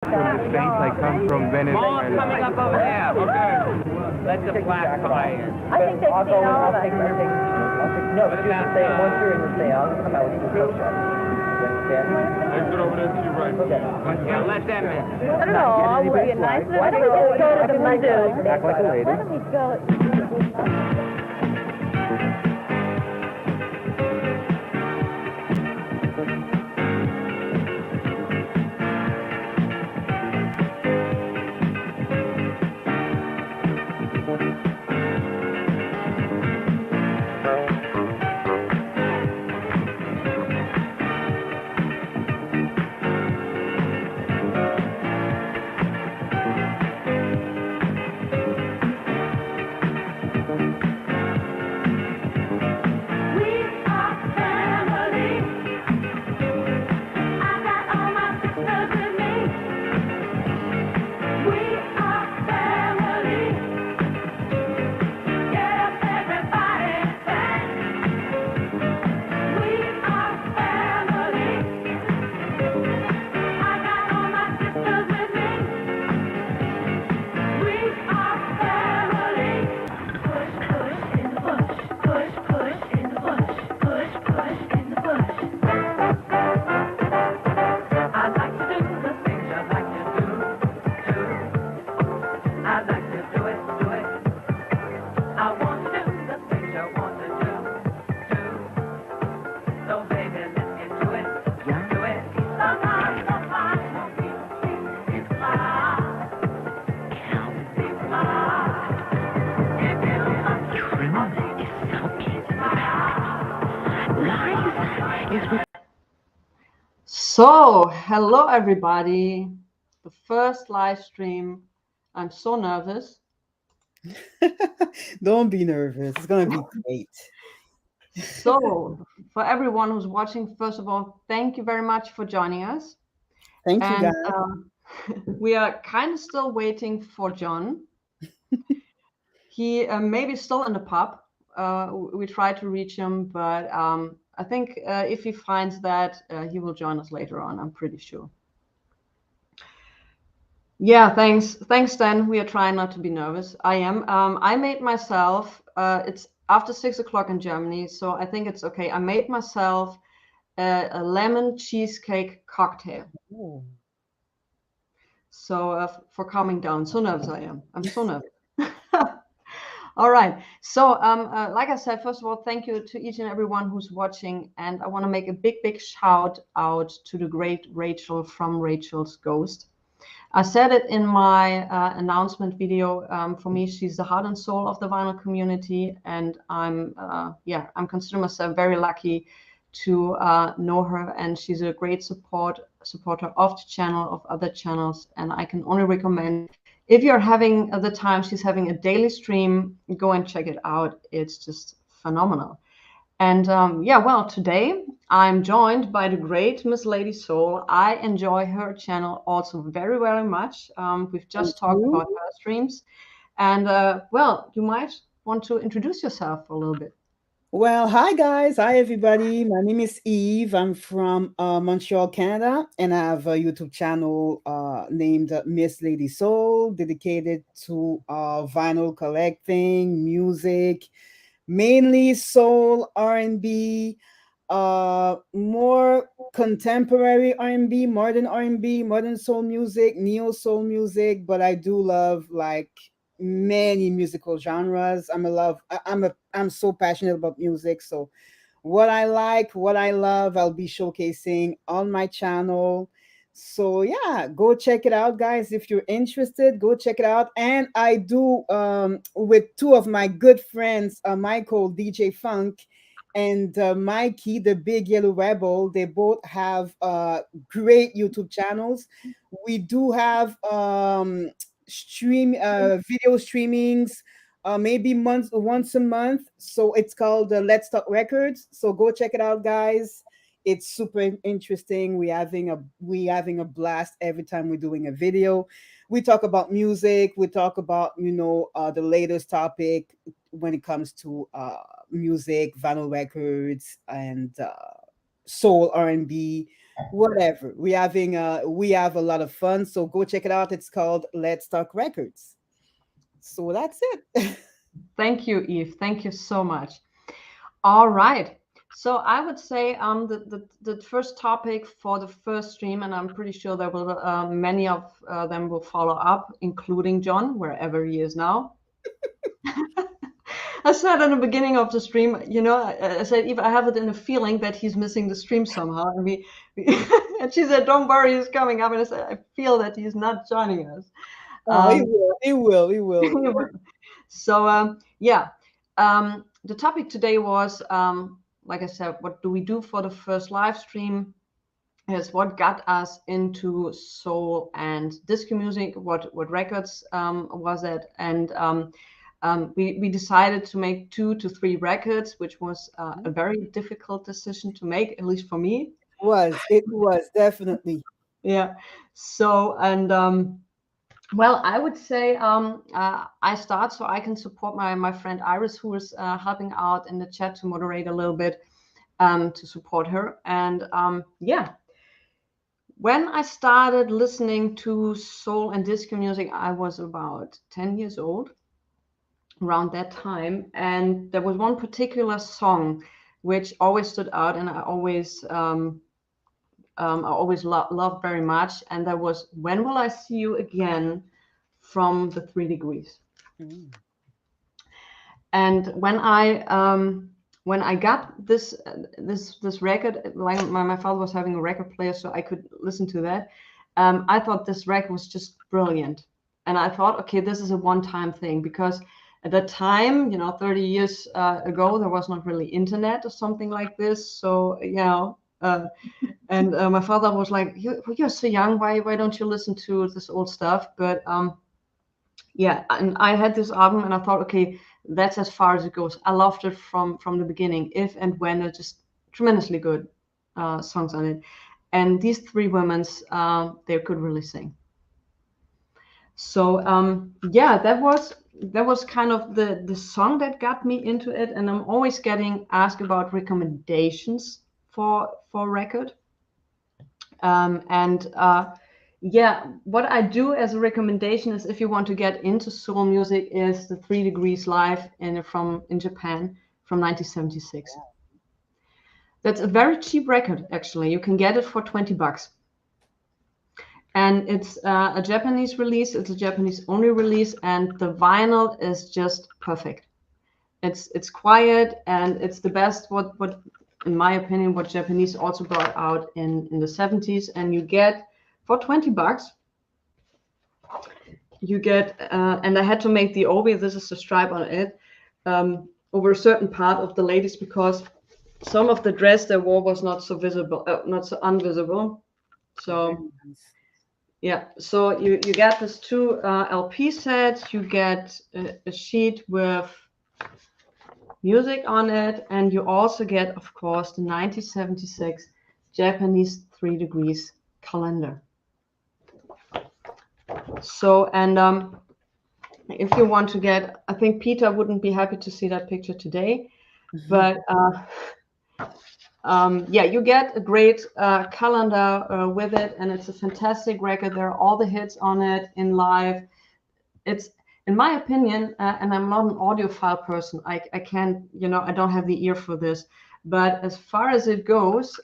From the States, I come from More Venezuela. coming up over there. Okay. Let the black fly in. I think they've seen all of us. No, you can say once you're in the thing, I'll come out with you. Exit over there to your right. Yeah, let them in. No, all will be a nice little. Why don't we just go to the window? Act like a lady. Why don't we go? So, hello everybody. The first live stream. I'm so nervous. Don't be nervous. It's going to be great. So, for everyone who's watching, first of all, thank you very much for joining us. Thank you, And guys. we are kind of still waiting for John. He may be still in the pub. We tried to reach him, but I think if he finds that, he will join us later on, I'm pretty sure. Yeah, thanks, Dan. We are trying not to be nervous. I am. I made myself. It's after 6 o'clock in Germany, so I think it's okay. I made myself a lemon cheesecake cocktail. Ooh. So for calming down, so nervous I am. I'm so nervous. All right. So like I said, first of all, thank you to each and everyone who's watching, and I want to make a big shout out to the great Rachel from Rachel's Ghost. I said it in my announcement video. For me, she's the heart and soul of the vinyl community, and I'm considering myself very lucky to know her, and she's a great supporter of the channel, of other channels, and I can only recommend, if you're having the time, she's having a daily stream, go and check it out. It's just phenomenal. And well, today I'm joined by the great Miss Lady Soul. I enjoy her channel also very much. We've just talked about her streams. And well, you might want to introduce yourself for a little bit. Well, hi, guys. Hi, everybody. My name is Eve. I'm from Montreal, Canada, and I have a YouTube channel named Miss Lady Soul, dedicated to vinyl collecting, music, mainly soul, R&B, more contemporary R&B, modern soul music, neo soul music, but I do love like many musical genres. I'm so passionate about music, so what I like, what I love, I'll be showcasing on my channel. So yeah, go check it out, guys. If you're interested, go check it out. And I do with two of my good friends, Michael DJ Funk and Mikey the Big Yellow Rebel. They both have great YouTube channels. We do have video streamings maybe once a month. So it's called Let's Talk Records. So go check it out, guys. It's super interesting. We having a blast every time we're doing a video. We talk about music. We talk about the latest topic when it comes to music, vinyl records, and soul R&B. whatever. We have a lot of fun. So go check it out. It's called Let's Talk Records. So that's it. Thank you, Eve. Thank you so much. All right. So I would say the first topic for the first stream, and I'm pretty sure there will many of them will follow up, including John, wherever he is now. I said in the beginning of the stream, I said, Eve, I have it in a feeling that he's missing the stream somehow. And and she said, don't worry, he's coming up. And I said, I feel that he's not joining us. He will. So, the topic today was, like I said, what do we do for the first live stream? Is what got us into soul and disco music, what records was it? And we decided to make 2 to 3 records, which was a very difficult decision to make, at least for me. It was definitely. Yeah. So, and well, I would say I start so I can support my friend Iris, who is helping out in the chat to moderate a little bit, to support her. And when I started listening to soul and disco music, I was about 10 years old, around that time. And there was one particular song which always stood out, and I always loved very much. And that was When Will I See You Again from the 3 Degrees. Mm. And when I got this record, like my father was having a record player, so I could listen to that. I thought this record was just brilliant, and I thought, okay, this is a one-time thing, because at that time, 30 years ago, there was not really internet or something like this. So and my father was like, "You're so young. Why don't you listen to this old stuff?" But and I had this album, and I thought, okay, that's as far as it goes. I loved it from the beginning. If and When are just tremendously good songs on it, and these 3 women, they could really sing. So that was kind of the song that got me into it. And I'm always getting asked about recommendations for record. What I do as a recommendation is, if you want to get into soul music, is the 3 Degrees Live in Japan from 1976. That's a very cheap record, actually. You can get it for $20. And it's a Japanese release. It's a Japanese only release, and the vinyl is just perfect. It's quiet, and it's the best what in my opinion, what Japanese also brought out in the 70s. And you get for $20, you get, and I had to make the obi, this is the stripe on it, over a certain part of the ladies, because some of the dress they wore was not so visible, not so invisible. So so you get this 2 LP sets, you get a sheet with music on it, and you also get, of course, the 1976 Japanese 3 Degrees calendar. So, and if you want to get, I think Peter wouldn't be happy to see that picture today, but you get a great calendar with it, and it's a fantastic record. There are all the hits on it in live. It's, in my opinion, and I'm not an audiophile person, I can't, I don't have the ear for this, but as far as it goes,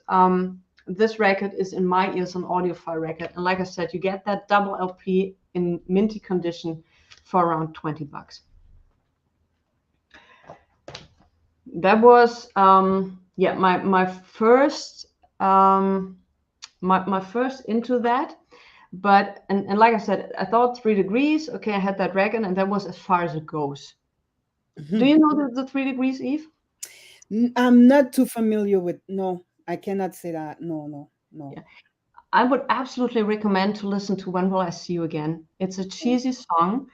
this record is, in my ears, an audiophile record. And like I said, you get that double LP in minty condition for around $20. That was my first my first into that. But and like I said, I thought 3 Degrees, okay, I had that record, and that was as far as it goes. Do you know the 3 Degrees, Eve? I'm not too familiar with, no, I cannot say that. No. Yeah. I would absolutely recommend to listen to When Will I See You Again. It's a cheesy song,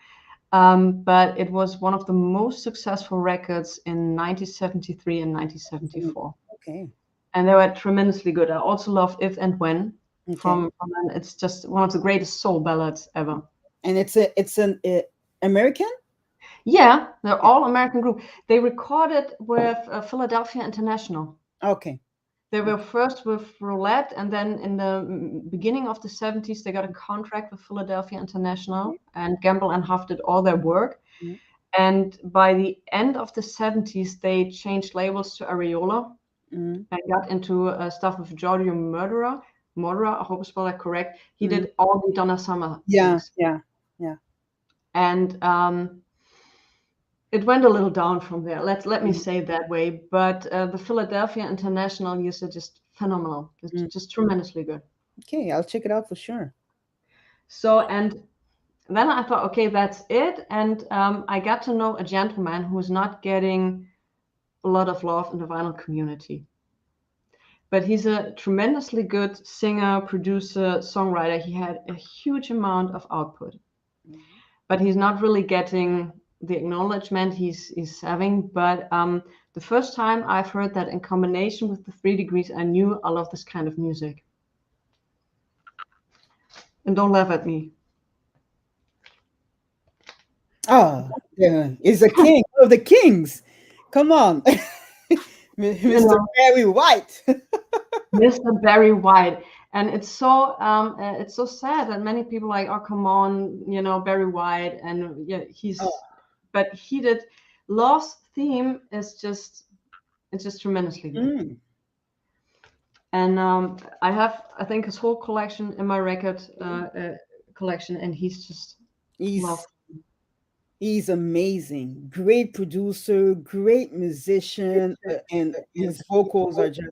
but it was one of the most successful records in 1973 and 1974. Okay. And they were tremendously good. I also love If and When. From it's just one of the greatest soul ballads ever. And it's an American? Yeah, they're all American group. They recorded with Philadelphia International. Okay. They were first with Roulette, and then in the beginning of the 70s, they got a contract with Philadelphia International, and Gamble and Huff did all their work. Mhm. And by the end of the 70s, they changed labels to Areola Mhm. and got into stuff with Giorgio Moroder, I hope I spelled that correct. He Mhm. did all the Donna Summer Yeah, things. yeah. And it went a little down from there. Let me say it that way. But the Philadelphia International years are just phenomenal. It's just tremendously good. Okay, I'll check it out for sure. So, and then I thought, okay, that's it. And I got to know a gentleman who is not getting a lot of love in the vinyl community. But he's a tremendously good singer, producer, songwriter. He had a huge amount of output. But he's not really getting the acknowledgement he's having. But the first time I've heard that in combination with the 3 Degrees, I knew I love this kind of music. And don't laugh at me. Oh, yeah. He's a king of the kings. Come on. Mr. Barry White. Mr. Barry White. And it's so sad that many people like, oh, come on, Barry White. And yeah, but he did. Love's Theme is just tremendously good. And I think his whole collection in my record collection, and he's amazing. Great producer, great musician, and his vocals are just.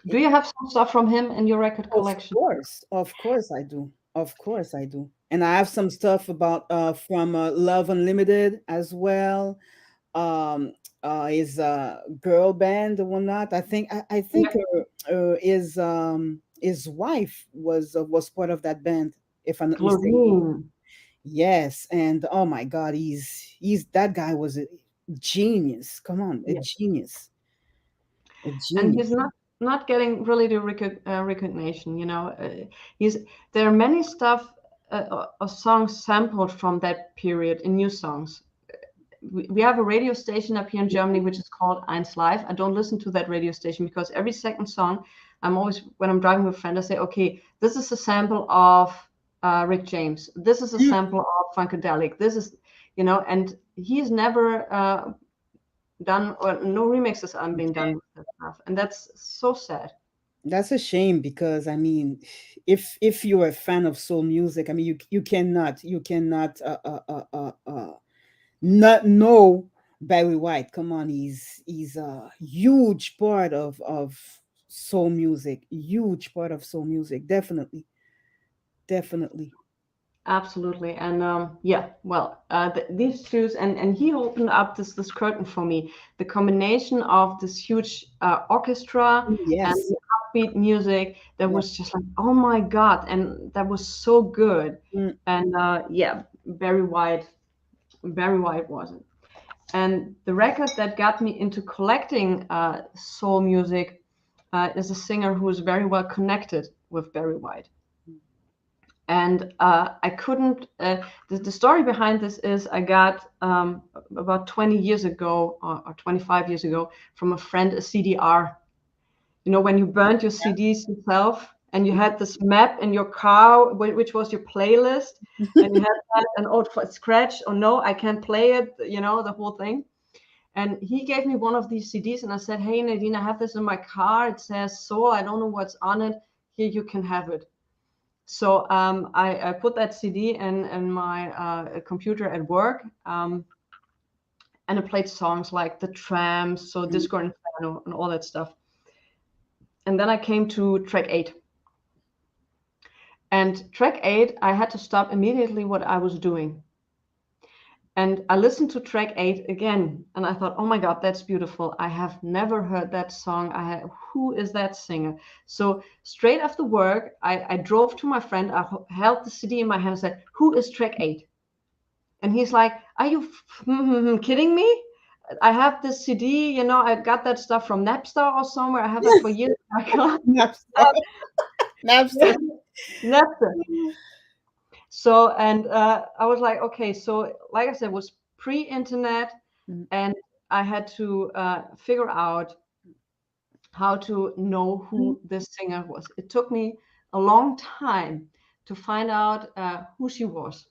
Do you have some stuff from him in your record collection? Of course I do. Of course I do. And I have some stuff about from Love Unlimited as well. His girl band or whatnot. I think his wife was part of that band, if I'm not mistaken. Yes, and oh my God, he's that guy was a genius. Come on, a genius. A genius. And he's not getting really the recognition. There are many stuff of songs sampled from that period in new songs. We have a radio station up here in Germany which is called 1 Live. I don't listen to that radio station because every second song, I'm always, when I'm driving with a friend, I say, okay, this is a sample of Rick James. This is a sample of Funkadelic. This is, and he's never done, or no remixes are being done with that stuff. And that's so sad. That's a shame because I mean, if you're a fan of soul music, I mean, you cannot not know Barry White. Come on, he's a huge part of soul music. Huge part of soul music. Definitely. Absolutely. And these shoes, and he opened up this curtain for me. The combination of this huge orchestra and the upbeat music that was just like, oh my God, and that was so good. And Barry White was it. And the record that got me into collecting soul music is a singer who is very well connected with Barry White. And I couldn't, the story behind this is I got about 20 years ago or 25 years ago from a friend a CDR. When you burned your CDs yourself and you had this map in your car, which was your playlist, and you had that, and scratch, or no, I can't play it, the whole thing. And he gave me one of these CDs and I said, hey, Nadine, I have this in my car. It says Soul. I don't know what's on it. Here, you can have it. So I put that CD in my computer at work, and I played songs like The Tramps, so Disco Inferno, and all that stuff. And then I came to track 8. And track 8, I had to stop immediately what I was doing. And I listened to track 8 again, and I thought, oh my God, that's beautiful. I have never heard that song. Who is that singer? So straight after work, I drove to my friend. I held the CD in my hand and said, who is track 8? And he's like, are you kidding me? I have this CD, I got that stuff from Napster or somewhere. I have it for years. Napster. So, and I was like, okay, so like I said, it was pre-internet, and I had to figure out how to know who this singer was. It took me a long time to find out who she was.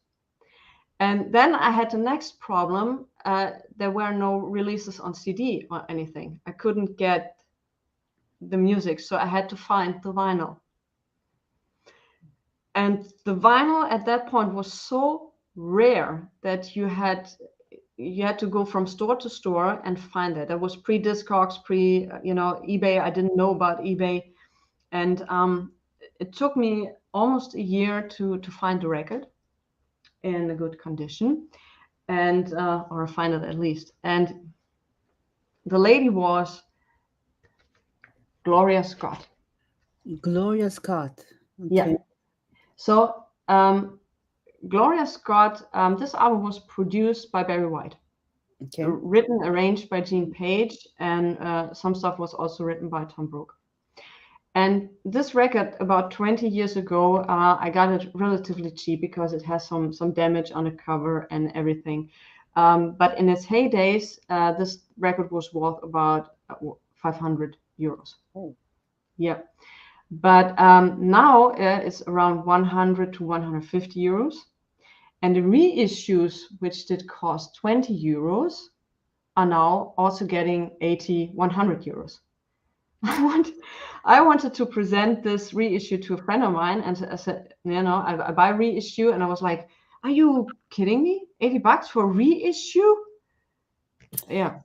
And then I had the next problem. There were no releases on CD or anything. I couldn't get the music, so I had to find the vinyl. And the vinyl at that point was so rare that you had to go from store to store and find it. That was pre-Discogs, eBay. I didn't know about eBay, and it took me almost a year to find the record in a good condition, and or find it at least. And the lady was Gloria Scott. Gloria Scott. Okay. Yeah. So Gloria Scott, this album was produced by Barry White. Okay. Written, arranged by Gene Page, and some stuff was also written by Tom Brooke. And this record, about 20 years ago, I got it relatively cheap because it has some damage on the cover and everything. But in its heydays, this record was worth about 500 euros. Oh. Yeah. But now it's around 100 to 150 euros. And the reissues, which did cost 20 euros, are now also getting 80, 100 euros. I wanted to present this reissue to a friend of mine, and I said, I buy reissue, and I was like, are you kidding me? 80 bucks for reissue? Yeah.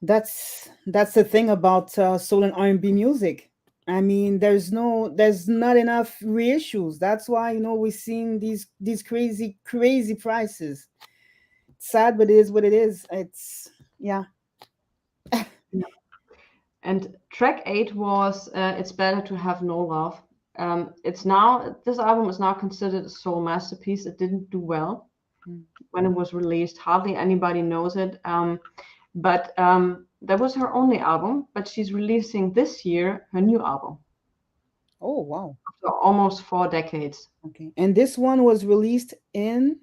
That's the thing about soul and R&B music. I mean, there's not enough reissues. That's why, we're seeing these crazy prices. It's sad, but it is what it is. It's yeah. And track 8 was It's Better to Have No Love. This album is now considered a soul masterpiece. It didn't do well when it was released. Hardly anybody knows it. But that was her only album, but she's releasing this year her new album. Oh, wow. After almost 4 decades. Okay. And this one was released in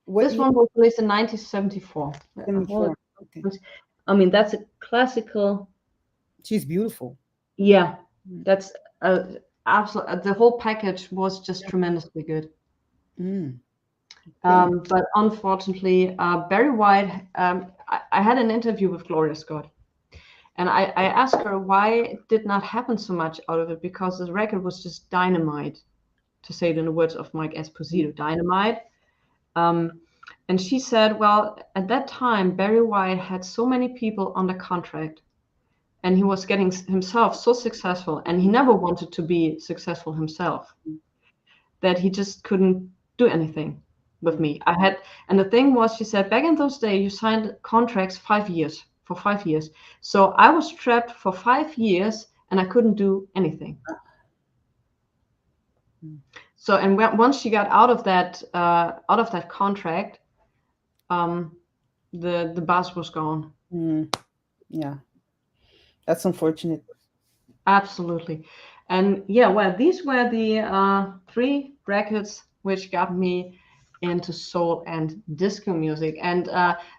what This year? one was released in 1974. 74. Okay. I mean, that's a classical. She's beautiful. Yeah, that's absolutely. The whole package was just tremendously good. Mm. But unfortunately, Barry White, I had an interview with Gloria Scott, and I asked her why it did not happen so much out of it, because the record was just dynamite, to say it in the words of Mike Esposito, dynamite. And she said, well, at that time, Barry White had so many people under contract, and he was getting himself so successful, and he never wanted to be successful himself, that he just couldn't do anything with me. And the thing was, she said, back in those days, you signed contracts for 5 years. So I was trapped for 5 years, and I couldn't do anything. So, and once she got out of that contract, the buzz was gone. Yeah, that's unfortunate. Absolutely. And yeah, well, these were the 3 records which got me into soul and disco music. And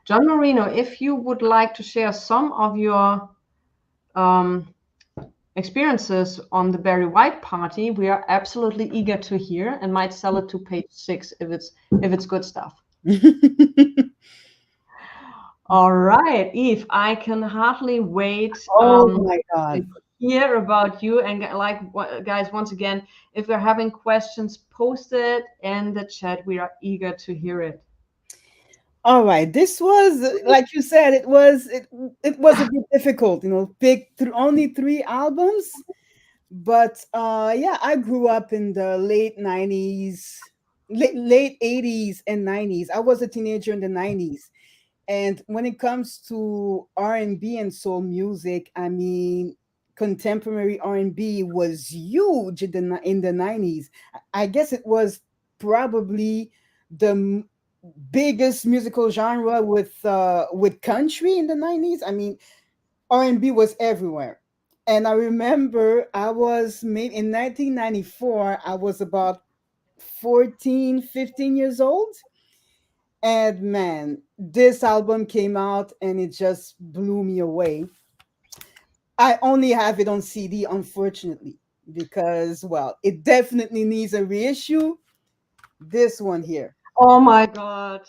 John Marino, if you would like to share some of your experiences on the Barry White party, we are absolutely eager to hear, and might sell it to page 6 if it's good stuff. All right, Eve, I can hardly wait. Oh my God. To hear about you. And guys, once again, if you're having questions, post it in the chat. We are eager to hear it. All right, this was, like you said, it was a bit difficult, pick only 3 albums, but yeah, I grew up in the late 90s, late 80s and 90s. I was a teenager in the 90s, and when it comes to R&B and soul music, I mean, contemporary R&B was huge in the 90s. I guess it was probably the biggest musical genre with country in the 90s. I mean, R&B was everywhere. And I remember I was maybe in 1994, I was about 14, 15 years old. And man, this album came out and it just blew me away. I only have it on CD, unfortunately, because well, it definitely needs a reissue. This one here. Oh my God.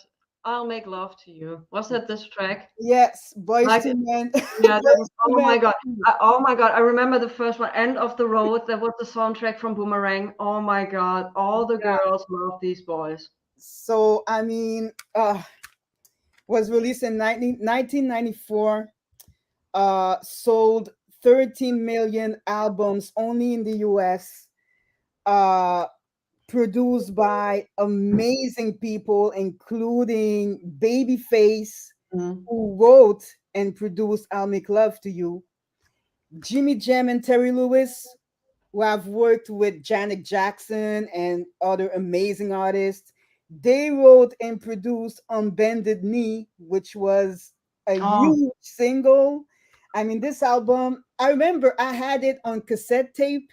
I'll make love to you. Was that this track? Yes, Boys Like, to Men. yeah, that was, Boys to oh my Men. God. Oh my God. I remember the first one, End of the Road. That was the soundtrack from Boomerang. Oh my God. All the Yeah. girls love these boys. So I mean, was released in 1994. Sold 13 million albums only in the US. Uh, Produced by amazing people, including Babyface, Mm. who wrote and produced "I'll Make Love to You." Jimmy Jam and Terry Lewis, who have worked with Janet Jackson and other amazing artists. They wrote and produced "On Bended Knee," which was a Oh, huge single. I mean, this album, I remember I had it on cassette tape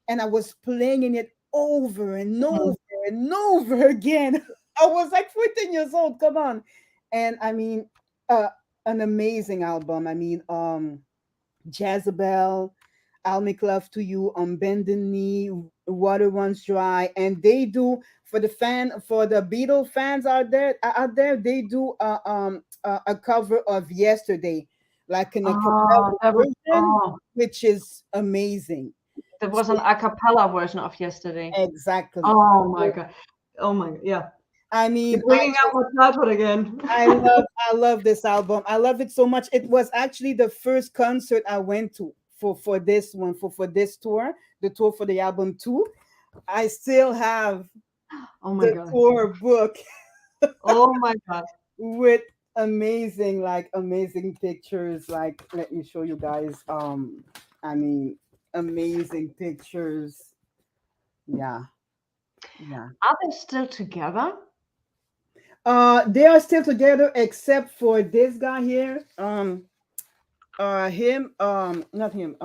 and I was playing it over and mhm. over and over again. I was like 14 years old. Come on. And I mean, uh, an amazing album. I mean, Jezebel, I'll Make Love to You, On Bended Knee, Water Runs Dry, and they do for the Beatles fans out there, they do a cover of Yesterday, like an a cappella Oh, that was, version, oh, which is amazing. that was So an a cappella version of Yesterday. exactly. Oh my So, God. Oh my, yeah. I You're mean, bringing up my childhood again. I love this album. I love it so much. It was actually the first concert I went to for this one for this tour, the tour for the album too. I still have Oh my the God. tour book Oh my God. with amazing pictures. Like, let me show you guys. I mean, amazing pictures. Yeah, yeah. Are they still together? They are still together except for this guy here. Him, not him,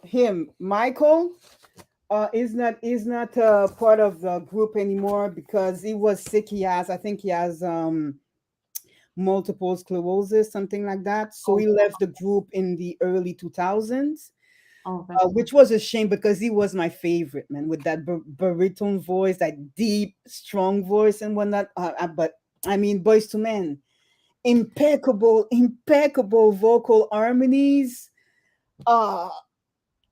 him, Michael, is not part of the group anymore because he was sick. I think he has multiple sclerosis, something like that. So Oh, he left the group in the early 2000s, oh, that's which was a shame because he was my favorite man with that baritone voice, that deep, strong voice and whatnot. But I mean, Boys to Men, impeccable vocal harmonies. Uh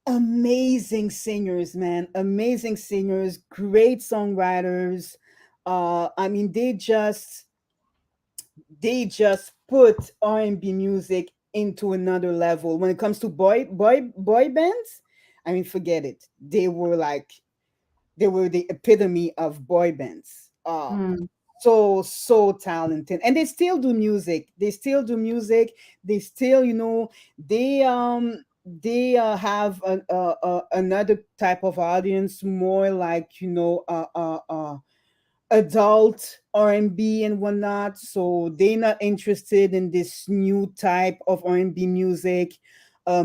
Amazing singers, man. Amazing singers, great songwriters. I mean, they just put R&B music into another level. When it comes to boy bands, I mean, forget it. They were the epitome of boy bands. mm. So talented, and they still do music. They still, they have another type of audience, more like, adult R&B and whatnot. So they're not interested in this new type of R&B music.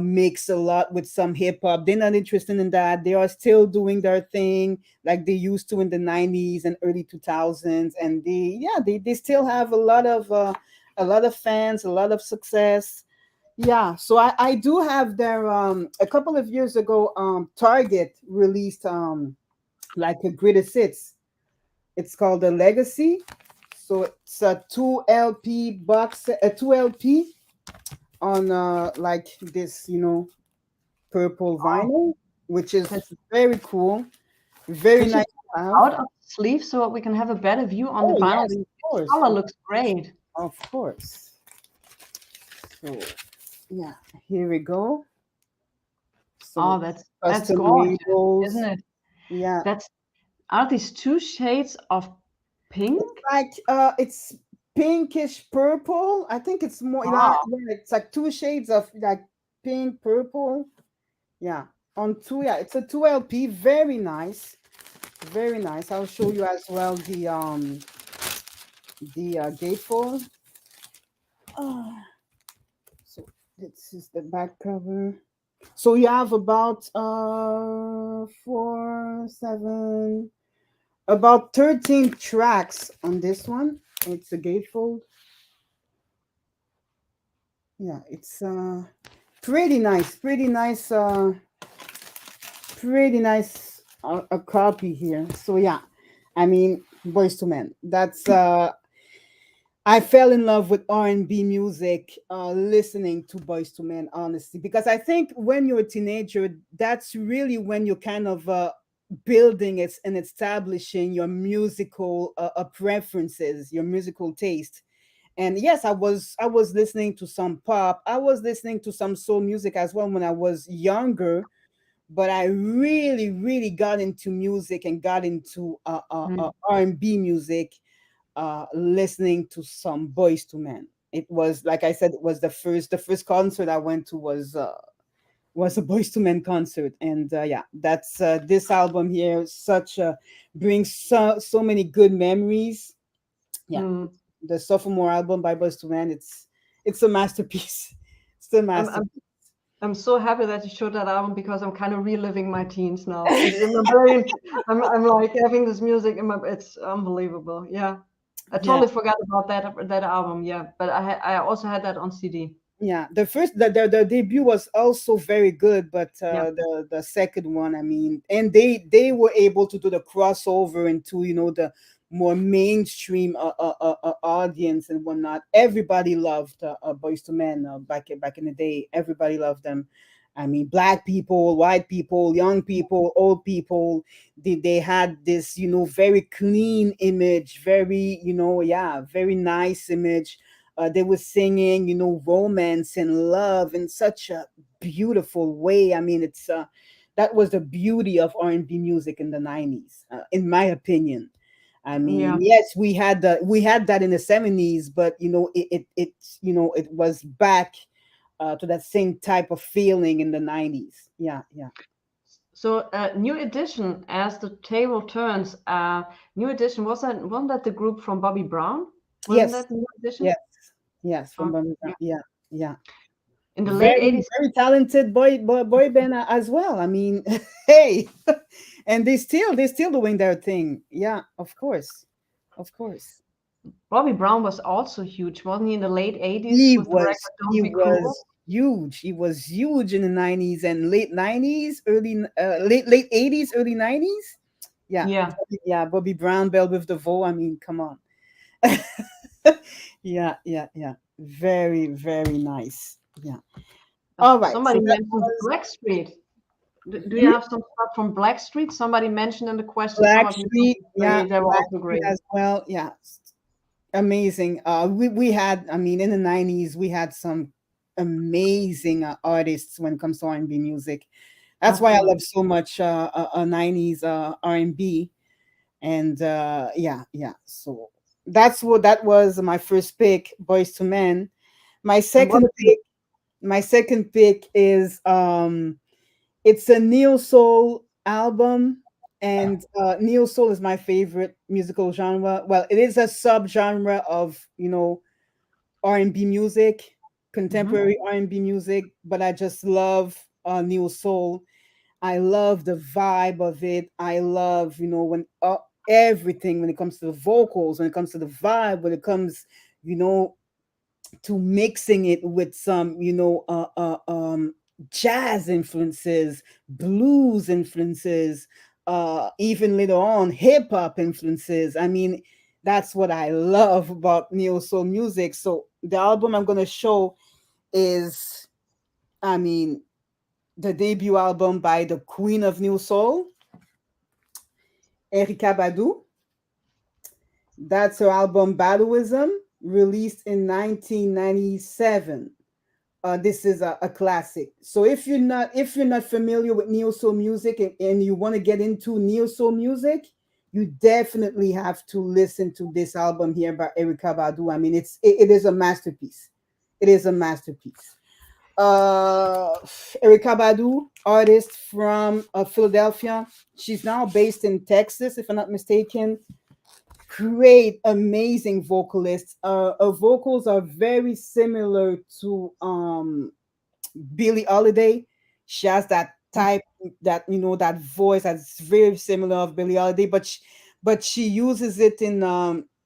Mix a lot with some hip hop. They're not interested in that. They are still doing their thing like they used to in the 90s and early 2000s. And they still have a lot of fans, a lot of success. Yeah, so I do have their a couple of years ago, Target released like a greatest hits. It's called the Legacy. So it's a 2 LP box, a 2 LP on like this, purple Oh, vinyl, which could, is very cool, very could you nice take to it have. out of the sleeve so we can have a better view on the Oh vinyl? yes, The of course, color looks great. of course. So yeah, here we go. Oh, So that's custom gorgeous, isn't labels. it? Yeah, That's Are these two shades of pink? it's like it's pinkish purple. I think it's more like, Oh, yeah, it's like two shades of like pink purple. Yeah, on two. Yeah, it's a 2 LP. Very nice, very nice. I'll show you as well the gatefold. Oh, so this is the back cover. So you have about 13 tracks on this one. It's a gatefold. Yeah, it's Pretty nice, pretty nice a copy here. So yeah, I mean, Boys to Men. That's I fell in love with R&B music listening to Boys to Men, honestly, because I think when you're a teenager, that's really when you're kind of building it and establishing your musical preferences, your musical taste. And yes, I was listening to some pop, I was listening to some soul music as well when I was younger, but I really got into music and got into R&B music listening to some Boys to Men. It was, like I said, it was the first concert I went to was a Boys to Men concert, and yeah, that's this album here. Such a brings so many good memories. Yeah, Mm. the sophomore album by Boys to Men. It's a masterpiece. It's a I'm, masterpiece. I'm I'm so happy that you showed that album because I'm kind of reliving my teens now. In my brain, I'm like having this music in my. It's unbelievable. Yeah, I Yeah. totally forgot about that album. Yeah, but I also had that on CD. Yeah, the debut was also very good, but Yeah. the second one, I mean, and they were able to do the crossover into the more mainstream audience and whatnot. Everybody loved Boys to Men back in the day. Everybody loved them. I mean, black people, white people, young people, old people. They had this very clean image, very yeah, very nice image. They were singing, romance and love in such a beautiful way. I mean, it's that was the beauty of R&B music in the 90s, in my opinion. I mean, Yeah. yes, we had that in the 70s, but it was back to that same type of feeling in the 90s. Yeah, yeah. So New Edition, as the table turns, New Edition wasn't that the group from Bobby Brown? Wasn't Yes, that New Edition? yes, yes, from Birmingham. Yeah. Yeah, yeah. In the late Very, 80s. very talented boy band as well. I mean, hey, and they still doing their thing. Yeah, of course, of course. Bobby Brown was also huge, wasn't he? In the late 80s He with the record was "Don't he Be Cruel." was huge. He was huge in the 90s and late 90s, late 80s, early 90s. Yeah, Yeah. yeah. Bobby Brown, Belle with the Veau. I mean, come on. Yeah, yeah, yeah. Very, very nice. Yeah. All right. So Somebody that mentioned was Blackstreet. Do you have some stuff from Blackstreet? Somebody mentioned in the question. Some of you, Blackstreet. Yeah, they were also Blackstreet great. as well. Yeah, amazing. We had. I mean, in the 90s, we had some amazing artists when it comes to R&B music. That's why I Absolutely. love so much 90s R&B. And yeah, yeah. So that was my first pick, Boys to Men. My And what second pick, my second pick is it's a neo soul album, and neo soul is my favorite musical genre. Well, it is a subgenre of R&B music, Mhm. contemporary R&B music, but I just love neo soul. I love the vibe of it. I love, when everything, when it comes to the vocals, when it comes to the vibe, when it comes, you know, to mixing it with some, jazz influences, blues influences, even later on, hip hop influences. I mean, that's what I love about neo soul music. So the album I'm going to show is, I mean, the debut album by the Queen of New Soul, Erykah Badu. That's her album Baduism, released in 1997. This is a classic. So if you're not familiar with neo soul music, and you want to get into neo soul music, you definitely have to listen to this album here by Erykah Badu. I mean, it is a masterpiece. It is a masterpiece. uh Erykah Badu, artist from Philadelphia. She's now based in Texas, if I'm not mistaken. Great, amazing vocalist. Her vocals are very similar to Billie Holiday. She has that type, that voice that's very similar of Billie Holiday, but she uses it in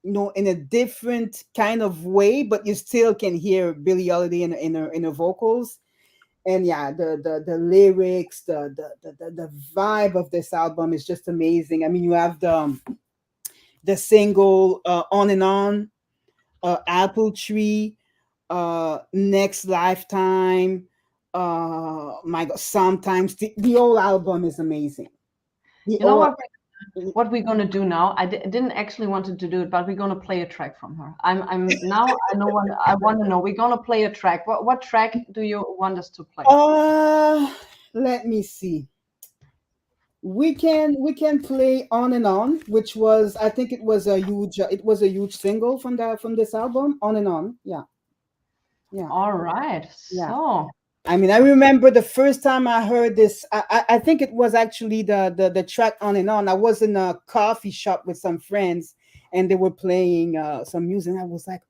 in a different kind of way, but you still can hear Billie Holiday in her vocals. And yeah, the lyrics, the vibe of this album is just amazing. I mean, you have the single On and On, Apple Tree, Next Lifetime. My God, sometimes the whole album is amazing. The You know whole, what we're gonna do now? I didn't actually want to do it, but we're gonna play a track from her. I'm now I know what I want to know. We're gonna play a track. What track do you want us to play? let me see. We can play On and On, which was, I think it was a huge single from this album. On and On. Yeah. Yeah. All right. Yeah. So I mean, I remember the first time I heard this. I think it was actually the track On and On. I was in a coffee shop with some friends, and they were playing some music. And I was like,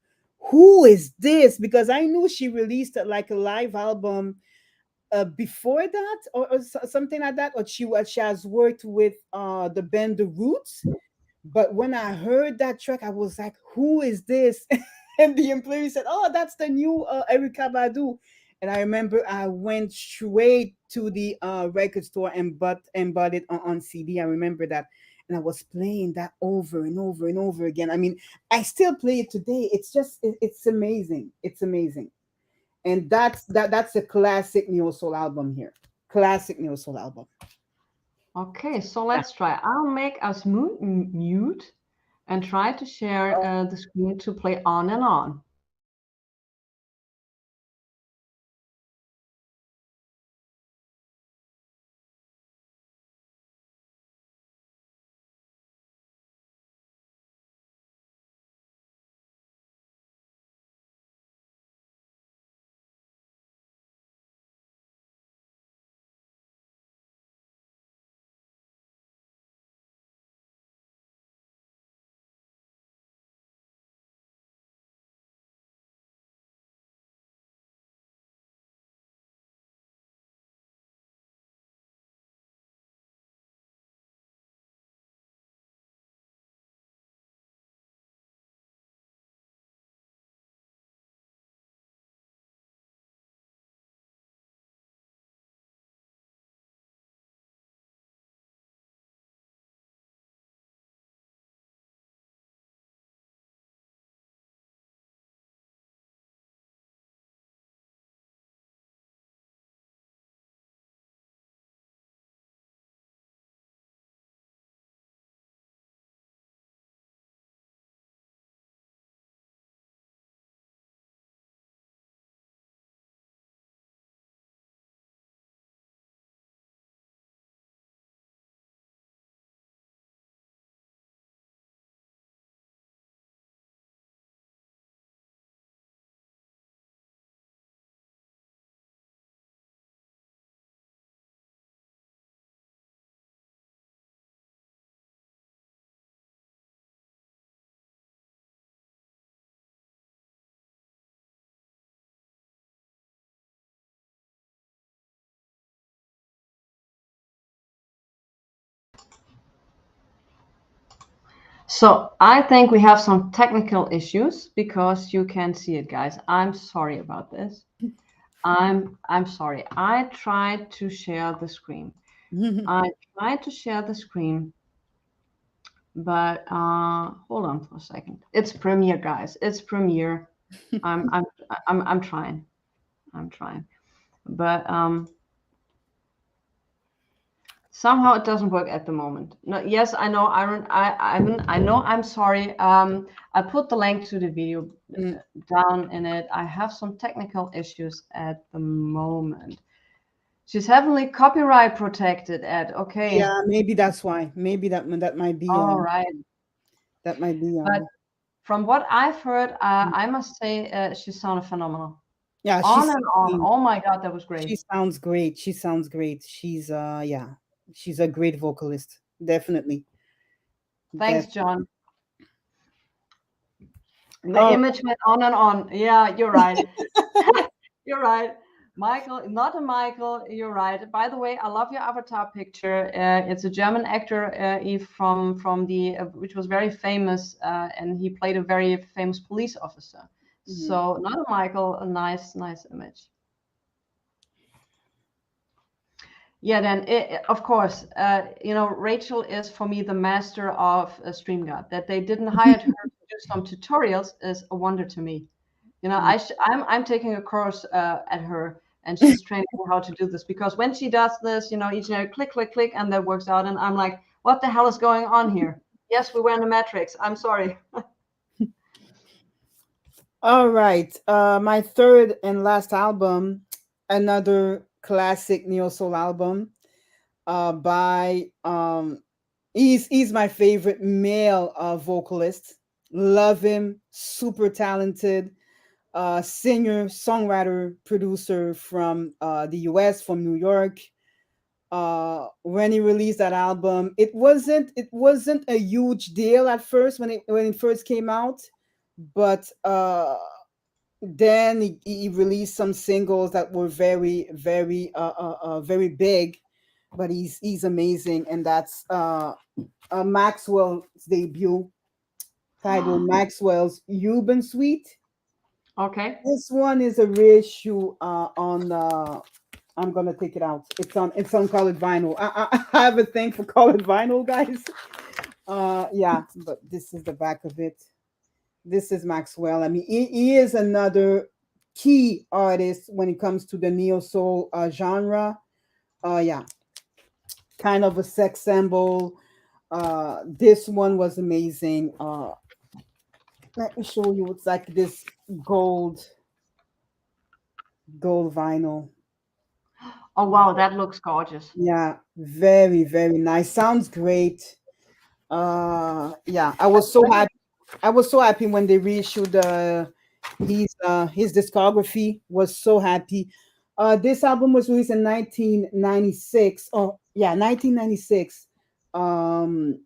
"Who is this?" Because I knew she released like a live album before that, or something like that, or she has worked with the band The Roots. But when I heard that track, I was like, "Who is this?" And the employee said, "Oh, that's the new Erykah Badu." And I remember I went straight to the record store and bought it on CD. I remember that, and I was playing that over and over and over again. I mean, I still play it today. It's just it's amazing. It's amazing, and that's a classic neo soul album here. Classic neo soul album. okay, so let's try. I'll make us mute and try to share the screen to play On and On. So I think we have some technical issues because you can't see it, guys. I'm sorry about this. I'm sorry. I tried to share the screen. I tried to share the screen, but hold on for a second. It's Premiere, guys. It's Premiere. I'm trying. I'm trying. But somehow it doesn't work at the moment. No, yes, I know, Aaron. I know. I'm sorry. I put the link to the video down in it. I have some technical issues at the moment. She's heavily copyright protected. Ed. Okay. Yeah, maybe that's why. Maybe that might be. All right. That might be. But from what I've heard, I must say she sounded phenomenal. Yeah, On and on. Oh my God, that was great. She sounds great. She sounds great. She's yeah, she's a great vocalist. Definitely. Thanks, John. The image went on and on. Yeah, you're right. You're right. Michael, not a Michael. You're right. By the way, I love your avatar picture. It's a German actor, Eve from the which was very famous, and he played a very famous police officer. So not a Michael. A nice image. Yeah, then of course, you know, Rachel is for me the master of StreamYard. That they didn't hire her to do some tutorials is a wonder to me. You know, I'm taking a course at her, and she's training me how to do this, because when she does this, you know, each and every click, click, click, and that works out, and I'm like, what the hell is going on here? Yes, we were in the Matrix. I'm sorry. All right. My third and last album, another classic neo soul album, by he's my favorite male vocalist. Love him, super talented, singer, songwriter, producer from the US, from New York. When he released that album, it wasn't a huge deal at first when it first came out, but then he released some singles that were very big. But he's amazing, and that's Maxwell's debut, titled Maxwell's Cuban Suite. Okay. This one is a reissue on I'm gonna take it out. It's on colored vinyl. I have a thing for colored vinyl, guys. Yeah, but this is the back of it. This is Maxwell. I mean, he is another key artist when it comes to the neo soul genre. Yeah, kind of a sex symbol. This one was amazing. Let me show you. It's like this gold vinyl. Oh wow, that looks gorgeous. Yeah, very, very nice. Sounds great. Yeah, I was so happy. I was so happy when they reissued his discography. Was so happy. This album was released in 1996. Oh yeah, 1996. Um,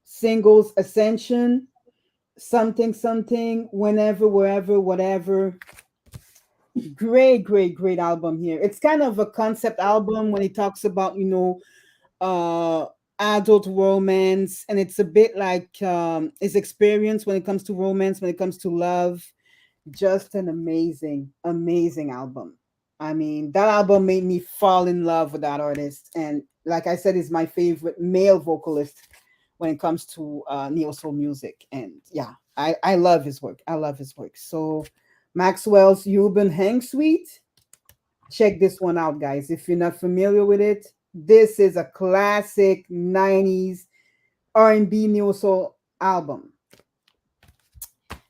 Singles: Ascension, something, something, whenever, wherever, whatever. Great, great, great album here. It's kind of a concept album when it talks about, uh adult romance, and it's a bit like his experience when it comes to romance, when it comes to love. Just an amazing, amazing album. I mean, that album made me fall in love with that artist, and like I said, is my favorite male vocalist when it comes to neo soul music. And yeah, I love his work. I love his work. So Maxwell's Cuban Hang Suite, check this one out, guys. If you're not familiar with it, this is a classic 90s R&B neo soul album.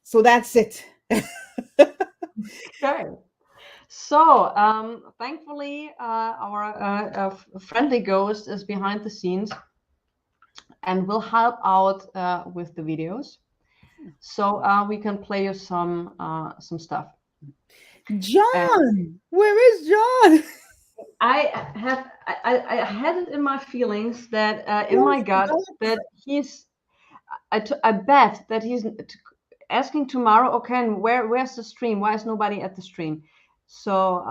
So that's it. Okay. So, thankfully, our friendly ghost is behind the scenes and will help out with the videos. So we can play you some stuff. John, where is John? I had it in my feelings that in my gut that he's. I bet that he's asking tomorrow. Okay, and where's the stream? Why is nobody at the stream? So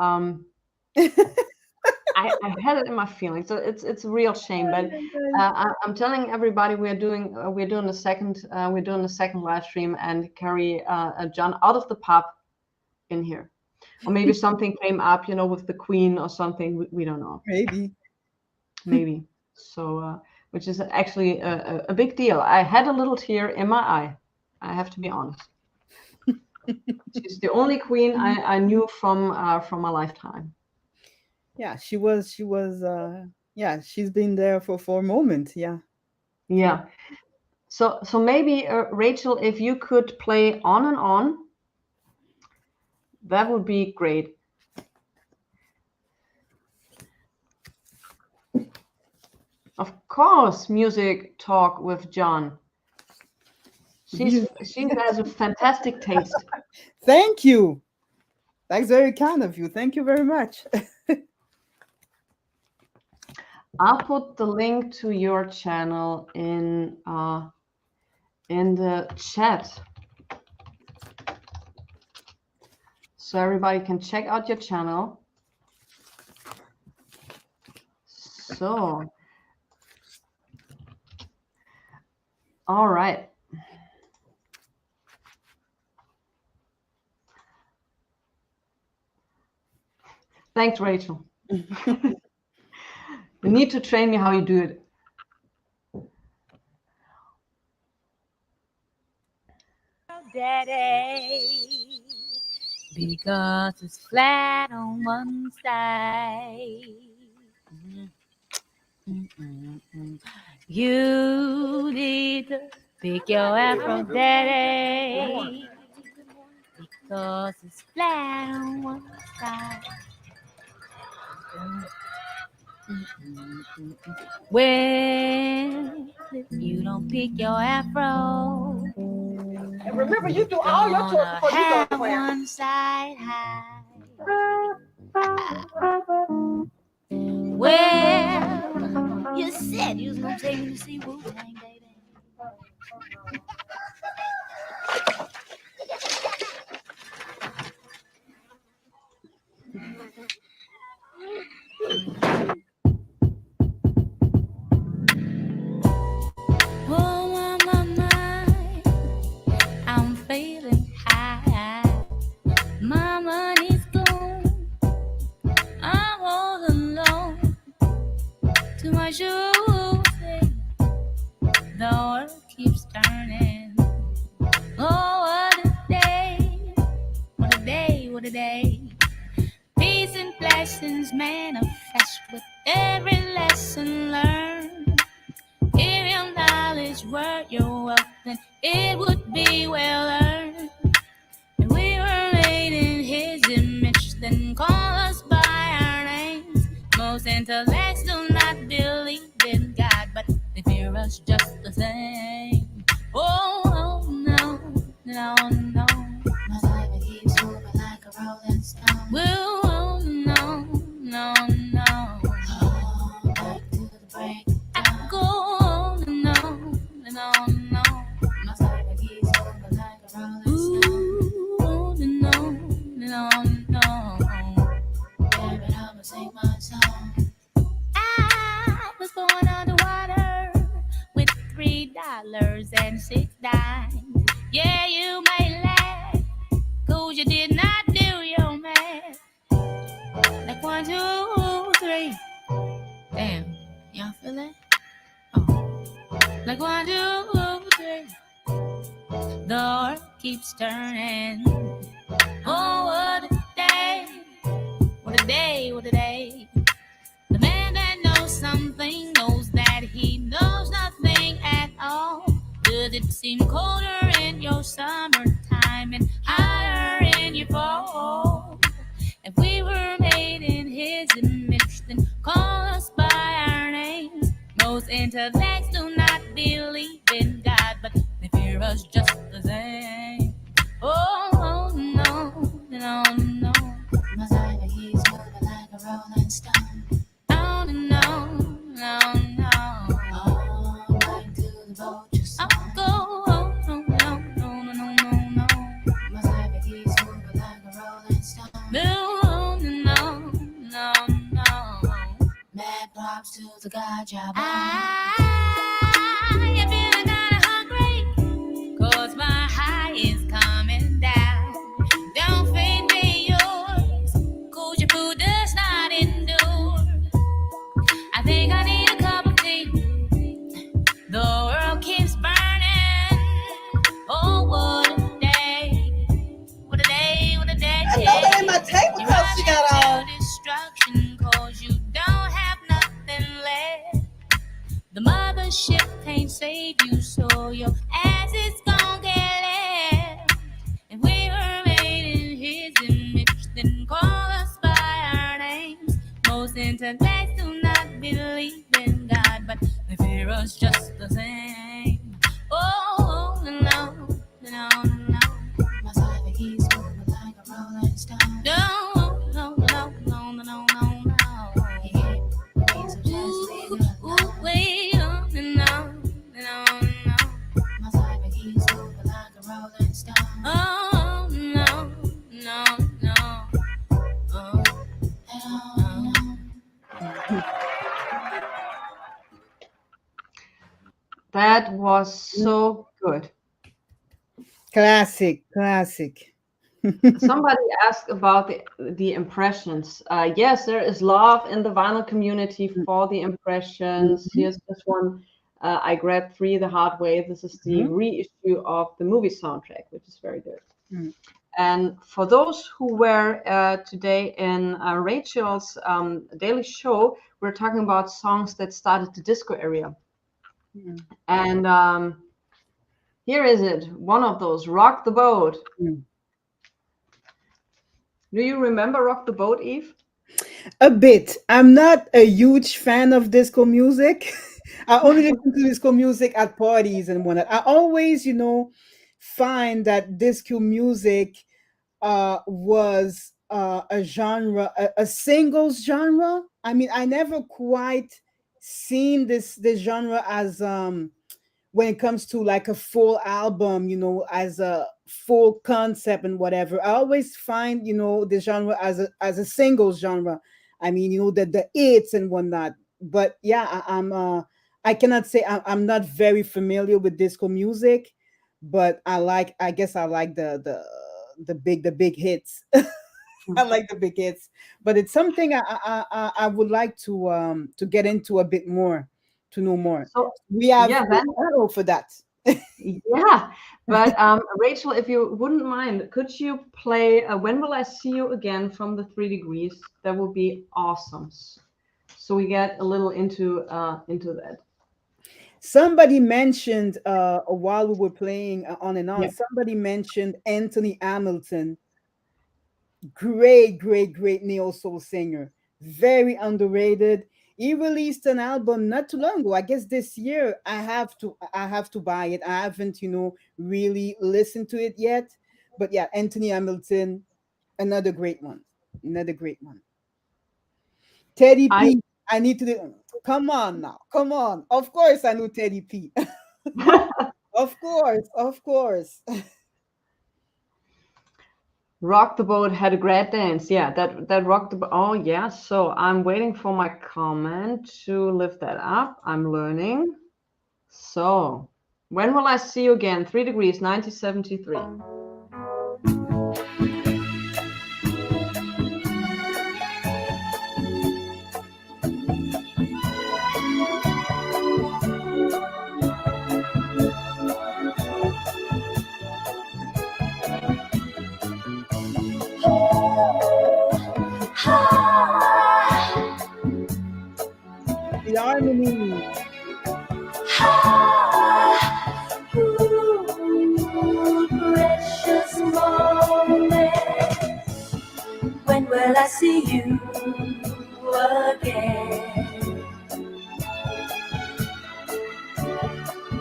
I had it in my feelings. So it's a real shame. But I'm telling everybody we're doing the second live stream and carry John out of the pub in here. Or maybe something came up, with the Queen or something. We don't know. Maybe. So, which is actually a big deal. I had a little tear in my eye. I have to be honest. She's the only Queen I knew from my lifetime. Yeah, she was. Yeah, she's been there for a moment. Yeah. Yeah. So maybe Rachel, if you could play On and On, that would be great. Of course, music talk with John. She has a fantastic taste. Thank you. That's very kind of you. Thank you very much. I'll put the link to your channel in the chat, so everybody can check out your channel. So, all right. Thanks, Rachel. You need to train me how you do it. Daddy, because it's flat on one side. You need to pick your afro, Daddy, because it's flat on one side. Well, if you don't pick your afro, And remember, you do all your chores before you go to class. one side high. Well, you said you was gonna take me to see Wu-Tang, baby. Oh, my, I'm feeling high. My money's gone. I'm all alone. Too much to say. The world keeps turning. Oh, what a day. What a day, what a day. Peace and blessings manifest with every lesson learned. If your knowledge were your wealth, then it would be well earned. If we were made in his image, then call us by our names. Most intellects do not believe in God, but they fear us just the same. Oh, no, no, no. My life keeps moving like a rolling stone. Oh, no, no, no. Oh, back to the break. I go on and on and on and on. My life keeps moving like a rolling stone. Ooh, on and on and on and on. Yeah, but I'ma sing my song. I was born underwater with $3.06. Yeah, you may laugh, 'cause you did not do your math. Like 1, 2, 3. Damn, y'all feel that? Oh. Like 1, 2, 3. The world keeps turning. Oh, what a day. What a day, what a day. The man that knows something knows that he knows nothing at all. Does it seem colder in your summertime and hotter in your fall? If we were made in his image, then call us by our names. Most intellects do not believe in God, but they fear us just the same. Oh, no, no, no. My life keeps moving like a rolling stone. No, no, no, no. Oh, back to the vulture song. I'll go, oh, no, no, no, no, no, no, no. My life keeps moving like a rolling stone. No, no, no, no. Mad props to the God job. You feeling kinda hungry? 'Cause my high is coming down. Don't feed me yours, 'cause your food does not endure. I think I need a cup of tea. The world keeps burning. Oh, what a day. What a day, what a day. I know that ain't my tablecloth she got on. Destruction, 'cause you don't have nothing left. The mothership can't save you, so your ass is gon' get left. If we were made in his image, then call us by our names. Most intellects do not believe in God, but they fear us just the same. Oh, no, no, no. My life keeps moving like a rolling stone. No, no, no, no, no, no, no, no. Yeah, so just leave it alone. Wait on and on and on and on. My life keeps moving like a rolling stone. Oh, no, no, no. Oh, no. That was so good. Classic, classic. Somebody asked about the impressions. Yes, there is love in the vinyl community for the impressions. Mhm. Here's this one. I grabbed 3 the hard way. This is the Mhm. reissue of the movie soundtrack, which is very good. Mhm. And for those who were today in Rachel's daily show, we're talking about songs that started the disco area. Mhm. And here is it, one of those, Rock the Boat. Mhm. Do you remember Rock the Boat, Eve? A bit. I'm not a huge fan of disco music. I only listen to disco music at parties and whatnot. I always, find that disco music was a genre, a singles genre. I mean, I never quite seen this genre as when it comes to like a full album, as a full concept and whatever. I always find, the genre as a single genre. I mean, the hits and whatnot. But yeah, I cannot say I'm not very familiar with disco music, but I guess I like the big hits. I like the big hits, but it's something I would like to get into a bit more, to know more. So We have yeah, the then channel for that. yeah. But Rachel, if you wouldn't mind, could you play "When Will I See You Again" from the 3 Degrees? That would be awesome. So we get a little into that. Somebody mentioned while we were playing on and on. Yeah. Somebody mentioned Anthony Hamilton. Great, great, great neo soul singer. Very underrated. He released an album not too long ago. I guess this year. I have to buy it. I haven't, really listened to it yet. But yeah, Anthony Hamilton, another great one. Another great one. Teddy I P. I need to come on now. Come on. Of course I knew Teddy P. Of course, of course. Rock the Boat had a great dance. Yeah, that rocked the boat. Oh yeah. So I'm waiting for my comment to lift that up. I'm learning. So when will I see you again? 3 Degrees, 1973. The harmony. Precious moment. When will I see you again?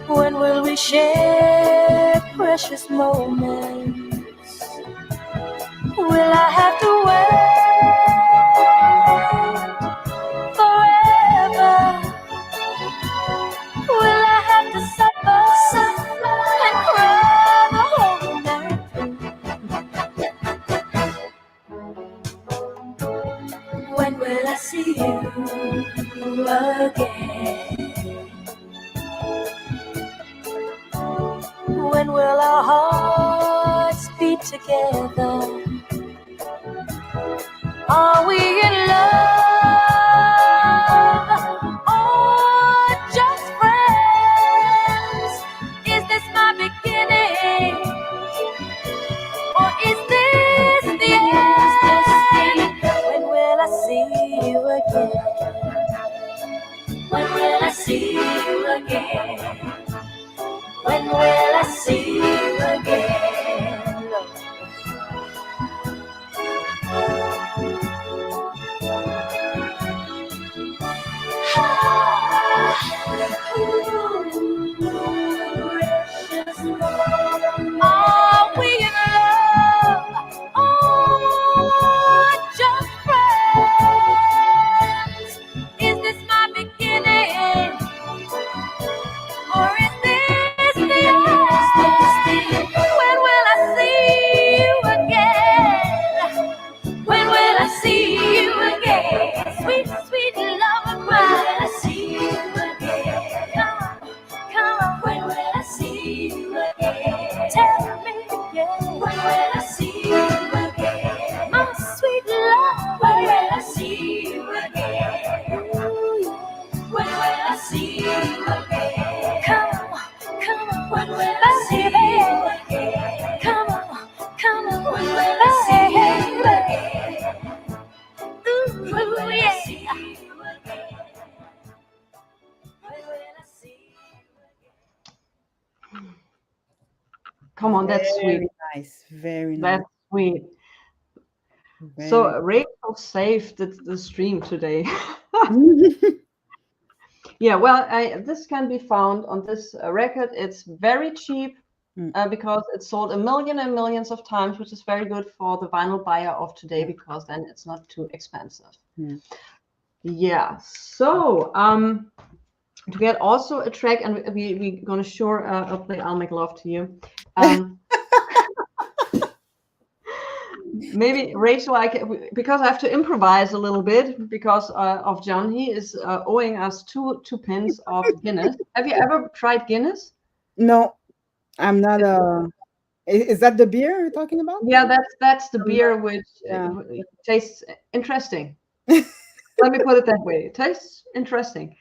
When will we share precious moments? Will I have to wait forever? Will I have to suffer and cry the whole night through? When will I see you again? When will our hearts beat together? Are we in love or just friends? Is this my beginning or is this the end? When will I see you again? When will I see you again? When will I see you again? Lord? Are we in love or just friends? Is this my beginning or is this the end? When will I see you again? When will I see you again? Sweet, sweet love, when will I see you again? Come on, come on. When will I see you again? Tell me again. When will I see you again? Come on, that's sweet. Very nice. Very nice. That's sweet. Very So Rachel saved the stream today. Yeah, well, this can be found on this record. It's very cheap because it's sold a million and millions of times, which is very good for the vinyl buyer of today because then it's not too expensive. Yeah. So to get also a track, and we're gonna play "I'll Make Love to You." Maybe Rachel, because I have to improvise a little bit because of John. He is owing us two pins of Guinness. Have you ever tried Guinness? No, I'm not. Is that the beer you're talking about? Yeah, that's the beer which tastes interesting. Let me put it that way. It tastes interesting.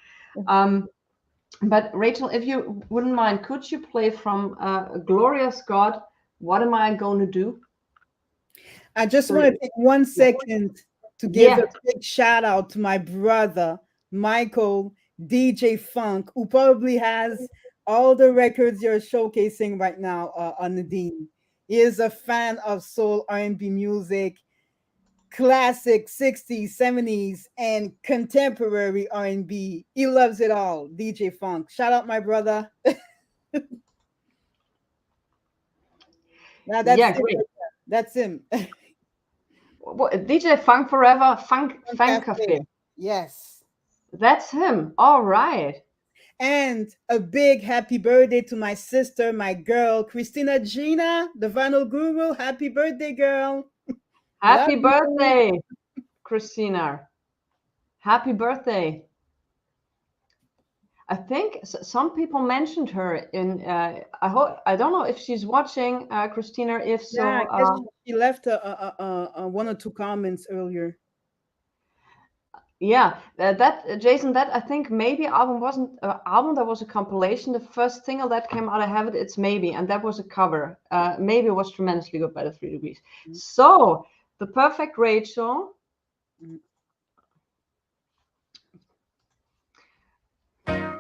But Rachel, if you wouldn't mind, could you play from Glorious God, What Am I Going to Do? I just want to take 1 second to give a big shout out to my brother, Michael, DJ Funk, who probably has all the records you're showcasing right now on Nadine. He is a fan of soul R&B music, classic 60s, 70s, and contemporary R&B. He loves it all, DJ Funk. Shout out my brother. Now that's him. DJ Funk Forever, Funk Cafe. Yes. That's him. All right. And a big happy birthday to my sister, my girl, Christina Gina, the vinyl guru. Happy birthday, girl. Happy birthday, Christina. Happy birthday. I think some people mentioned her in. I don't know if she's watching, Christina. If so, yeah, she left one or two comments earlier. Yeah, that Jason. That I think maybe album wasn't an album. That was a compilation. The first single that came out, I have it. It's Maybe, and that was a cover. Maybe was tremendously good by the 3 Degrees. So the perfect Rachel.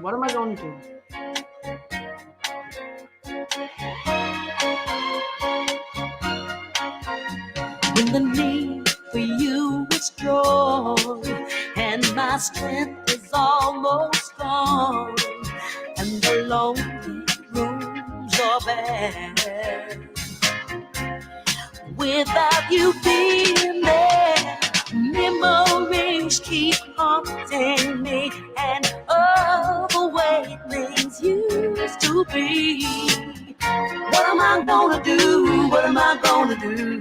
What am I going to do? When the need for you is strong and my strength is almost gone and the lonely rooms are bad, without you being there, memories keep haunting me and of the way things used to be. What am I gonna do? What am I gonna do?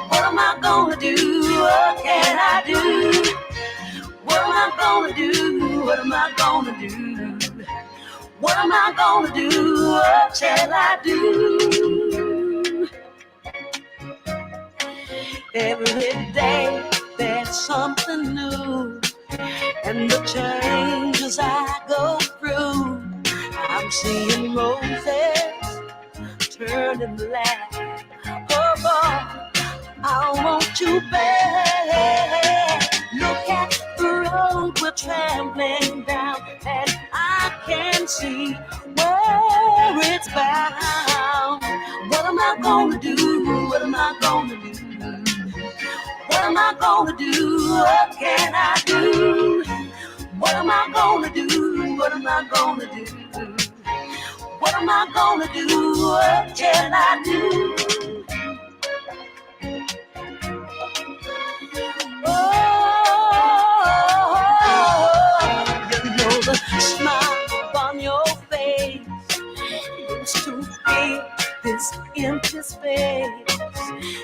What am I gonna do? What can I do? What am I gonna do? What am I gonna do? What am I gonna do? What shall I do? Every day there's something new, and the changes I go through, I'm seeing roses turning black. Oh boy, I want you back. Look at the road we're traveling down, and I can see where it's bound. What am I gonna do? What am I gonna do? What am I gonna do? What can I do? What am I gonna do? What am I gonna do? What am I gonna do? What can I do? Oh, you know the smile on your face used to fill this empty space,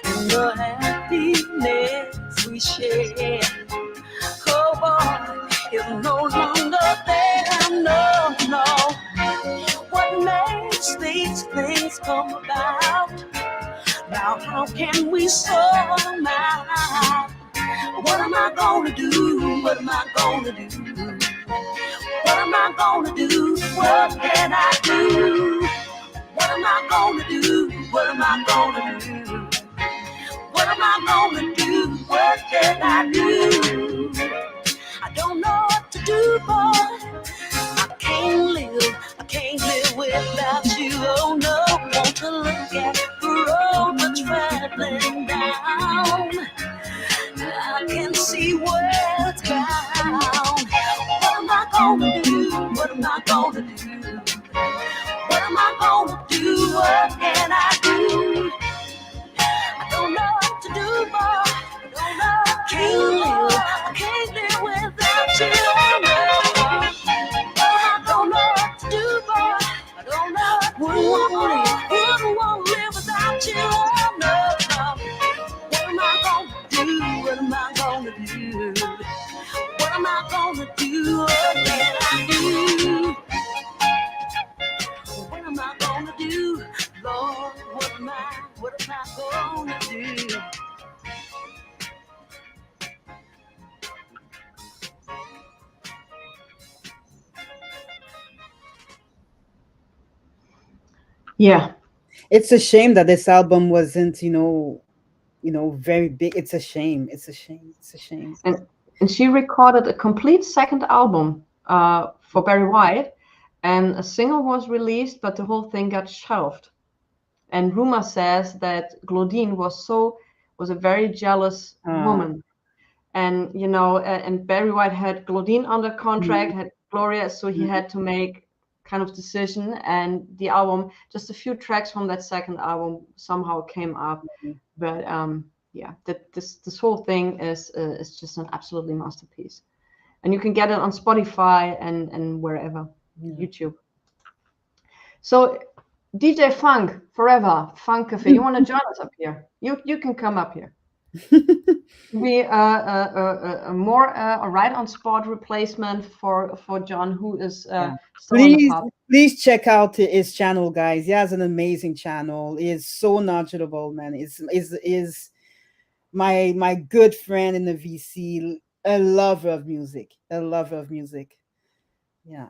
and the happiness we share, oh boy, is no longer there. No, no. What makes these things come about? Now how can we sort them out? What am I gonna do? What am I gonna do? What am I gonna do? What can I do? What am I gonna do? What am I gonna do? What am I gonna do? What can I do? I don't know what to do, boy. I can't live without you. Oh no, want to What am I gonna do? Yeah. It's a shame that this album wasn't, very big. It's a shame. It's a shame. It's a shame. And she recorded a complete second album for Barry White, and a single was released, but the whole thing got shelved. And rumor says that Claudine was a very jealous woman, and and Barry White had Claudine under contract, had Gloria, so he had to make kind of decision, and the album, just a few tracks from that second album somehow came up, but yeah, this whole thing is just an absolutely masterpiece, and you can get it on Spotify and wherever, YouTube. So DJ Funk Forever, Funk Cafe, you want to join us up here? You can come up here. Be a more a right on spot replacement for John, who is still on the pop. Please check out his channel, guys. He has an amazing channel. He is so knowledgeable, man. Is my good friend in the VC, a lover of music. A lover of music. Yeah.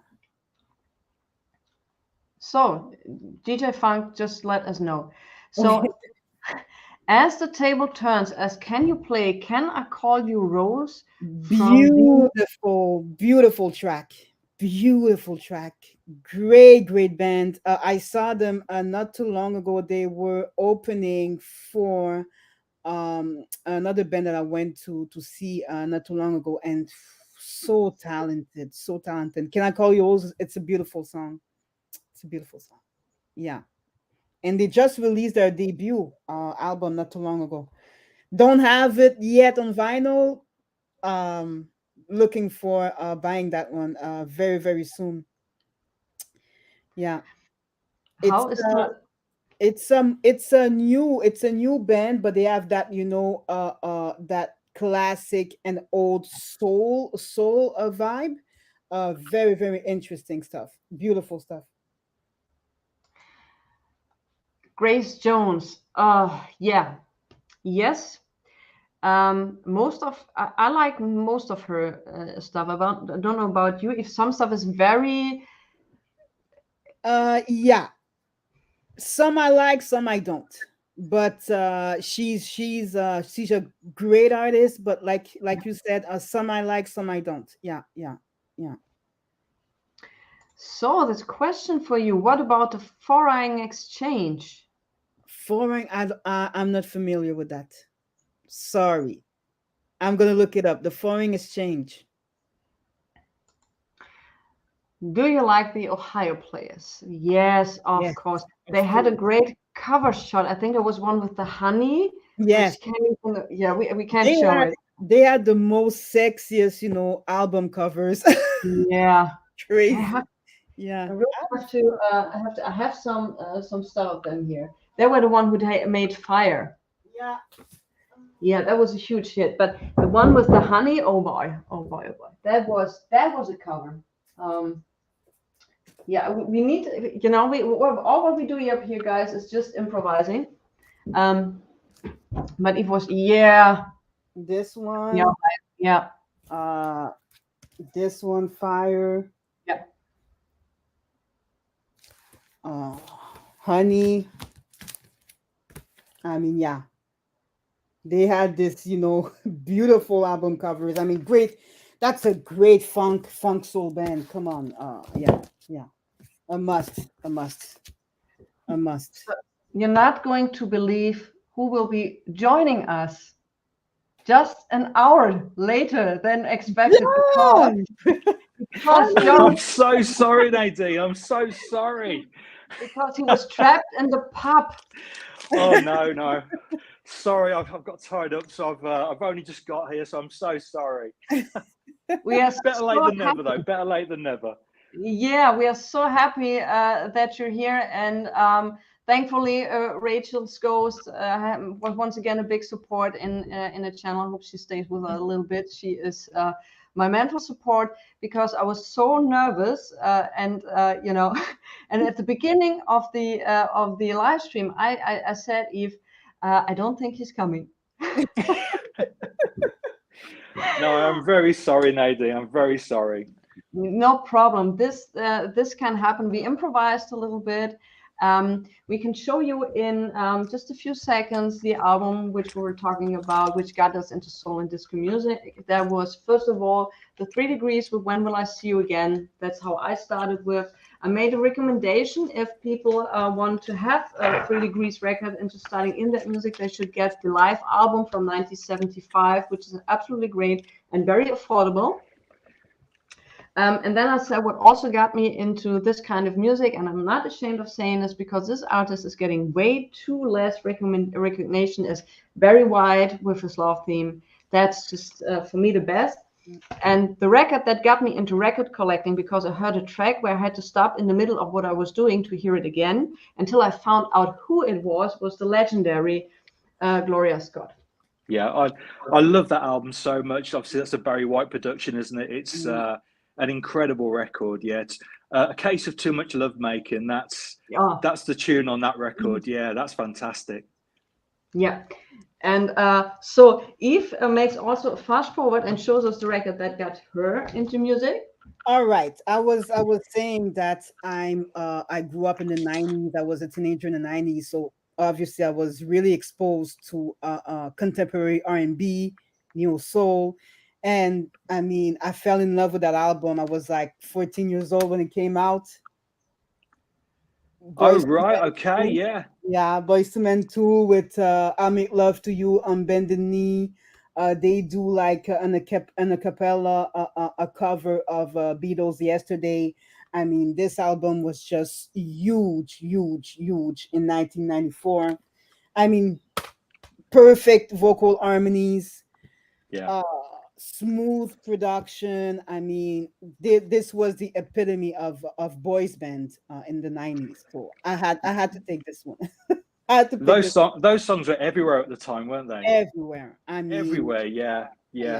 So DJ Funk, just let us know. So as the table turns, as Can You Play, Can I Call You Rose? Beautiful track. Beautiful track. Great band. I saw them not too long ago. They were opening for another band that I went to see not too long ago, and so talented. Can I Call You Rose? It's a beautiful song. It's a beautiful song. Yeah. And they just released their debut album not too long ago. Don't have it yet on vinyl. Looking for buying that one very, very soon. Yeah. It's a new band, but they have that, that classic and old soul vibe. Very, very interesting stuff. Beautiful stuff. Grace Jones. Yeah. Yes. I like most of her stuff. I don't know about you. If some stuff is very yeah, some I like, some I don't, but she's a great artist, but like you said, some I like, some I don't. Yeah. So this question for you: what about the foreign exchange? Foreign, I'm not familiar with that. Sorry, I'm gonna look it up. The foreign exchange. Do you like the Ohio Players? Yes, of course. They had a great cover shot. I think there was one with the honey. Yes. Yeah, we can't show it. They had the most sexiest, album covers. Yeah. Crazy. Yeah. I have some stuff of them here. They were the one who made Fire. Yeah. Yeah, that was a huge hit. But the one with the honey, oh boy. That was a cover. Yeah, we need, all what we do up here, guys, is just improvising. But it was, this one. Yeah. This one, Fire. Yeah. Honey. I mean, yeah. They had this, beautiful album covers. I mean, great. That's a great funk soul band. Come on. Yeah. A must. You're not going to believe who will be joining us just an hour later than expected. Because I'm so sorry, Nadine. I'm so sorry. Because he was trapped in the pub. Oh no. Sorry, I've got tied up, so I've only just got here, so I'm so sorry. We are better late than never, though. Better late than never. Yeah, we are so happy that you're here, and thankfully Rachel's Ghost was once again a big support in the channel. I hope she stays with us a little bit. She is my mental support, because I was so nervous. And you know, and at the beginning of the live stream, I said, Eve, I don't think he's coming. No, I'm very sorry, Nadine. I'm very sorry. No problem. This can happen. We improvised a little bit. We can show you in just a few seconds the album which we were talking about, which got us into soul and disco music. There was, first of all, the 3 Degrees with When Will I See You Again. That's how I started with. I made a recommendation. If people want to have a 3 Degrees record into starting in that music, they should get the live album from 1975, which is absolutely great and very affordable. And then I said what also got me into this kind of music, and I'm not ashamed of saying this because this artist is getting way too less recognition, is Barry White with his Love Theme. That's just, for me, the best. And the record that got me into record collecting, because I heard a track where I had to stop in the middle of what I was doing to hear it again until I found out who it was the legendary Gloria Scott. Yeah, I love that album so much. Obviously, that's a Barry White production, isn't it? It's an incredible record. Yeah, it's A Case of Too Much Love Making. That's the tune on that record. Yeah, that's fantastic. Yeah. And so Eve makes also a fast forward and shows us the record that got her into music. All right. I was saying that I grew up in the 90s. I was a teenager in the 90s. So obviously I was really exposed to contemporary R&B, neo soul. And I mean, I fell in love with that album. I was like 14 years old when it came out. Oh, right. Okay. Yeah. Yeah. Boyz II Men 2 with I Make Love to You on Bended Knee. They do like an a cappella, a cover of Beatles Yesterday. I mean, this album was just huge, huge, huge in 1994. I mean, perfect vocal harmonies. Yeah. Smooth production. I mean, this was the epitome of boys band in the 90s. So I had to take this one. I had to pick those songs were everywhere at the time, weren't they? Everywhere. I mean, everywhere. Yeah.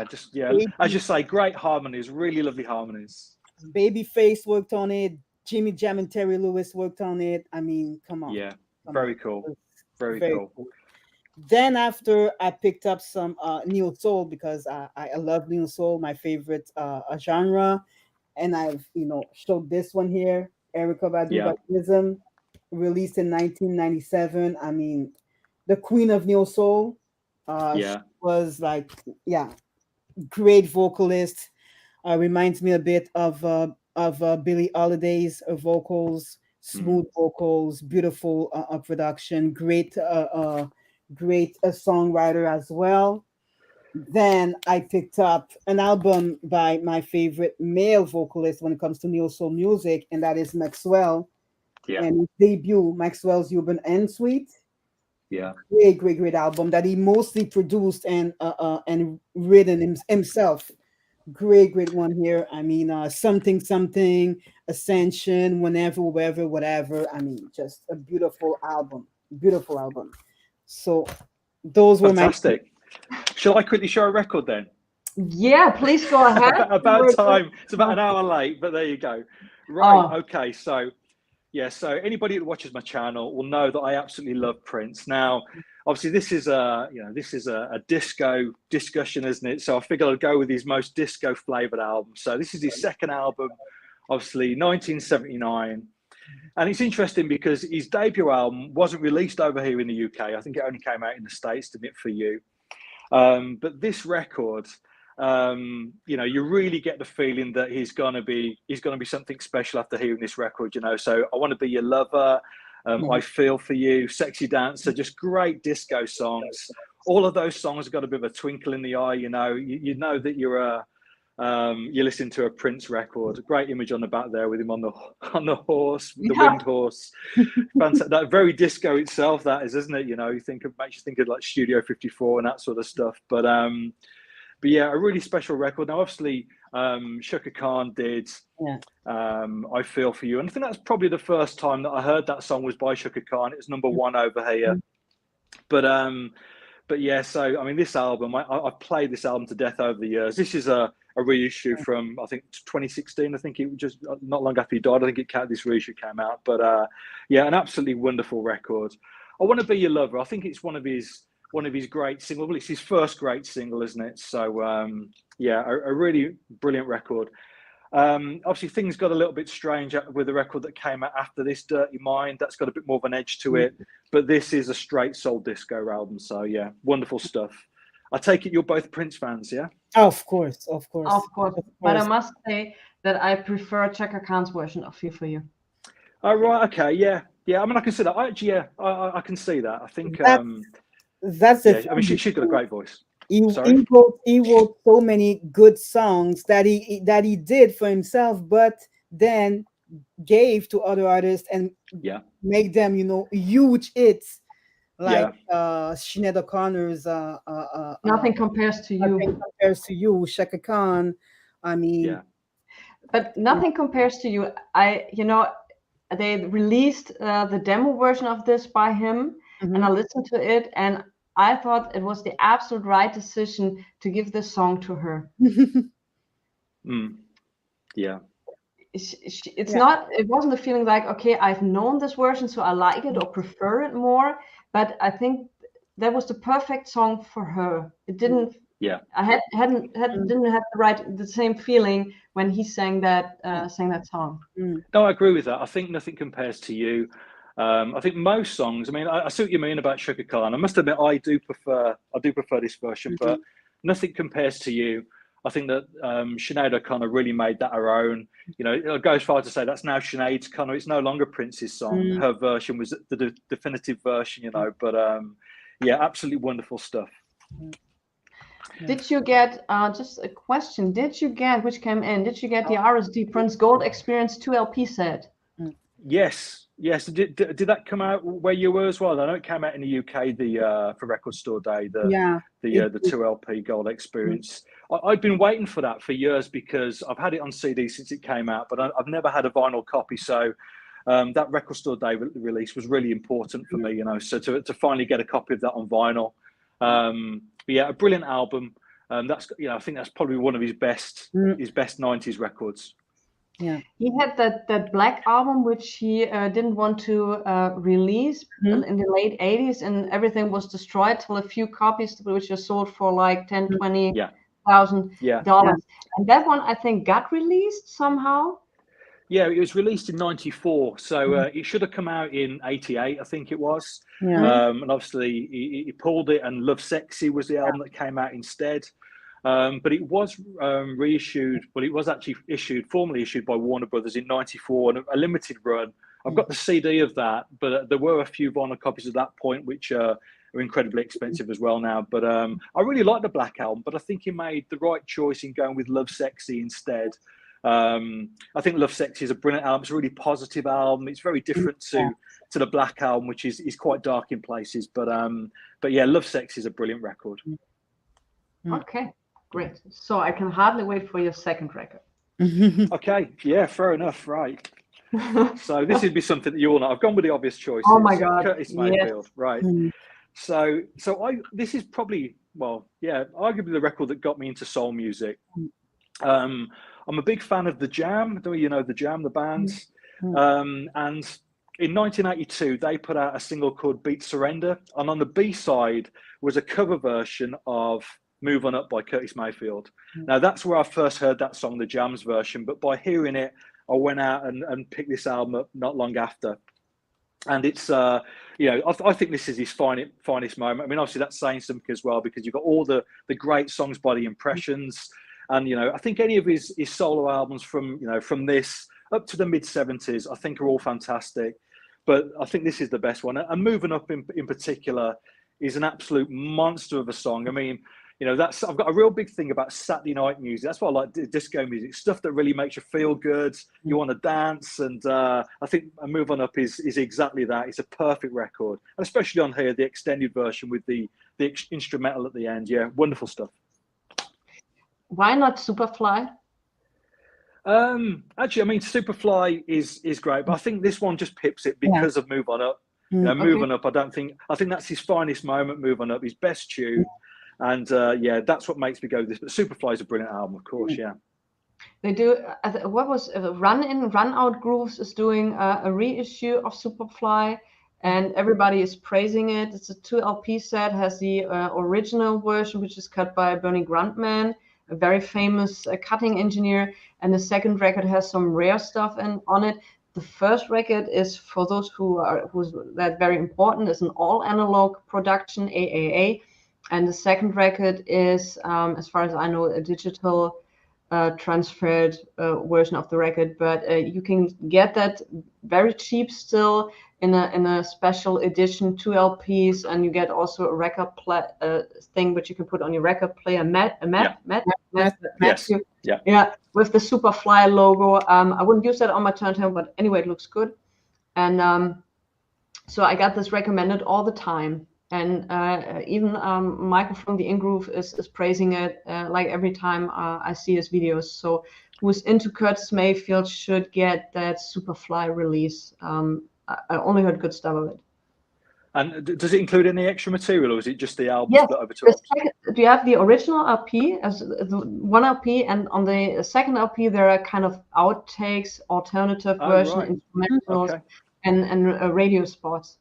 Just as you say, great harmonies, really lovely harmonies. Babyface worked on it. Jimmy Jam and Terry Lewis worked on it. I mean, come on. Yeah, very cool. Very cool. Then after I picked up some neo soul, because I love neo soul, my favorite genre, and I've showed this one here, Erykah Badu Baptism, released in 1997. I mean, the queen of neo soul. She was like, great vocalist. Reminds me a bit of Billie Holiday's vocals, smooth vocals, beautiful production, great songwriter as well. Then I picked up an album by my favorite male vocalist when it comes to neo soul music, and that is Maxwell. Yeah. And his debut, Maxwell's Urban End Suite. Yeah. Great album that he mostly produced and written himself. Great one here. I mean, something, Ascension, whenever, wherever, whatever. I mean, just a beautiful album. So those were fantastic. Shall I quickly show a record then? Yeah, please go ahead. about time. It's about an hour late, but there you go. Right. Okay. So anybody that watches my channel will know that I absolutely love Prince. Now, obviously, this is a disco discussion, isn't it? So I figured I'd go with his most disco flavored album. So this is his second album, obviously 1979. And it's interesting because his debut album wasn't released over here in the UK. I think it only came out in the States, to Knit For You. But this record, you really get the feeling that he's gonna be something special after hearing this record. So I Want to Be Your Lover, I Feel For You, Sexy Dancer, just great disco songs. All of those songs have got a bit of a twinkle in the eye. You know that you're listening to a Prince record. A great image on the back there with him on the horse, the winged horse. Fantastic. That very disco itself, that is, isn't it? Makes you think of like Studio 54 and that sort of stuff. But yeah, a really special record. Now, obviously, Shaka Khan did I Feel For You. And I think that's probably the first time that I heard that song was by Shaka Khan. It was number 1 over here. But yeah, so, I mean, this album, I've played this album to death over the years. This is a a reissue from, I think, 2016. I think it was just not long after he died. I think this reissue came out. But yeah, an absolutely wonderful record. I Want to Be Your Lover. I think it's one of his great singles. Well, it's his first great single, isn't it? So yeah, a really brilliant record. Obviously, things got a little bit strange with the record that came out after this, Dirty Mind. That's got a bit more of an edge to it. But this is a straight SoulDisco album. So yeah, wonderful stuff. I take it you're both Prince fans, yeah? Of course, of course. Of course. But I must say that I prefer Chaka Khan's version of Feel For You. Oh, right. Okay. Yeah. Yeah. I mean, I can see that. I can see that. I think that's the I mean, she's got a great voice. He wrote so many good songs that he did for himself, but then gave to other artists and make them, you know, huge hits, like Sinead O'Connor's Nothing Compares to You. Nothing Compares to You, Chaka Khan. I mean, but Nothing Compares to You. They released the demo version of this by him, and I listened to it, and I thought it was the absolute right decision to give this song to her. Yeah. It's not, it wasn't a feeling like, okay, I've known this version, so I like it or prefer it more. But I think that was the perfect song for her. It didn't, I didn't have the same feeling when he sang that song. No, I agree with that. I think Nothing Compares to You. I think most songs, I mean, I see what you mean about Chaka Khan. I must admit, I do prefer this version, but Nothing Compares to You. I think that Sinead O'Connor really made that her own. You know, it goes far to say that's now Sinead's Connor. It's no longer Prince's song. Her version was the definitive version, you know. But yeah, absolutely wonderful stuff. Did you get, just a question, which came in, did you get the RSD Prince Gold Experience 2 LP set? Yes. Did that come out where you were as well? I know it came out in the UK for Record Store Day, the 2 LP Gold Experience. I've been waiting for that for years because I've had it on CD since it came out, but I've never had a vinyl copy. So that Record Store Day release was really important for me, you know. So to finally get a copy of that on vinyl, but yeah, a brilliant album. That's, you know, I think that's probably one of his best 90s records. Yeah, he had that Black album which he didn't want to release in the late 80s, and everything was destroyed till a few copies which were sold for like $10,000-$20,000. And that one I think got released somehow. Yeah, it was released in '94, so it should have come out in '88, I think it was. And obviously he pulled it, and Love Sexy was the album that came out instead. But it was reissued. Well, it was actually formally issued by Warner Brothers in '94 and a limited run. I've got the CD of that, but there were a few vinyl copies at that point, which are incredibly expensive as well now. But I really like the Black album, but I think he made the right choice in going with Love Sexy instead. I think Love Sexy is a brilliant album. It's a really positive album. It's very different to the Black album, which is quite dark in places. But yeah, Love Sexy is a brilliant record. Okay. Great. So I can hardly wait for your second record. Okay. Yeah, fair enough. Right. So this would be something that you all know. I've gone with the obvious choices. Oh my God. Curtis Mayfield. Yes. Right. So this is probably, arguably the record that got me into soul music. I'm a big fan of The Jam. Do you know The Jam, the band? And in 1982, they put out a single called Beat Surrender. And on the B-side was a cover version of Move On Up by Curtis Mayfield. Now that's where I first heard that song, the Jam's version, but by hearing it, I went out and picked this album up not long after. And it's, I think this is his finest moment. I mean, obviously that's saying something as well, because you've got all the great songs by the Impressions. And, I think any of his solo albums from this up to the mid 70s, I think are all fantastic. But I think this is the best one. And Moving Up in particular is an absolute monster of a song. I mean, I've got a real big thing about Saturday night music. That's why I like disco music, stuff that really makes you feel good. You want to dance. And I think Move On Up is exactly that. It's a perfect record. And especially on here, the extended version with the instrumental at the end. Yeah, wonderful stuff. Why not Superfly? Actually, I mean, Superfly is great, but I think this one just pips it because of Move On Up. Move On Up, I think that's his finest moment, Move On Up, his best tune. And yeah, that's what makes me go with this. But Superfly is a brilliant album, of course. Yeah. They do. What was Run In, Run Out Grooves is doing a reissue of Superfly, and everybody is praising it. It's a 2 LP set. Has the original version, which is cut by Bernie Grundman, a very famous cutting engineer, and the second record has some rare stuff on it. The first record is, for those who's that very important, is an all analog production, AAA, and the second record is, as far as I know, a digital transferred version of the record, but you can get that very cheap still in a special edition, 2 LPs, and you get also a record thing which you can put on your record player, Yes. Yeah, with the Superfly logo. I wouldn't use that on my turntable, but anyway, it looks good. And so I got this recommended all the time. And even Michael from the In-Groove is praising it like every time I see his videos. So who's into Curtis Mayfield should get that Superfly release. I only heard good stuff of it. And does it include any extra material, or is it just the album yes, split over 2 albums? Do you have the original LP as the 1 LP, and on the second LP there are kind of outtakes, alternative version, instrumentals, and radio spots.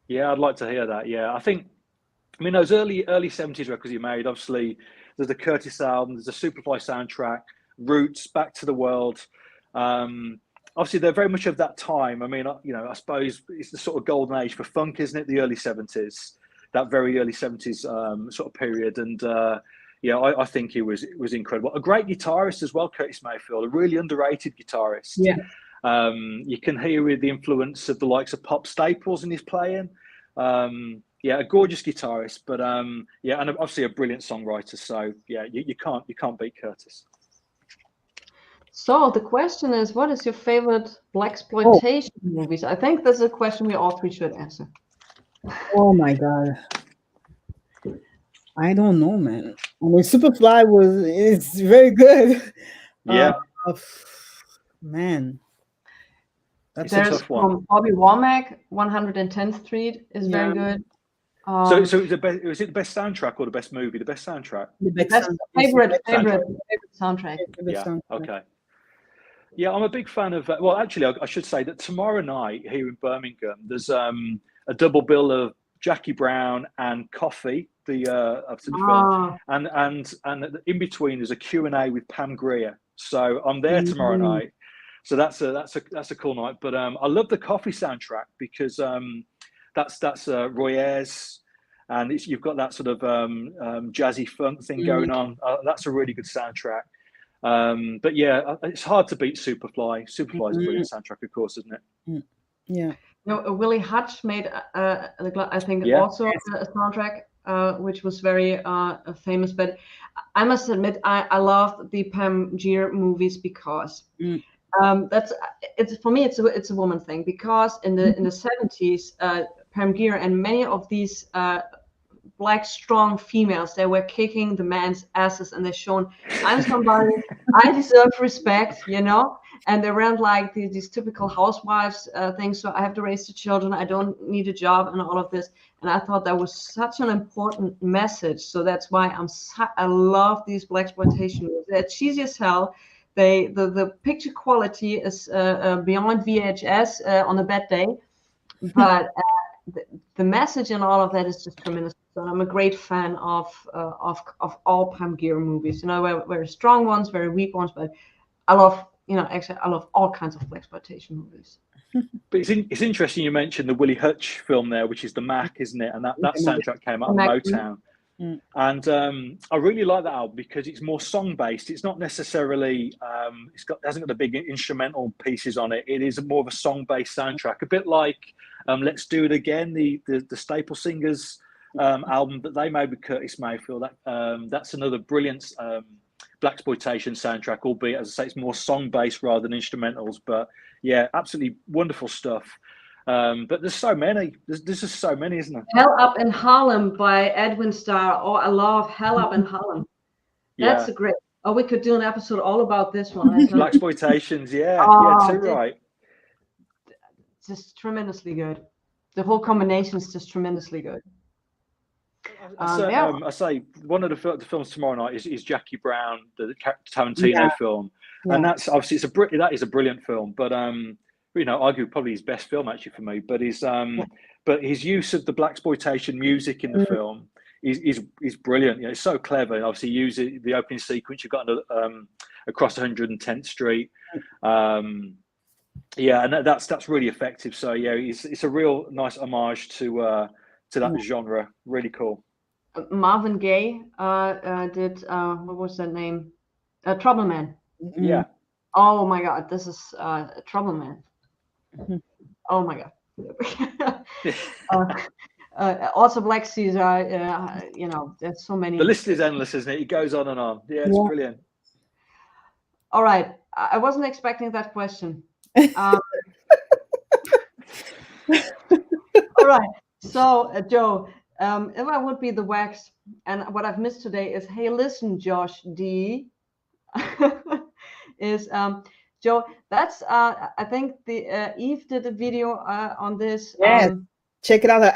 Yeah, I'd like to hear that. Yeah, I mean, those early 70s records you made, obviously, there's the Curtis album, there's the Superfly soundtrack, Roots, Back to the World. Obviously, they're very much of that time. I mean, you know, I suppose it's the sort of golden age for funk, isn't it? The early 70s, that very early 70s sort of period. And yeah, I think it was incredible. A great guitarist as well, Curtis Mayfield, a really underrated guitarist. Yeah. You can hear with the influence of the likes of Pop Staples in his playing. Yeah, a gorgeous guitarist, but yeah, and obviously a brilliant songwriter. So yeah, you can't beat Curtis. So the question is, what is your favorite blaxploitation movies? I think this is a question we all three should answer. Oh my God. I don't know, man. I mean, Superfly is very good. Yeah. Man. There's from Bobby Womack, 110th Street is very good. So is it the best soundtrack or the best movie? The best soundtrack. The best favorite soundtrack. Yeah. Okay. Yeah, I'm a big fan of. Well, actually, I should say that tomorrow night here in Birmingham, there's a double bill of Jackie Brown and Coffee, the film, and in between there's a Q&A with Pam Grier. So I'm there tomorrow night. So that's a cool night. But I love the Coffee soundtrack because that's Roy Ayers, and you've got that sort of jazzy funk thing going on. That's a really good soundtrack. But yeah, it's hard to beat Superfly. Superfly is a brilliant soundtrack, of course, isn't it? Yeah. No, Willie Hutch made, I think, also a soundtrack, which was very famous. But I must admit, I love the Pam Grier movies because it's for me, it's a woman thing. Because in the 70s, Pam Grier and many of these black strong females, they were kicking the man's asses, and they're shown, I'm somebody, I deserve respect, you know. And they weren't like these typical housewives things. So I have to raise the children. I don't need a job and all of this. And I thought that was such an important message. So that's why I love these blaxploitation movies. They're cheesy as hell. The picture quality is beyond VHS on a bad day, but the message and all of that is just tremendous. So I'm a great fan of all Pam Grier movies. You know, very strong ones, very weak ones, but I love. You know, actually, I love all kinds of blaxploitation movies. But it's interesting you mentioned the Willie Hutch film there, which is the Mac, isn't it? And that soundtrack came out of Motown. And I really like that album because it's more song based. It's not necessarily hasn't got the big instrumental pieces on it. It is more of a song based soundtrack, a bit like Let's Do It Again, the Staple Singers album that they made with Curtis Mayfield. That's another brilliant blaxploitation soundtrack, albeit, as I say, it's more song based rather than instrumentals. But yeah, absolutely wonderful stuff. But there's so many. There's just so many, isn't there? Hell Up in Harlem by Edwin Starr. Oh, I love Hell Up in Harlem. That's a great. Oh, we could do an episode all about this one. Blaxploitations, yeah, too right. Just tremendously good. The whole combination is just tremendously good. I say one of the films tomorrow night is Jackie Brown, the Tarantino film, and that's obviously that is a brilliant film, but you know, argue probably his best film actually for me. But his use of the blaxploitation music in the film is brilliant. You know, it's so clever. And obviously, using the opening sequence you've got across 110th Street. Yeah, and that's really effective. So yeah, it's a real nice homage to that genre. Really cool. Marvin Gaye did what was that name? Trouble Man. Yeah. Oh my God, this is Trouble Man. Oh my God. Also Black Caesar. You know, there's so many. The list is endless, isn't it? It goes on and on. Yeah, it's brilliant. All right, I wasn't expecting that question. All right, so Joe, if I would be the wax, and what I've missed today is, hey, listen, Josh D, is Joe. That's I think the Eve did a video on this. Yeah, check it out.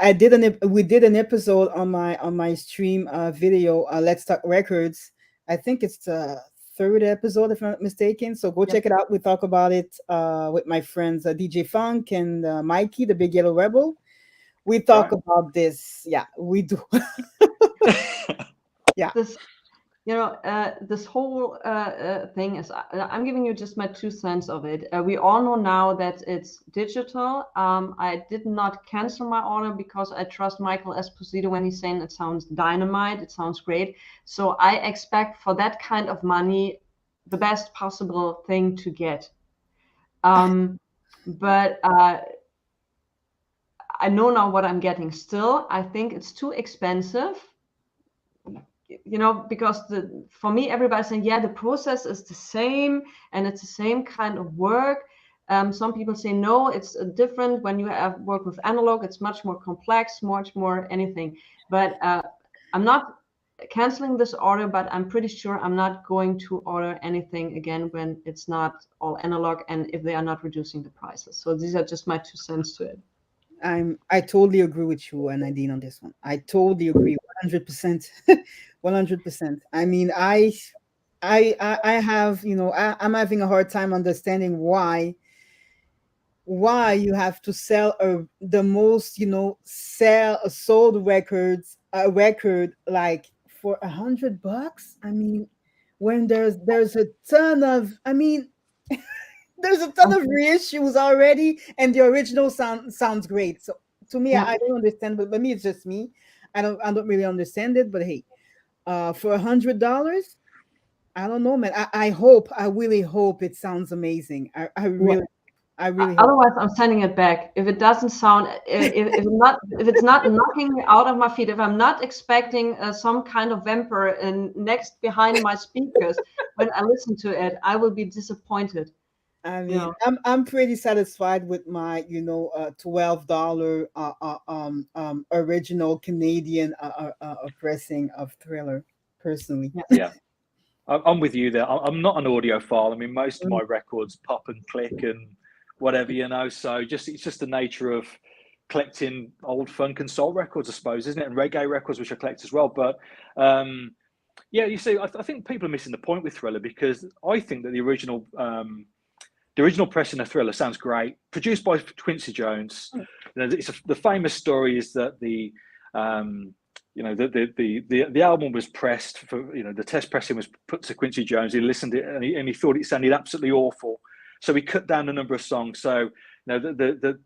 We did an episode on my stream video. Let's Talk Records. I think it's the third episode, if I'm not mistaken. So go check it out. We talk about it with my friends DJ Funk and Mikey, the Big Yellow Rebel. We talk about this. Yeah, we do. Yeah. This, you know, this whole thing is, I'm giving you just my 2 cents of it. We all know now that it's digital. I did not cancel my order because I trust Michael Esposito when he's saying it sounds dynamite, it sounds great. So I expect for that kind of money, the best possible thing to get. But I know now what I'm getting. Still, I think it's too expensive. You know, because for me, everybody's saying, yeah, the process is the same and it's the same kind of work. Some people say, no, it's different. When you have work with analog, it's much more complex, much more anything. But I'm not canceling this order, but I'm pretty sure I'm not going to order anything again when it's not all analog and if they are not reducing the prices. So these are just my 2 cents to it. I totally agree with you, Nadine, on this one. I totally agree, 100%, 100%. I mean, I have, you know, I'm having a hard time understanding why you have to sell the most, you know, sold records, a record like for $100. I mean, when there's a ton of, I mean. There's a ton of reissues already, and the original sounds great. So to me, I don't understand, but me, it's just me. I don't really understand it. But hey, for $100, I don't know, man. I really hope it sounds amazing. I really hope. Otherwise, I'm sending it back. If it doesn't sound, if it's not knocking me out of my feet, if I'm not expecting some kind of vampire next behind my speakers when I listen to it, I will be disappointed. I mean, I'm pretty satisfied with my, you know, $12 original Canadian pressing of Thriller, personally. Yeah, I'm with you there. I'm not an audiophile. I mean, most of my records pop and click and whatever, you know. So it's just the nature of collecting old funk and soul records, I suppose, isn't it? And reggae records, which I collect as well. But yeah, you see, I think people are missing the point with Thriller, because I think that the original pressing of Thriller sounds great, produced by Quincy Jones. You know, the famous story is that the album was pressed for, you know, the test pressing was put to Quincy Jones. He listened to it and he thought it sounded absolutely awful, so he cut down the number of songs. So, you know, the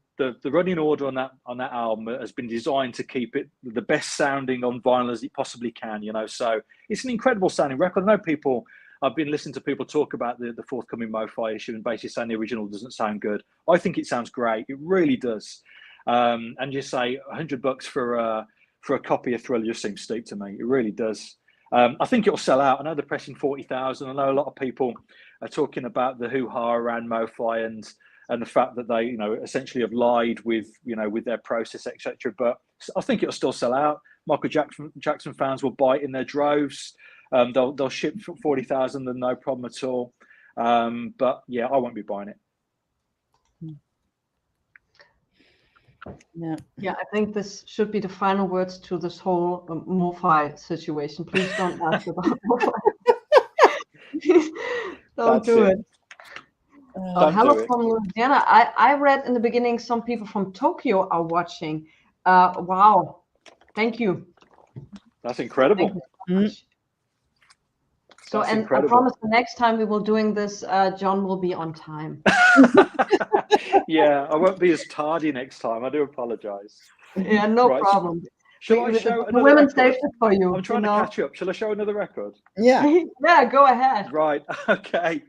running order on that album has been designed to keep it the best sounding on vinyl as it possibly can. You know, so it's an incredible sounding record. I know I've been listening to people talk about the forthcoming Mo-Fi issue and basically saying the original doesn't sound good. I think it sounds great. It really does. And you say $100 for a copy of Thriller just seems steep to me. It really does. I think it'll sell out. I know they're pressing 40,000. I know a lot of people are talking about the hoo-ha around Mo-Fi and the fact that they, you know, essentially have lied with, you know, with their process, etc. But I think it'll still sell out. Michael Jackson fans will buy it in their droves. They'll ship 40,000 and no problem at all. But yeah, I won't be buying it. Yeah, I think this should be the final words to this whole MoFi situation. Please don't ask about MoFi. Please don't do it. Hello from Louisiana. I read in the beginning some people from Tokyo are watching. Wow. Thank you. That's incredible. Thank you so much. So, That's and incredible. I promise the next time we will doing this, John will be on time. Yeah, I won't be as tardy next time. I do apologize. Yeah, no problem. Shall I show the another women record? saved it for you. I'm trying to catch up. Shall I show another record? Yeah. Yeah, go ahead. Right. Okay.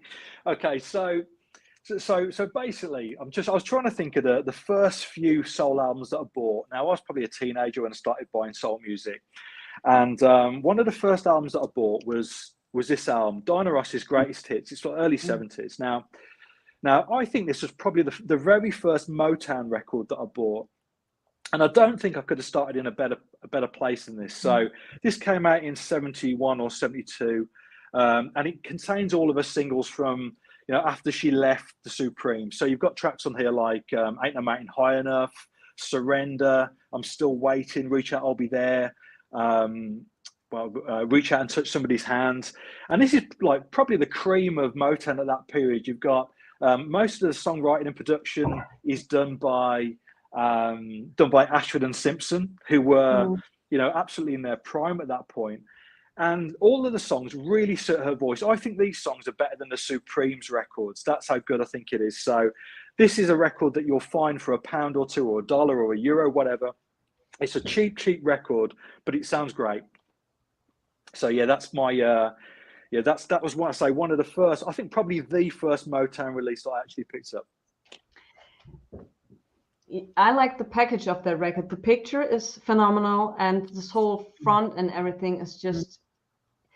So basically, I was trying to think of the first few soul albums that I bought. Now, I was probably a teenager when I started buying soul music, and one of the first albums that I bought was this album, Diana Ross's Greatest Hits. It's like early 70s. Now I think this was probably the very first Motown record that I bought, and I don't think I could have started in a better place than this. So this came out in 71 or 72, and it contains all of her singles from, you know, after she left the Supreme. So you've got tracks on here like Ain't No Mountain High Enough, Surrender, I'm Still Waiting, Reach Out, I'll Be There, Reach Out and Touch Somebody's Hand. And this is like probably the cream of Motown at that period. You've got most of the songwriting and production is done by Ashford and Simpson, who were, you know, absolutely in their prime at that point. And all of the songs really suit her voice. I think these songs are better than the Supremes records. That's how good I think it is. So this is a record that you'll find for £1 or $2 or $1 or €1, whatever. It's a cheap record, but it sounds great. So yeah, that's my that was what I say, one of the first, I think probably the first Motown release that I actually picked up. I like the package of that record. The picture is phenomenal, and this whole front and everything is just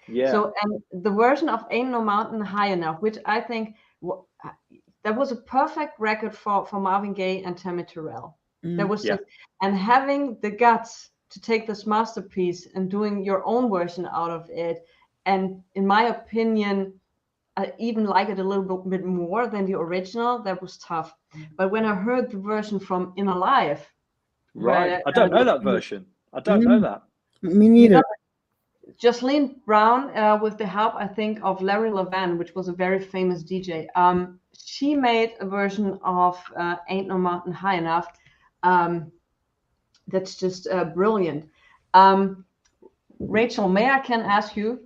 so. And the version of Ain't No Mountain High Enough, which I think that was a perfect record for Marvin Gaye and Tammy Terrell. There was just, and having the guts to take this masterpiece and doing your own version out of it, and in my opinion, I even like it a little bit more than the original. That was tough. But when I heard the version from In Alive, right, I don't know that version. I don't know that. Me neither. Jocelyn Brown, with the help, I think, of Larry Levan, which was a very famous DJ, she made a version of Ain't No Mountain High Enough. That's just brilliant. Rachel, may I can ask you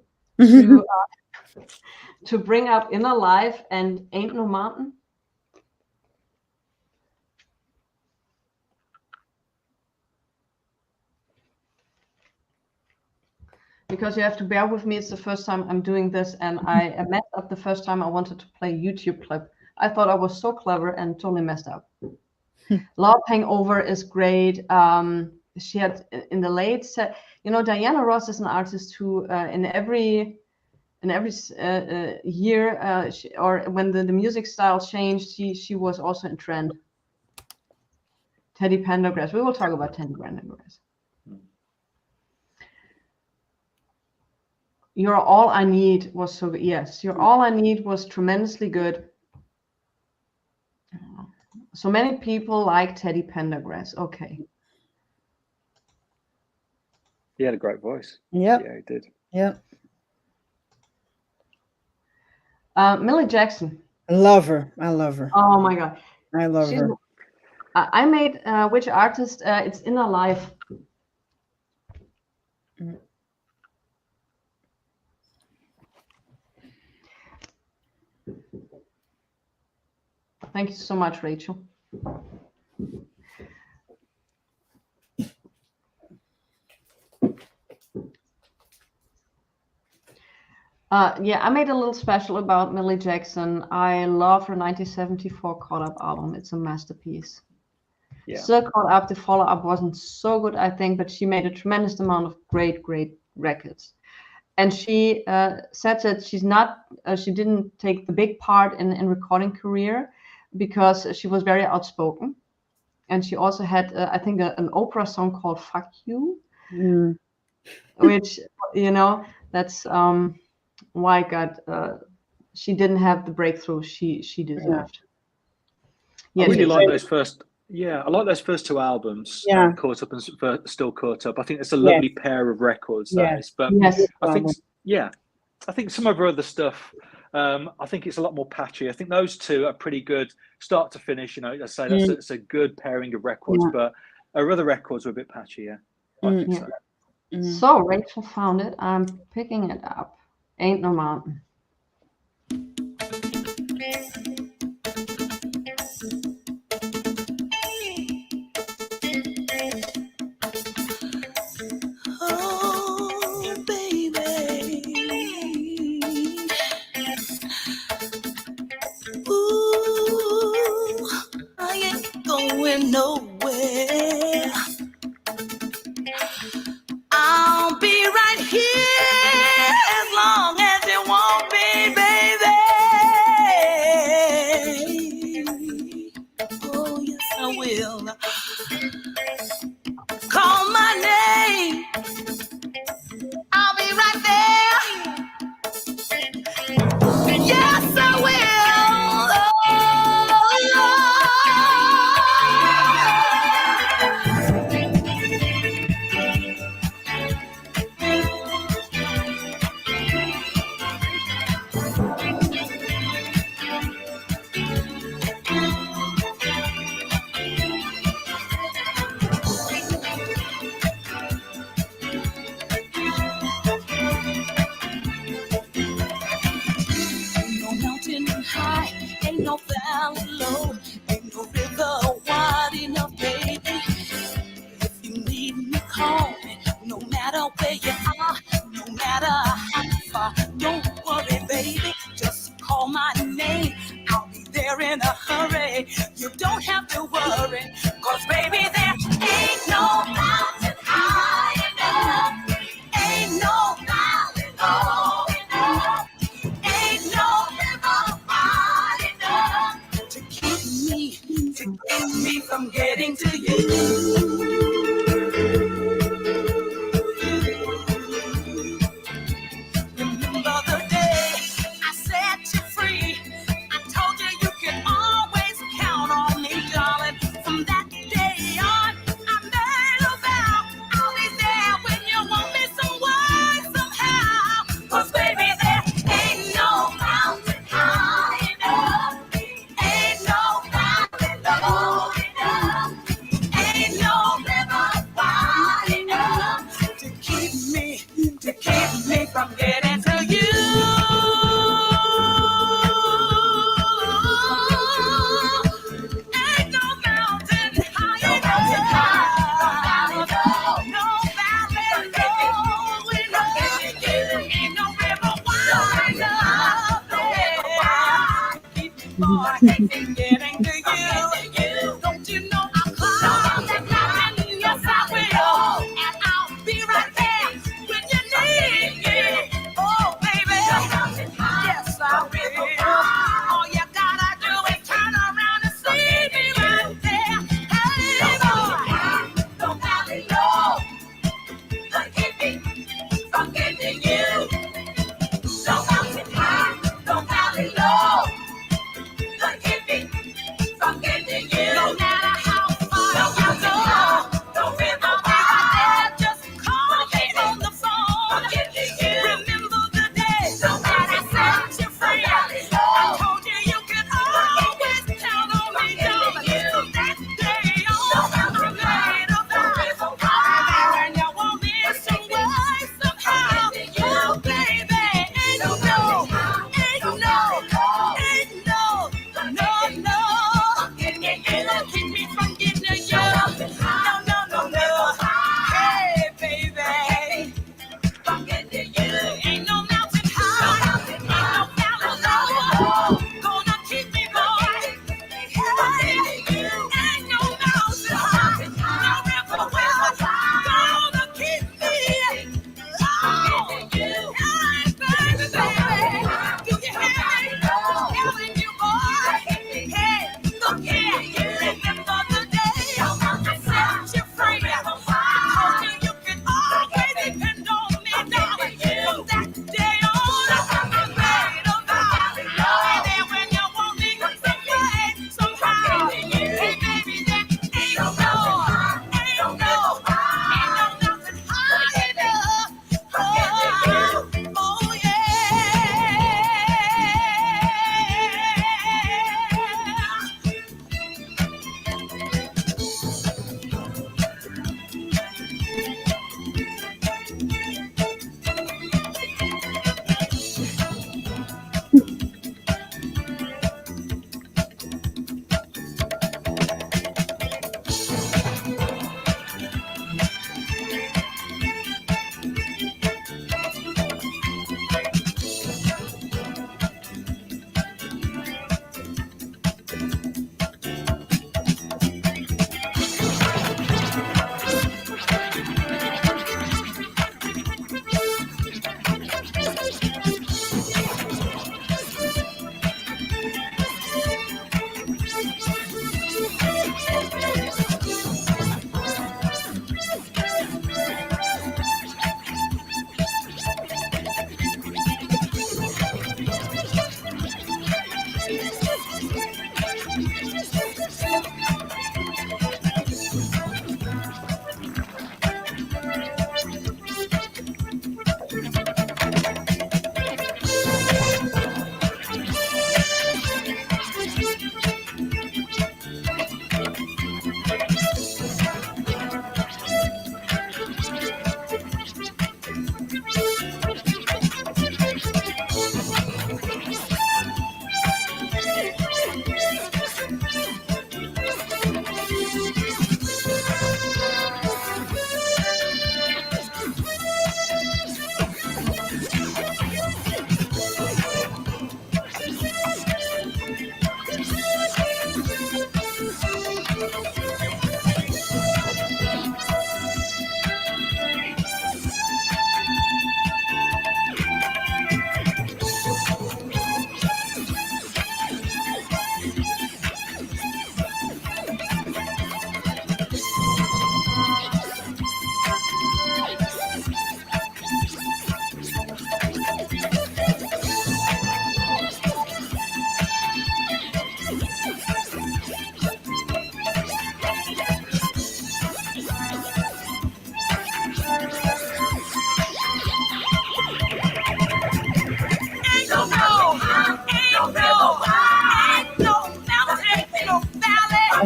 to bring up In Alive and Ain't No Mountain? Because you have to bear with me, it's the first time I'm doing this, and I messed up the first time I wanted to play YouTube clip. I thought I was so clever and totally messed up. Love Hangover is great. She had in the late set, you know, Diana Ross is an artist who in every year or when the music style changed, she was also in trend. Teddy Pendergrass. We will talk about Teddy Pendergrass. You're All I Need was so good. Yes, You're All I Need was tremendously good. So many people like Teddy Pendergrass. Okay. He had a great voice. Yeah, he did. Yeah. Millie Jackson. I love her. I love her. Oh my God. I love her. I made which artist? It's In Alive. Thank you so much, Rachel. Yeah, I made a little special about Millie Jackson. I love her 1974 Caught Up album. It's a masterpiece. Yeah. So Caught Up, the follow-up wasn't so good, I think, but she made a tremendous amount of great records. And she said that she's not, she didn't take the big part in recording career because she was very outspoken. And she also had, I think, an Oprah song called Fuck You, which, you know, that's why she didn't have the breakthrough she deserved. I really like those first. Yeah, I like those first two albums. Yeah. Caught Up and Still Caught Up. I think it's a lovely pair of records. That is, but Yes. I think I think some of her other stuff. I think it's a lot more patchy. I think those two are pretty good, start to finish. You know, I say that's a good pairing of records. But her other records were a bit patchy. Yeah, I think so. So Rachel found it. I'm picking it up. Ain't No Mountain. Oh, baby. Ooh, I ain't going nowhere. I'll be right here as long as you want me, baby. Oh, yes, I will. Call my name. I'll be right there. Yes, I will. Ain't no mountain high, ain't no valley low, ain't no river wide enough, baby. If you need me, call me. No matter where you are, no matter how far, don't worry, baby. Just call my name. I'll be there in a hurry. You don't have to worry, 'cause baby, there ain't no mountain high enough, ain't no valley low enough. Ain't no river wide enough to keep me from getting to you. Remember the day I set you free. I told you you could always count on me, darling. From that day on, I made a vow. I'll be there when you want me some way, somehow. 'Cause baby, there ain't no mountain high enough, ain't no valley low enough, ain't no river wide enough to keep me from getting to you. Ain't no mountain high enough, no valley low enough, ain't no river wide enough, keep me from getting to you. Don't you know I'm coming? Yes, I will, and I'll be right there when you need me. Oh, baby, yes, I will. All you gotta do is turn around and see me right there. Hey, boy, no valley low, to keep me from getting you. No mountain high, no valley low, to keep me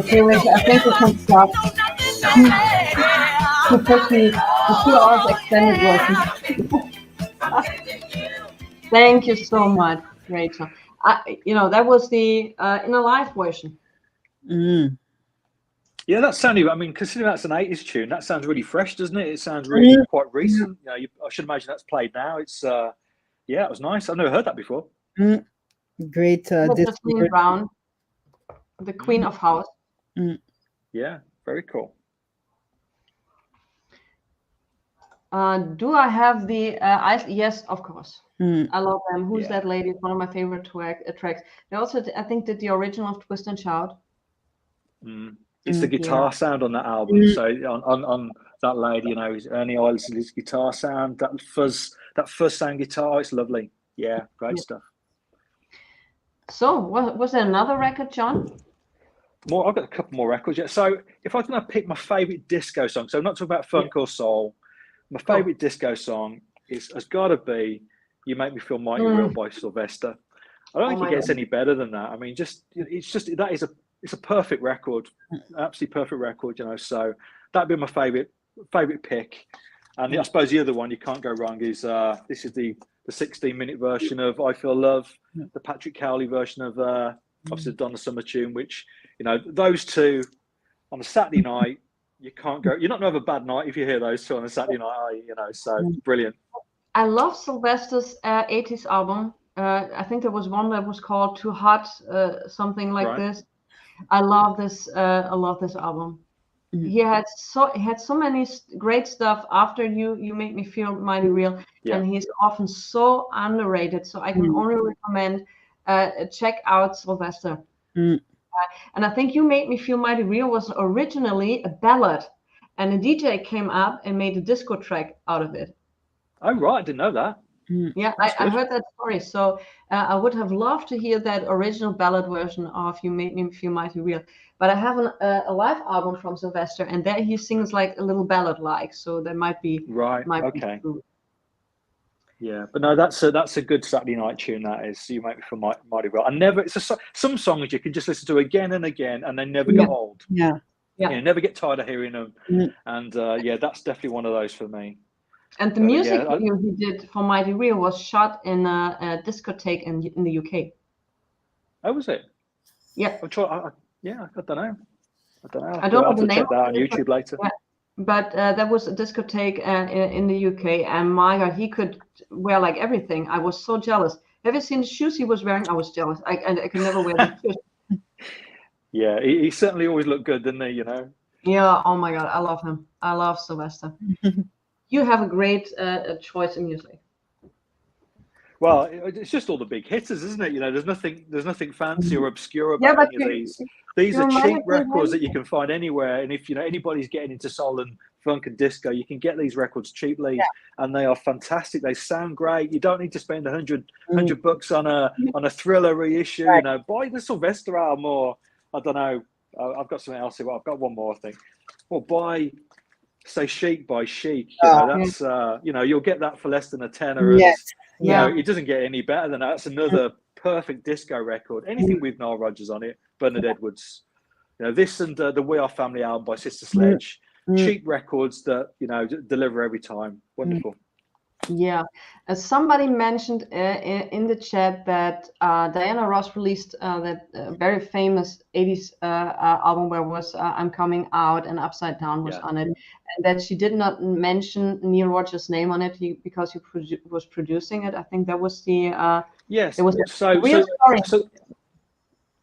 Okay, Rachel, I think we can stop. You put the 2 hours extended version. Thank you so much, Rachel. That was the in a live version. Mm. Yeah, that sounded. I mean, considering that's an '80s tune, that sounds really fresh, doesn't it? It sounds really quite recent. You know, I should imagine that's played now. It's yeah, it was nice. I've never heard that before. Great. Justine Brown, the Queen of House. Yeah, very cool. Do I have the eyes? Yes, of course. I love them. Who's Yeah. That Lady? It's one of my favorite tracks. They also, I think, did the original of Twist and Shout. It's the guitar sound on that album. So on That Lady, you know, his Ernie Isles' guitar sound, that fuzz sound guitar, it's lovely. Yeah, great stuff. So, was there another record, John? I've got a couple more records. Yeah. So if I was going to pick my favorite disco song, so I'm not talking about funk or soul. My favorite disco song has got to be "You Make Me Feel Mighty Real" by Sylvester. I don't think it gets any better than that. I mean, it's a perfect record, absolutely perfect record. You know, so that'd be my favorite pick. And I suppose the other one you can't go wrong is this is the 16-minute version of "I Feel Love," the Patrick Cowley version of obviously the Donna Summer tune, which, you know, those two on a Saturday night, you can't go. You're not going to have a bad night if you hear those two on a Saturday night, are you? You know, so brilliant. I love Sylvester's 80s album. I think there was one that was called "Too Hot," something like this. I love this. I love this album. He had so many great stuff after you Make Me Feel Mighty Real, and he's often so underrated. So I can only recommend check out Sylvester. And I think "You Make Me Feel Mighty Real" was originally a ballad, and a DJ came up and made a disco track out of it. Oh right, I didn't know that. Yeah, I heard that story. So I would have loved to hear that original ballad version of "You Make Me Feel Mighty Real." But I have a live album from Sylvester, and there he sings like a little ballad-like. So there might be okay. Yeah, but no, that's a good Saturday night tune. That is. "You Make Me Feel Mighty Real." Some songs you can just listen to again and again, and they never get old. Yeah. You know, never get tired of hearing them. And that's definitely one of those for me. And the music video he did for Mighty Real was shot in a discotheque in the UK. Oh, was it? Yeah. I don't know. I don't know the name. Check that on YouTube later. Yeah. But there was a discotheque in the UK, and my God, he could wear like everything. I was so jealous. Have you seen the shoes he was wearing? I was jealous. I could never wear the shoes. Yeah, he certainly always looked good, didn't he? You know. Yeah. Oh my God, I love him. I love Sylvester. You have a great choice in music. Well, it's just all the big hitters, isn't it? You know, there's nothing fancy or obscure about any of these. These are cheap records that you can find anywhere. And if, you know, anybody's getting into soul and funk and disco, you can get these records cheaply, and they are fantastic. They sound great. You don't need to spend $100 on a Thriller reissue. You know, buy the Sylvester album, or I don't know. I've got something else here. Well, I've got one more, I think. Or buy, say, Chic by Chic. You know, that's you know, you'll get that for less than a tenner. You know, it doesn't get any better than that. That's another perfect disco record. Anything with Nile Rodgers on it, Bernard Edwards. You know, this and the We Are Family album by Sister Sledge. Cheap records that, you know, deliver every time. Wonderful. Yeah. Somebody mentioned in the chat that Diana Ross released that very famous 80s album where was I'm Coming Out and Upside Down was on it. And that she did not mention Neil Rodgers' name on it because he was producing it. I think that was the... yes. It was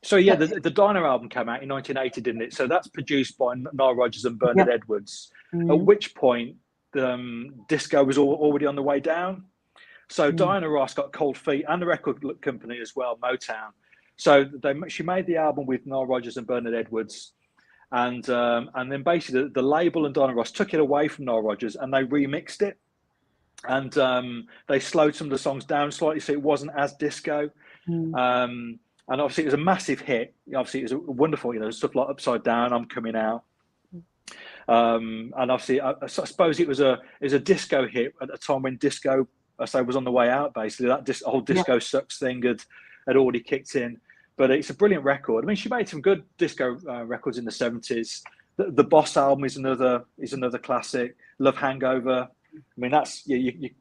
So yeah, the Dinah album came out in 1980, didn't it? So that's produced by Nile Rodgers and Bernard Edwards. At which point, disco was already on the way down. So Diana Ross got cold feet, and the record company as well, Motown. So she made the album with Nile Rodgers and Bernard Edwards, and then basically the label and Diana Ross took it away from Nile Rodgers and they remixed it, and they slowed some of the songs down slightly so it wasn't as disco. And obviously it was a massive hit. Obviously it was wonderful, you know, stuff like Upside Down, I'm Coming Out. And obviously I suppose it was a disco hit at a time when disco, I say, was on the way out. Basically that whole disco sucks thing had already kicked in. But it's a brilliant record. I mean, she made some good disco records in the 70s. The Boss album is another classic. Love Hangover. I mean, that's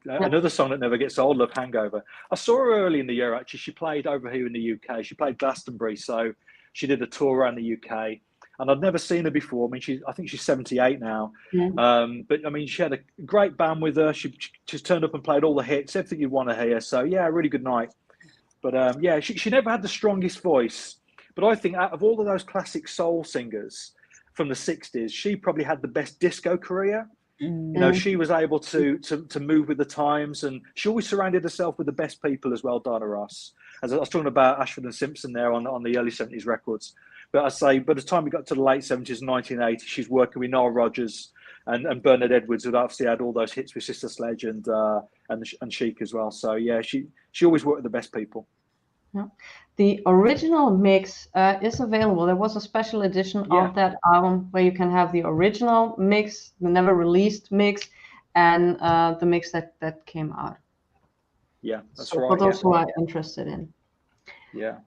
another song that never gets old. Love Hangover. I saw her early in the year. Actually, she played over here in the UK. She played Glastonbury, so she did a tour around the UK. And I'd never seen her before. I mean, I think she's 78 now. Yeah. But I mean, she had a great band with her. She just turned up and played all the hits, everything you'd want to hear. So yeah, a really good night. But yeah, she never had the strongest voice. But I think out of all of those classic soul singers from the 60s, she probably had the best disco career. You know, she was able to move with the times, and she always surrounded herself with the best people as well, Diana Ross. As I was talking about Ashford and Simpson there on the early 70s records. But I say, by the time we got to the late 70s, 1980s, she's working with Nile Rodgers and Bernard Edwards, who obviously had all those hits with Sister Sledge and Chic as well. So yeah, she always worked with the best people. Yeah. The original mix is available. There was a special edition of that album where you can have the original mix, the never released mix, and the mix that came out. Yeah, that's so right. For those who are interested in. Yeah.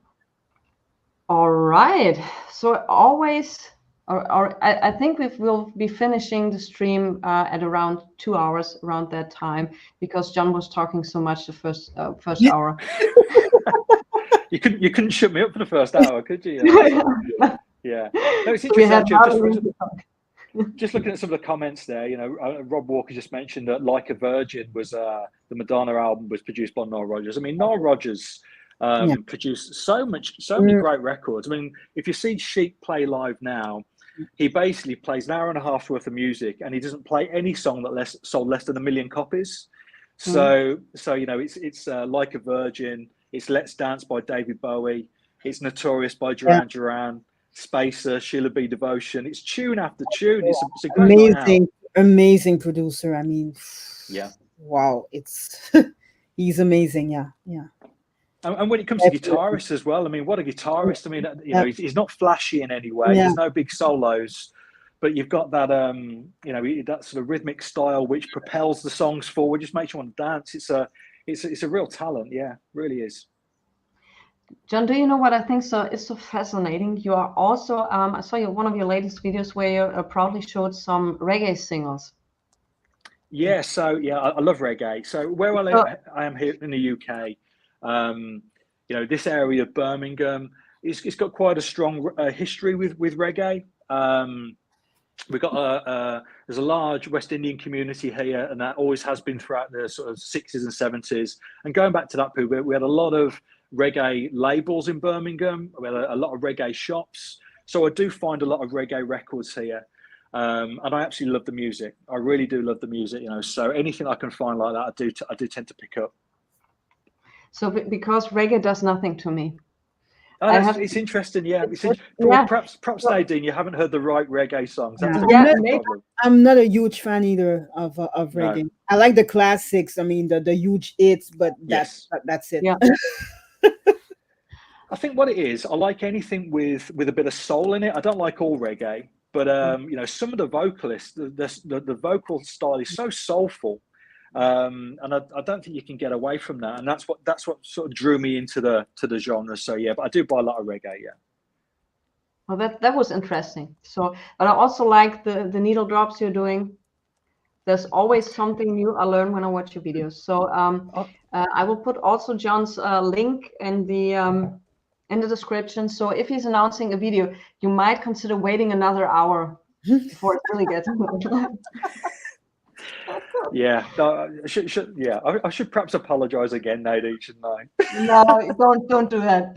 All right. So always, I think we'll be finishing the stream at around 2 hours around that time, because John was talking so much the first hour. You couldn't shut me up for the first hour, could you? Yeah. No, it's interesting. Just looking at some of the comments there, you know, Rob Walker just mentioned that Like a Virgin was the Madonna album was produced by Nile Rodgers. I mean, Nile Rodgers produced so many great records. I mean, if you see Chic play live now, he basically plays an hour and a half's worth of music, and he doesn't play any song that sold less than 1 million copies. So you know, it's Like a Virgin, it's Let's Dance by David Bowie, it's Notorious by Duran Duran, Spacer, Sheila B. Devotion. It's tune after tune. It's a great amazing producer. I mean, yeah, wow, it's he's amazing. Yeah. And when it comes to guitarists as well, I mean, what a guitarist! I mean, you know, he's not flashy in any way. There's no big solos, but you've got that, you know, that sort of rhythmic style which propels the songs forward, just makes you want to dance. It's a real talent. Yeah, really is. John, do you know what I think is so fascinating? You are also, I saw one of your latest videos where you proudly showed some reggae singles. Yeah, so yeah, I love reggae. So where I am here in the UK, you know, this area of Birmingham, it's got quite a strong history with reggae. We've got there's a large West Indian community here, and that always has been throughout the sort of 60s and 70s. And going back to that period, we had a lot of reggae labels in Birmingham. We had a lot of reggae shops. So I do find a lot of reggae records here. And I absolutely love the music. I really do love the music, you know. So anything I can find like that, I do tend to pick up. So because reggae does nothing to me. Oh, it's interesting, yeah. Perhaps Nadine, you haven't heard the right reggae songs. I'm not a huge fan either of reggae. No. I like the classics. I mean, the huge hits, but that's it. Yeah. I think what it is, I like anything with a bit of soul in it. I don't like all reggae, but you know, some of the vocalists, the vocal style is so soulful. And I don't think you can get away from that, and that's what sort of drew me into the genre. So yeah, but I do buy a lot of reggae. Yeah. Well, that was interesting. So, but I also like the needle drops you're doing. There's always something new I learn when I watch your videos. So I will put also John's link in the description. So if he's announcing a video, you might consider waiting another hour before it really gets. Yeah, no, I should perhaps apologize again, Nadine, shouldn't I? No, don't do that.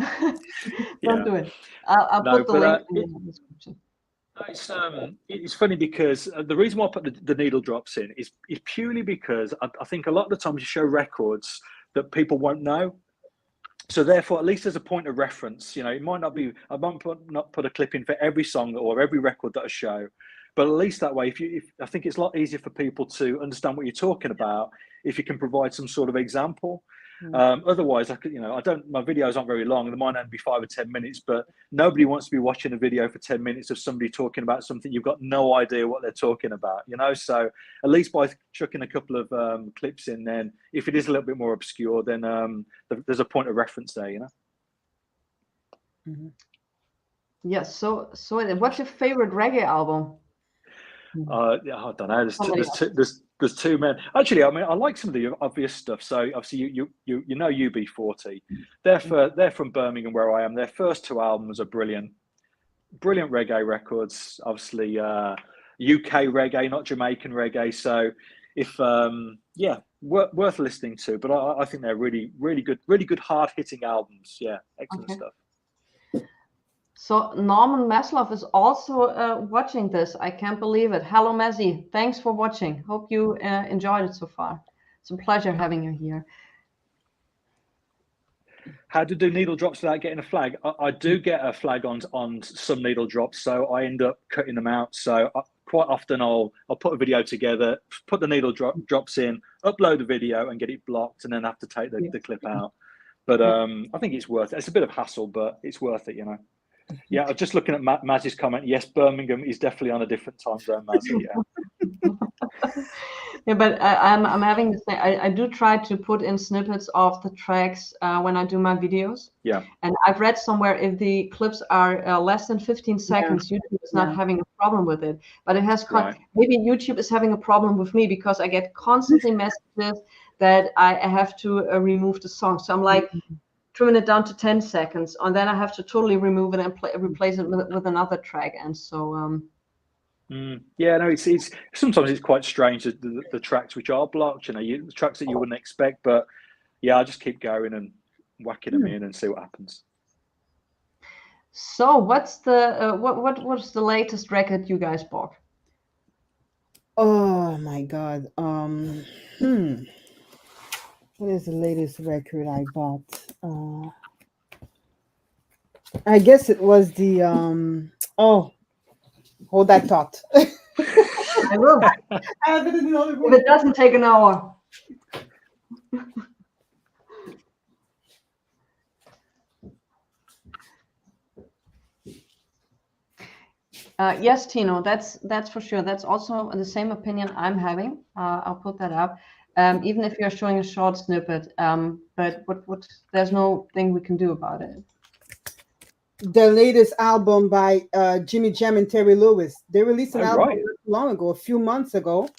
Don't do it. I'll put the link in the description. It's funny because the reason why I put the needle drops in is purely because I think a lot of the times you show records that people won't know. So therefore, at least there's a point of reference. You know, it might not be, I might not put a clip in for every song or every record that I show. But at least that way, I think it's a lot easier for people to understand what you're talking about if you can provide some sort of example. Otherwise, my videos aren't very long. They might only be 5 or 10 minutes, but nobody wants to be watching a video for 10 minutes of somebody talking about something you've got no idea what they're talking about, you know? So at least by chucking a couple of clips in, then if it is a little bit more obscure, then there's a point of reference there, you know? Yes. So what's your favorite reggae album? I don't know. There's too many. Actually, I mean, I like some of the obvious stuff. So obviously, you know UB40. They're from Birmingham, where I am. Their first two albums are brilliant reggae records. Obviously, UK reggae, not Jamaican reggae. So if worth listening to. But I think they're really good hard hitting albums. Yeah, excellent stuff. So Norman Maslow is also watching this. I can't believe it. Hello, Mazzy. Thanks for watching. Hope you enjoyed it so far. It's a pleasure having you here. How to do needle drops without getting a flag? I do get a flag on some needle drops, so I end up cutting them out. So quite often I'll put a video together, put the needle drops in, upload the video, and get it blocked, and then have to take the clip out. But I think it's worth it. It's a bit of hassle, but it's worth it, you know. Yeah, I was just looking at Mazzy's comment. Yes, Birmingham is definitely on a different time zone, Mazzy. Yeah. Yeah, but I'm having to say I do try to put in snippets of the tracks when I do my videos. Yeah. And I've read somewhere if the clips are less than 15 seconds, YouTube is not having a problem with it. But it has maybe YouTube is having a problem with me because I get constantly messages that I have to remove the song. So I'm like, trimming it down to 10 seconds, and then I have to totally remove it and replace it with another track. And so, yeah, no, it's sometimes it's quite strange the tracks which are blocked, you know, the tracks that you wouldn't expect. But yeah, I just keep going and whacking them in and see what happens. So, what's the what's the latest record you guys bought? Oh my God. What is the latest record I bought? I guess it was the hold that thought. I will. If it doesn't take an hour. Yes, Tino, that's for sure. That's also the same opinion I'm having. I'll put that up. Even if you're showing a short snippet, but what there's no thing we can do about it. The latest album by Jimmy Jam and Terry Lewis. They released an album not long ago, a few months ago.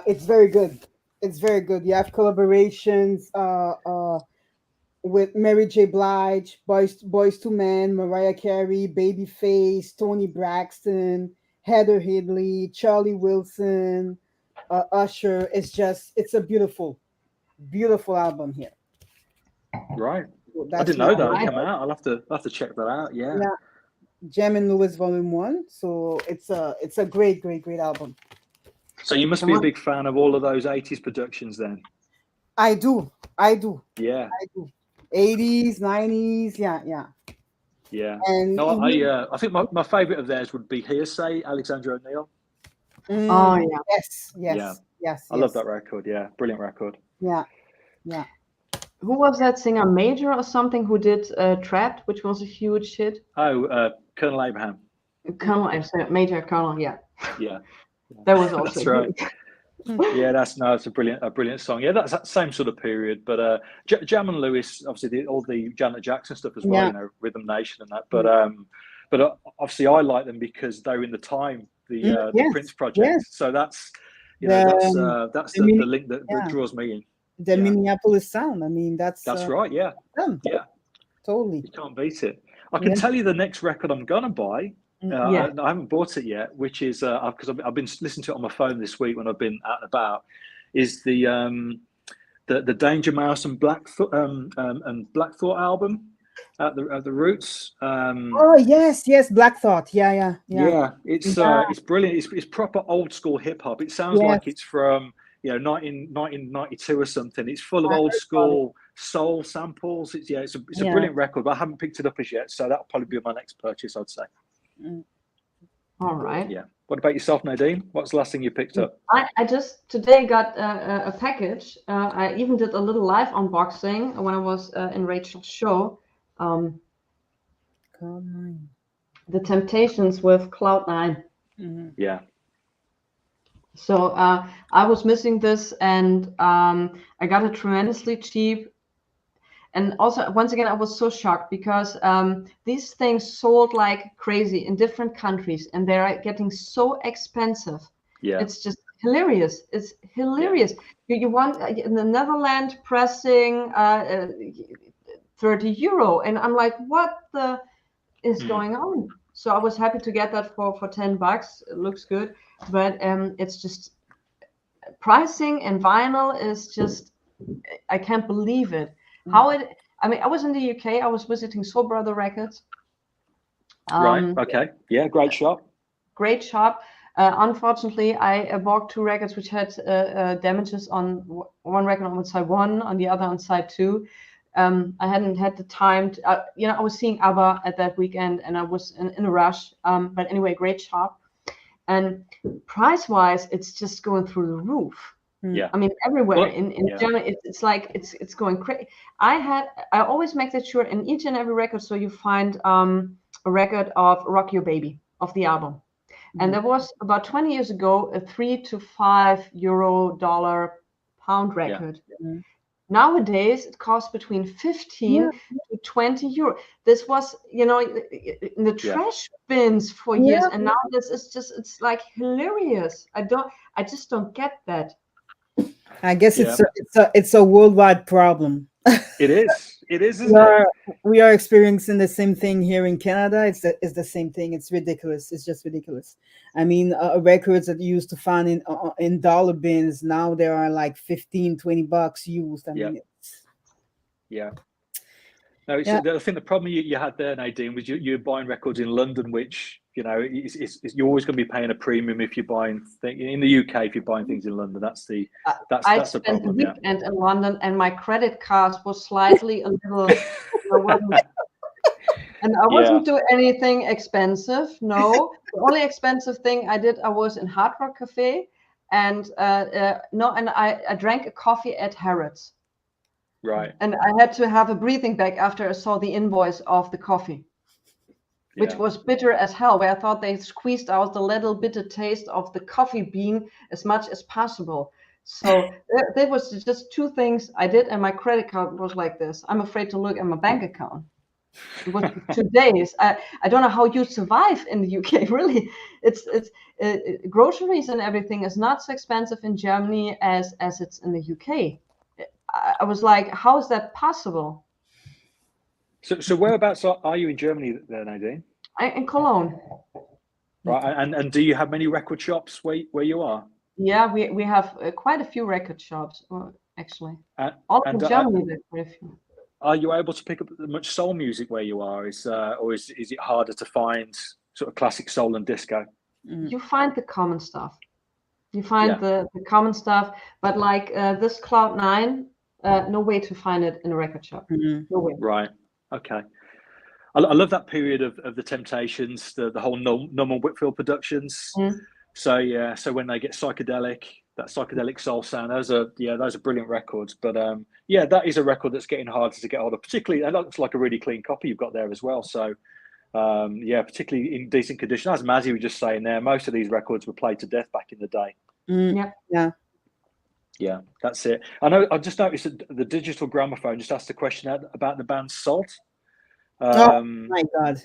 It's very good. It's very good. You have collaborations with Mary J. Blige, Boys II Men, Mariah Carey, Babyface, Toni Braxton, Heather Headley, Charlie Wilson, Usher. It's a beautiful album here. Right. I didn't know that came out. I'll have to check that out. Yeah. Jam and Lewis Volume 1. So it's a great album. So you must be a big fan of all of those 80s productions then. I do. Yeah. I do. 80s, 90s, yeah. And no, I think my favorite of theirs would be Hearsay, Alexander O'Neill. Oh yeah. Yes. I love that record. Yeah, brilliant record. Yeah. Who was that singer, Major or something, who did Trapped, which was a huge hit? Oh, Colonel Abraham. Major Colonel, yeah. Yeah. That was also that's right. Yeah, it's a brilliant song. Yeah, that's that same sort of period. But Jam and Lewis, obviously all the Janet Jackson stuff as well, you know, Rhythm Nation and that. But obviously I like them because they're in the time, the Prince project. Yes. So that's that's the link that draws me in. The Minneapolis sound. I mean, that's right. Yeah. Yeah. Totally. You can't beat it. I can tell you the next record I'm gonna buy. I haven't bought it yet, which is because I've been listening to it on my phone this week when I've been out and about. Is the Danger Mouse and Black Thought album at the Roots. Oh yes, Black Thought. Yeah. It's brilliant. It's proper old school hip hop. It sounds like it's from 1992 or something. It's full of old school soul samples. It's a brilliant record, but I haven't picked it up as yet, so that'll probably be my next purchase, I'd say. All right. Yeah. What about yourself, Nadine? What's the last thing you picked up? I just today got a package. I even did a little live unboxing when I was in Rachel's show. The Temptations with Cloud9. Yeah. So I was missing this, and I got it tremendously cheap. And also, once again, I was so shocked because these things sold like crazy in different countries, and they're getting so expensive. Yeah. It's just hilarious. It's hilarious. You want in the Netherlands pressing 30 euro, and I'm like, what the is going on? So I was happy to get that for $10. It looks good, but it's just pricing and vinyl is just, I can't believe it. How it, I mean, I was in the UK, I was visiting Soul Brother Records. Right, okay. Yeah, great shop. Great shop. Unfortunately, I bought 2 records which had damages on one record on side 1, on the other on side 2. I hadn't had the time to, you know, I was seeing ABBA at that weekend and I was in a rush. But anyway, great shop. And price-wise, it's just going through the roof. Yeah. I mean, everywhere Well, in Germany, it's like it's going crazy. I always make that sure in each and every record, so you find a record of Rock Your Baby of the album. And there was about 20 years ago a $3 to $5 pound record. Nowadays it costs between 15 to 20 euro. This was, you know, in the trash bins for years, and now this is just, it's like hilarious. I just don't get that. I guess it's a worldwide problem. It is, isn't it? We are experiencing the same thing here in Canada. It's the same thing. It's ridiculous. It's just ridiculous. I mean, records that you used to find in dollar bins, now there are like $15-20 used. I mean, No, I think the problem you had there, Nadine, was you're buying records in London, which, you know, you're always going to be paying a premium if you're buying in the UK. If you're buying things in London, that's the problem. I spent a weekend in London, and my credit card was slightly a little. And I wasn't doing anything expensive. No, the only expensive thing I did, I was in Hard Rock Cafe, and I drank a coffee at Harrods. Right. And I had to have a breathing bag after I saw the invoice of the coffee, which was bitter as hell, where I thought they squeezed out the little bitter taste of the coffee bean as much as possible. So there was just 2 things I did, and my credit card was like this. I'm afraid to look at my bank account. It was 2 days. I don't know how you survive in the UK. Really, it's groceries and everything is not so expensive in Germany as it's in the UK. I was like, how is that possible? So whereabouts are you in Germany there, Nadine? In Cologne. Right, and do you have many record shops where you are? Yeah, we have quite a few record shops, actually. All in Germany, there's quite a few. Are you able to pick up much soul music where you are? Or is it harder to find sort of classic soul and disco? You find the common stuff. You find the common stuff, but like this Cloud9, no way to find it in a record shop. No way. Right. Okay. I love that period of the Temptations, the whole Norman Whitfield productions. So so when they get psychedelic, that psychedelic soul sound, those are brilliant records. But that is a record that's getting harder to get hold of. Particularly, it looks like a really clean copy you've got there as well. So particularly in decent condition. As Mazzy was just saying there, most of these records were played to death back in the day. Yeah, that's it. I just noticed that the Digital Gramophone just asked a question about the band Salt. Oh my God!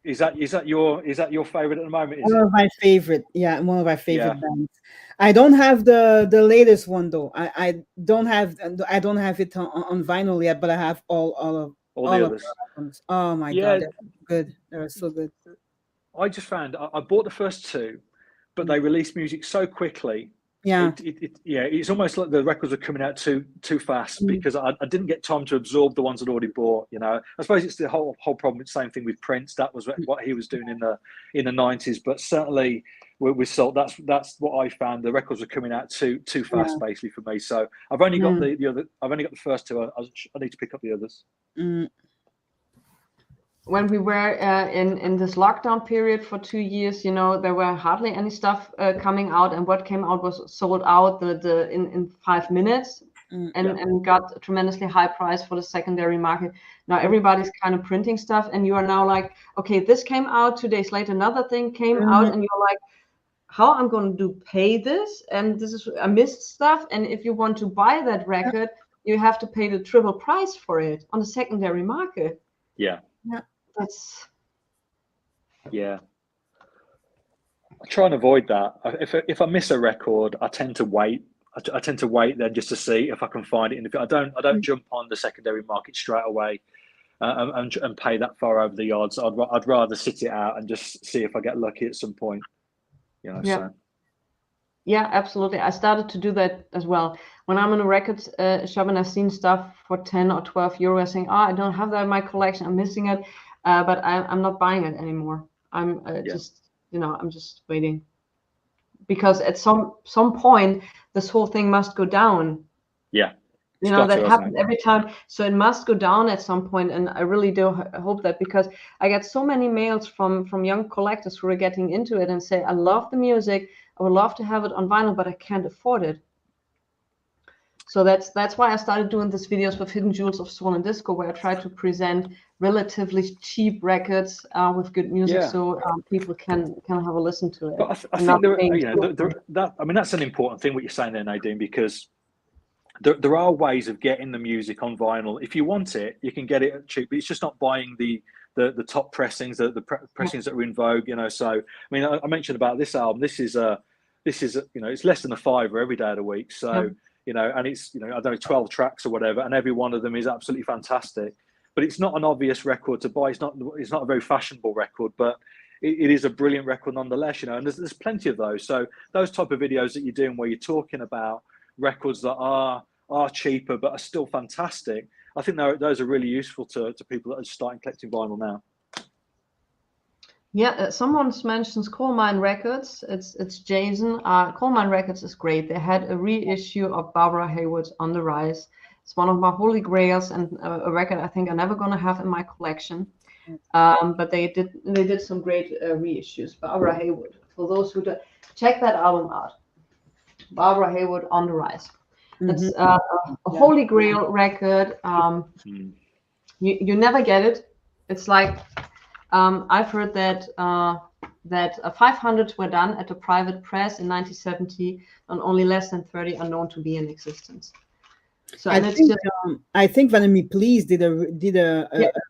Is that your favorite at the moment? One of my favorite, one of my favorite bands. I don't have the latest one though. I don't have it on vinyl yet, but I have all the others. Oh my God, they're good. They're so good. I just found I bought the first 2, but they released music so quickly. It's almost like the records are coming out too fast because I didn't get time to absorb the ones I'd already bought. You know, I suppose it's the whole problem. It's the same thing with Prince. That was what he was doing in the 90s. But certainly with Salt, that's what I found. The records were coming out too fast, basically for me. So I've only got the other. I've only got the first 2. I need to pick up the others. When we were in this lockdown period for 2 years, you know, there were hardly any stuff coming out, and what came out was sold out in 5 minutes, and got a tremendously high price for the secondary market. Now everybody's kind of printing stuff, and you are now like, okay, this came out 2 days later, another thing came out, and you're like, how I'm going to pay this? And I missed stuff. And if you want to buy that record, you have to pay the triple price for it on the secondary market. Yeah. That's Yeah. I try and avoid that. If I miss a record, I tend to wait. I tend to wait then just to see if I can find it. And if I don't jump on the secondary market straight away and pay that far over the odds. I'd rather sit it out and just see if I get lucky at some point. You know. Yeah. So. Yeah, absolutely. I started to do that as well. When I'm in a record shop and I've seen stuff for 10 or 12 euros, saying, "Oh, I don't have that in my collection. I'm missing it," but I'm not buying it anymore. I'm just, I'm just waiting, because at some point this whole thing must go down. Yeah. That happens every time. So it must go down at some point, and I really do hope that, because I get so many mails from young collectors who are getting into it and say, "I love the music. I would love to have it on vinyl, but I can't afford it." So that's why I started doing these videos with Hidden Jewels of Soul and Disco, where I try to present relatively cheap records with good music, so people can have a listen to it. But I think that's an important thing what you're saying there, Nadine, because there are ways of getting the music on vinyl. If you want it, you can get it cheap, but it's just not buying the top pressings, the pressings that are in vogue. So I mean, I mentioned about this album. This is it's less than $5 every day of the week. So and it's I don't know, 12 tracks or whatever, and every one of them is absolutely fantastic. But it's not an obvious record to buy. It's not a very fashionable record, but it is a brilliant record nonetheless. And there's plenty of those. So those type of videos that you're doing where you're talking about records that are cheaper but are still fantastic, I think those are really useful to people that are starting collecting vinyl now. Yeah, someone mentions Coal Mine Records. It's Jason. Coal Mine Records is great. They had a reissue of Barbara Haywood's On the Rise. It's one of my holy grails, and a record I think I'm never gonna have in my collection. But they did some great reissues. Barbara Haywood. For those who don't, check that album out. Barbara Haywood, On the Rise. It's a holy grail record. You never get it. It's like I've heard that 500 were done at a private press in 1970, and only less than 30 are known to be in existence. So I think Vanity Please did a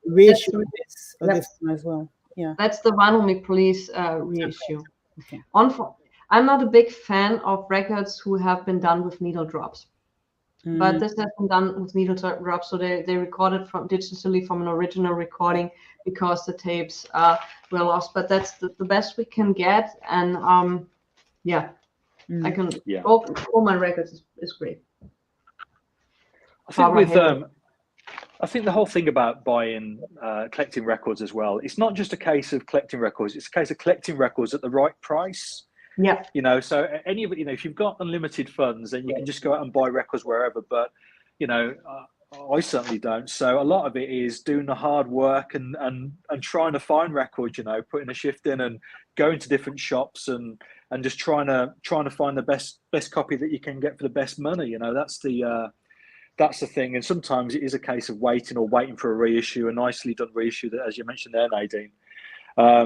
reissue of this one as well. Yeah, that's the Vinyl Me Please reissue. Okay. I'm not a big fan of records who have been done with needle drops. But this has been done with needle drops, so they recorded digitally from an original recording, because the tapes were lost. But that's the best we can get, and I can. All my records is great. I think the whole thing about buying, collecting records as well, it's not just a case of collecting records; it's a case of collecting records at the right price. Yeah. So any of it, if you've got unlimited funds, then you can just go out and buy records wherever. But, I certainly don't. So a lot of it is doing the hard work and trying to find records, putting a shift in and going to different shops and just trying to find the best copy that you can get for the best money. That's the thing. And sometimes it is a case of waiting for a reissue, a nicely done reissue that, as you mentioned there, Nadine. I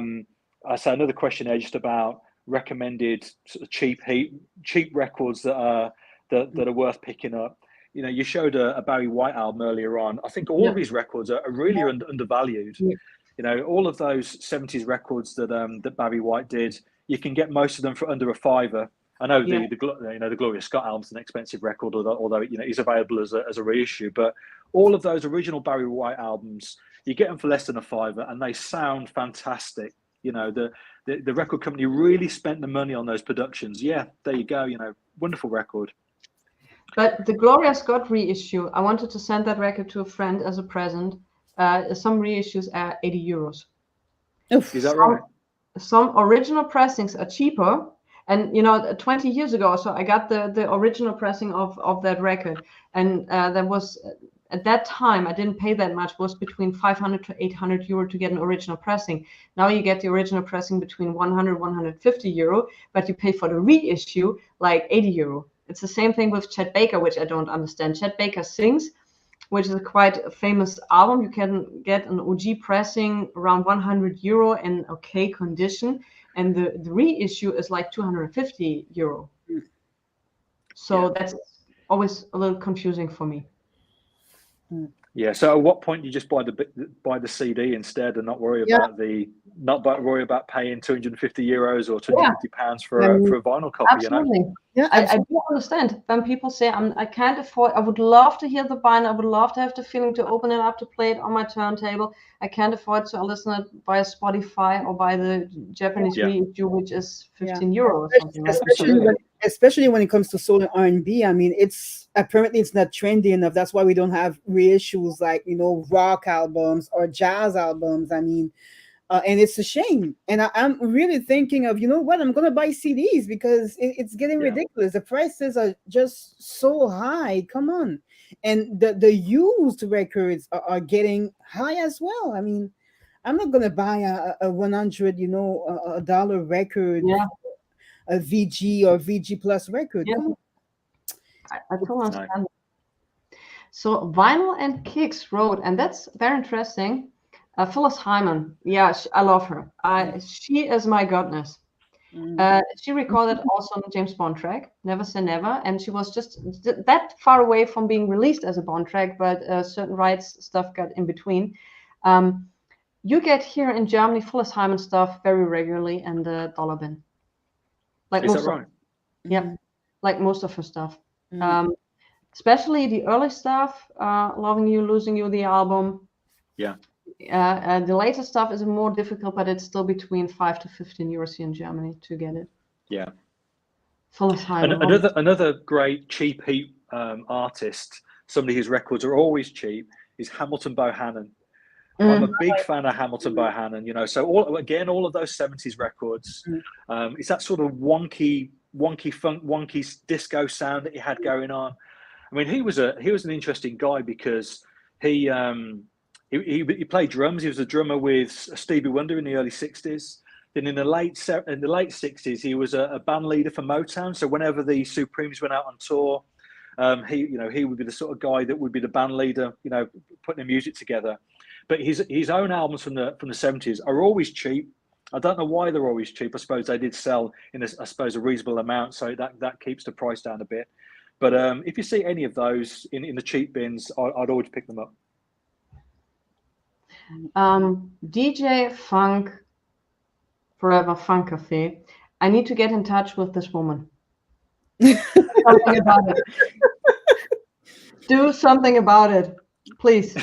say another question there just about recommended sort of cheap records that are worth picking up. You showed a Barry White album earlier on. I think all of his records are really undervalued. All of those 70s records that Barry White did, you can get most of them for under $5. I know the Gloria Scott album's an expensive record, although is available as a reissue. But all of those original Barry White albums, you get them for less than $5, and they sound fantastic. The record company really spent the money on those productions. Yeah, there you go. Wonderful record. But the Gloria Scott reissue, I wanted to send that record to a friend as a present. Some reissues are €80. Is that right? Some original pressings are cheaper. And 20 years ago or so, I got the original pressing of that record, and that was at that time I didn't pay that much. It was between 500 to 800 euro to get an original pressing. Now you get the original pressing between 100 150 euro, but you pay for the reissue like 80 euro. It's the same thing with Chet Baker, which I don't understand. Chet Baker Sings, which is a quite famous album. You can get an OG pressing around 100 euro in okay condition, and the reissue is like 250 euro. So that's always a little confusing for me. Yeah. So at what point do you just buy the CD instead and not worry about worry about paying €250 or £250 for a vinyl copy? Absolutely. You know? Yeah, I do understand when people say I can't afford. I would love to hear the vinyl. I would love to have the feeling to open it up, to play it on my turntable. I can't afford to listen it via Spotify or by the Japanese reissue, which is €15 or something. Right? Especially when it comes to soul and R&B. I mean, it's apparently it's not trendy enough. That's why we don't have reissues like, you know, rock albums or jazz albums. I mean, and it's a shame. And I'm really thinking of, you know what, I'm going to buy CDs because it's getting ridiculous. The prices are just so high. Come on. And the used records are getting high as well. I mean, I'm not going to buy a 100, you know, a dollar record, a VG or VG plus record. Yeah. I totally understand. So Vinyl and Kicks wrote, and that's very interesting. Phyllis Hyman, I love her. She is my goddess. She recorded also on the James Bond track, Never Say Never, and she was just that far away from being released as a Bond track, but certain rights stuff got in between. You get here in Germany Phyllis Hyman stuff very regularly in the dollar bin. Like is that right? Yeah, like most of her stuff. Especially the early stuff, Loving You, Losing You, the album. Yeah. The later stuff is more difficult, but it's still between €5 to €15 here in Germany to get it. Yeah. Phyllis Hyman. Another great cheap heat artist, somebody whose records are always cheap, is Hamilton Bohannon. I'm a big fan of Hamilton Bohannon, you know. So all of those 70s records, it's that sort of wonky funk, wonky disco sound that he had going on. I mean, he was an interesting guy because he played drums. He was a drummer with Stevie Wonder in the early 60s. Then in the late 60s, he was a band leader for Motown. So whenever the Supremes went out on tour, he would be the sort of guy that would be the band leader, you know, putting the music together. But his own albums from the 70s are always cheap. I don't know why they're always cheap. I suppose they did sell in a reasonable amount, so that keeps the price down a bit. But if you see any of those in the cheap bins, I'd always pick them up. DJ Funk Forever Funk Cafe. I need to get in touch with this woman. Something about it. Do something about it, please.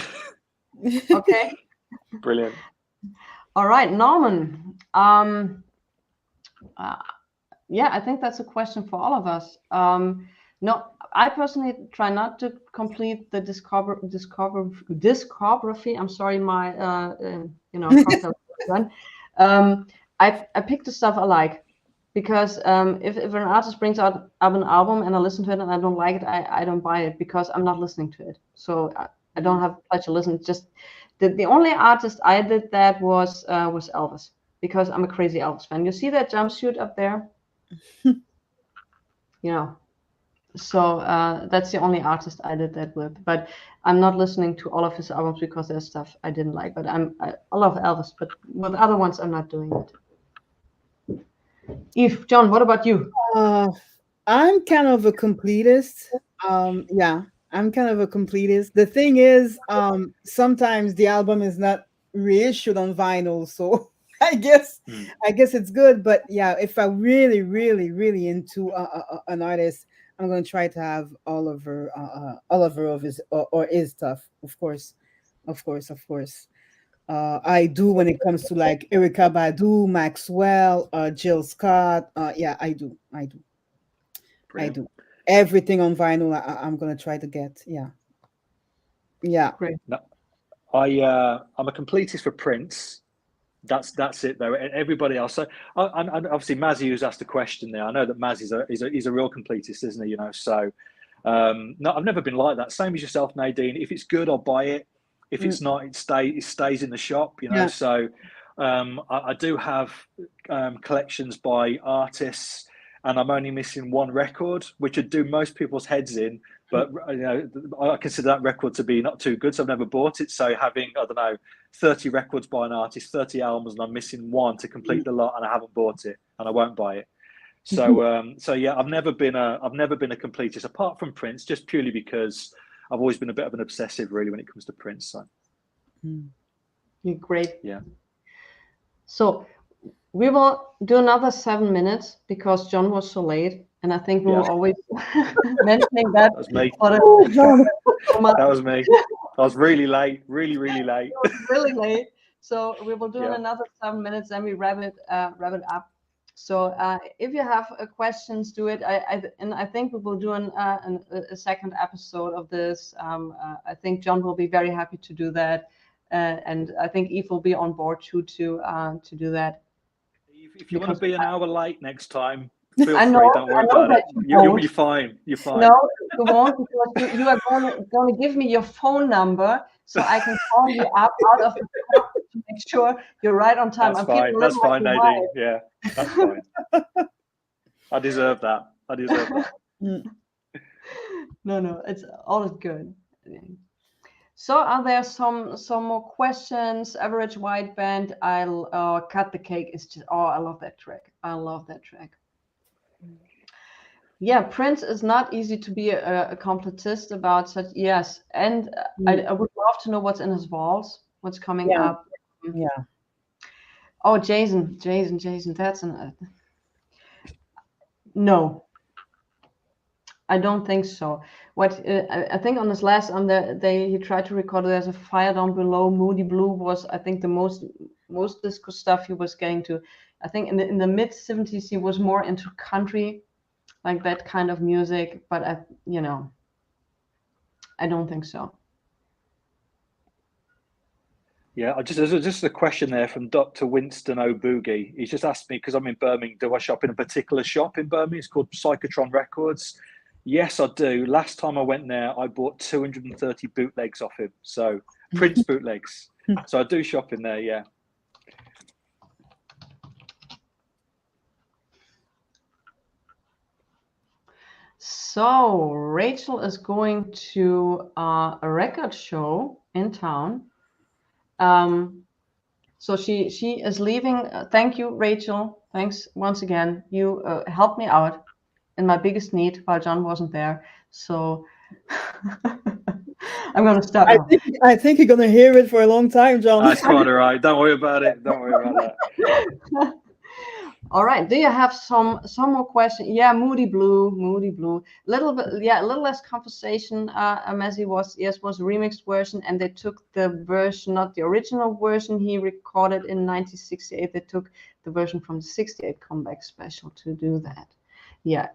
Okay. Brilliant. All right, Norman. I think that's a question for all of us. No, I personally try not to complete the discography. I'm sorry, my cocktail done. I pick the stuff I like because if an artist brings out an album and I listen to it and I don't like it, I don't buy it because I'm not listening to it. So I don't have pleasure to listen. Just the only artist I did that was Elvis because I'm a crazy Elvis fan. You see that jumpsuit up there? You know. So that's the only artist I did that with. But I'm not listening to all of his albums because there's stuff I didn't like. But I love Elvis, but with other ones I'm not doing it. Eve, John, what about you? I'm kind of a completist. I'm kind of a completist. The thing is, sometimes the album is not reissued on vinyl, so I guess it's good. But yeah, if I really, really, really into an artist, I'm going to try to have all of his stuff, of course. I do when it comes to like Erykah Badu, Maxwell, Jill Scott. I do. Brilliant. I do. Everything on vinyl, I'm going to try to get. Yeah. Great. No, I'm a completist for Prince. That's it though. Everybody else. So, and obviously Mazzy, who's asked a question there. I know that Mazzy's he's a real completist, isn't he? You know. So, no, I've never been like that. Same as yourself, Nadine. If it's good, I'll buy it. If it's not, it stays in the shop. You know. Yeah. So, I do have collections by artists, and I'm only missing one record, which would do most people's heads in. But you know, I consider that record to be not too good, so I've never bought it. So having 30 records by an artist, 30 albums, and I'm missing one to complete the lot, and I haven't bought it, and I won't buy it. So yeah, I've never been a completist apart from Prince, just purely because I've always been a bit of an obsessive, really, when it comes to Prince. So. You're great. Yeah. So we will do another 7 minutes because John was so late, and I think we were always mentioning that. That was me. That was me. I was really late, really late. Really late. So we will do another 7 minutes, then we wrap it up. So if you have questions, do it. I think we will do a second episode of this. I think John will be very happy to do that, and I think Eve will be on board too to do that. If you want to be an hour late next time, feel free. Don't worry about it. You'll be fine. You're fine. No, you won't, because you are going to give me your phone number so I can call you up out of the car to make sure you're right on time. That's fine. That's fine, Nadine. Yeah, that's fine. I deserve that. No, it's all is good. So are there some more questions? Average White Band. I'll Cut the Cake is just, I love that track. Yeah, Prince is not easy to be a completist about such. Yes, and I would love to know what's in his vaults, what's coming up. Yeah. Oh, Jason, that's no. I don't think so. What I think on his last he tried to record There's a Fire Down Below. Moody Blue was, I think, the most disco stuff he was getting to. I think in the mid 70s he was more into country, like that kind of music. But I don't think so. Yeah, there's just a question there from Dr. Winston O'Boogie. He's just asked me, because I'm in Birmingham, do I shop in a particular shop in Birmingham? It's called Psychotron Records. Yes, I do. Last time I went there, I bought 230 bootlegs off him. So Prince bootlegs. So I do shop in there, yeah. So Rachel is going to a record show in town. So she is leaving. Thank you, Rachel. Thanks once again. You helped me out in my biggest need while John wasn't there. So I'm going to stop. I think you're going to hear it for a long time, John. That's quite all right. Don't worry about it. Don't worry about that. All right. Do you have some more questions? Yeah, Moody Blue. Little less conversation. Messi was a remixed version, and they took the version, not the original version he recorded in 1968. They took the version from the 68 comeback special to do that. Yeah.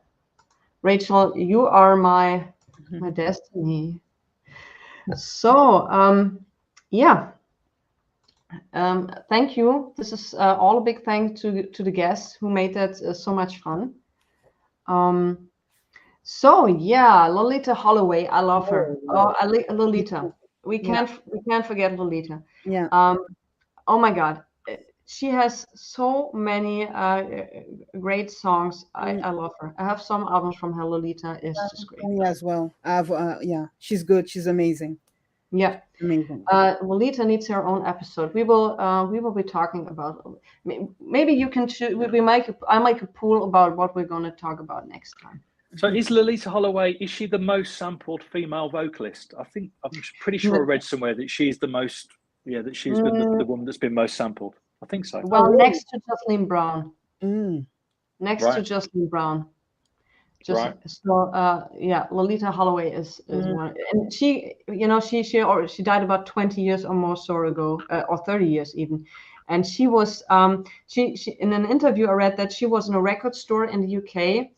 Rachel, you are my destiny. So thank you. This is all a big thanks to the guests who made that so much fun. Lolita Holloway, I love her. Lolita. We can't forget Lolita. Yeah. Oh my God, she has so many great songs. I love her. I have some albums from her. Lolita is just great. Me as well. She's good. She's amazing. Yeah, amazing. Lolita needs her own episode. We will be talking about. Maybe you can choose. I make a pool about what we're going to talk about next time. So is Lolita Holloway? Is she the most sampled female vocalist? I'm pretty sure I read somewhere that she's the most. Yeah, that she's been the woman that's been most sampled. I think so. Well, next to Jocelyn Brown. Next Right. to Jocelyn Brown. Right. So Lolita Holloway is one, and she died about 20 years or more so ago, or 30 years even, and she was she in an interview I read that she was in a record store in the UK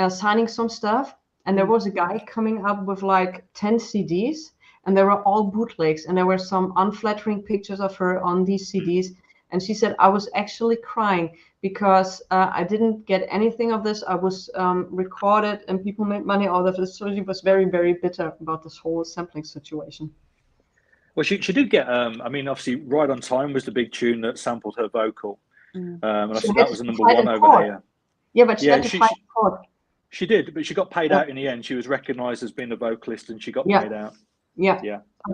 signing some stuff, and there was a guy coming up with like 10 CDs, and they were all bootlegs, and there were some unflattering pictures of her on these CDs, and she said, I was actually crying because I didn't get anything of this. I was recorded and people made money out of this. So she was very, very bitter about this whole sampling situation. Well, she did get, obviously Right on Time was the big tune that sampled her vocal. And I think that was the number one over here. Yeah, but she had to fight in court. She did, but she got paid out in the end. She was recognized as being a vocalist and she got paid out. Yeah.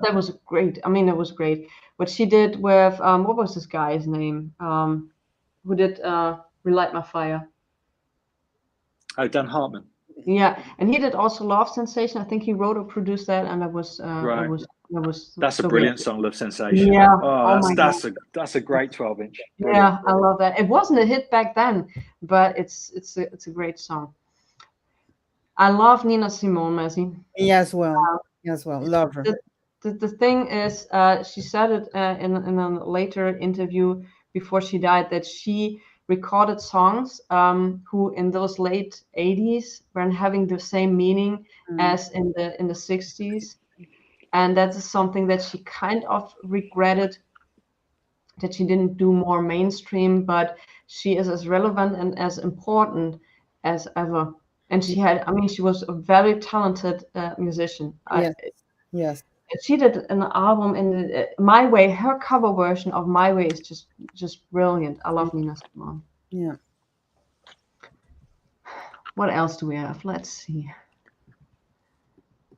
That was great. It was great. What she did with, what was this guy's name? Who did Relight My Fire? Oh, Dan Hartman. Yeah, and he did also Love Sensation. I think he wrote or produced that, and that was Right. that was That's a so brilliant great. song, Love Sensation. Yeah. Oh, Oh my God. that's a great 12-inch. Brilliant. Yeah, I love that. It wasn't a hit back then, but it's a great song. I love Nina Simone, Messi. Me as well. Me as well. Love her. The thing is, she said it in a later interview before she died that she recorded songs who in those late 80s weren't having the same meaning as in the 60s, and that is something that she kind of regretted that she didn't do more mainstream, but she is as relevant and as important as ever. And she had, I mean, she was a very talented musician. Yes. Yes. She did an album in My Way. Her cover version of My Way is just brilliant. I love Nina Simone. Yeah. What else do we have? Let's see.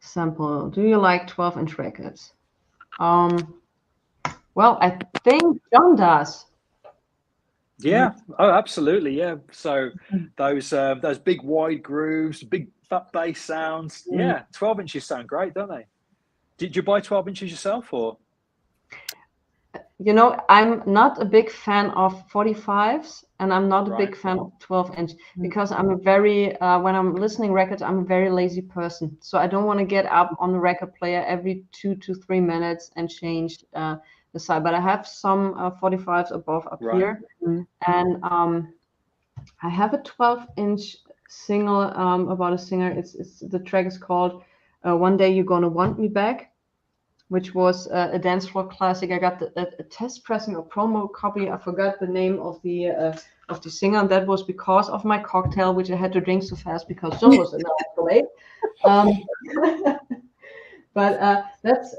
Sample. Do you like 12-inch records? Well, I think John does. Yeah. Oh, absolutely. Yeah. So those big wide grooves, big fat bass sounds. Yeah. 12 inches sound great, don't they? Did you buy 12 inches yourself, or? You know, I'm not a big fan of 45s, and I'm not a big fan of 12-inch because I'm a very, when I'm listening records, I'm a very lazy person. So I don't want to get up on the record player every 2 to 3 minutes and change the side. But I have some 45s above up here, and I have a 12-inch single about a singer. It's the track is called "One Day You're Gonna Want Me Back," which was a dance floor classic. I got a test pressing or promo copy. I forgot the name of the singer, and that was because of my cocktail, which I had to drink so fast because John was an hour late. But that's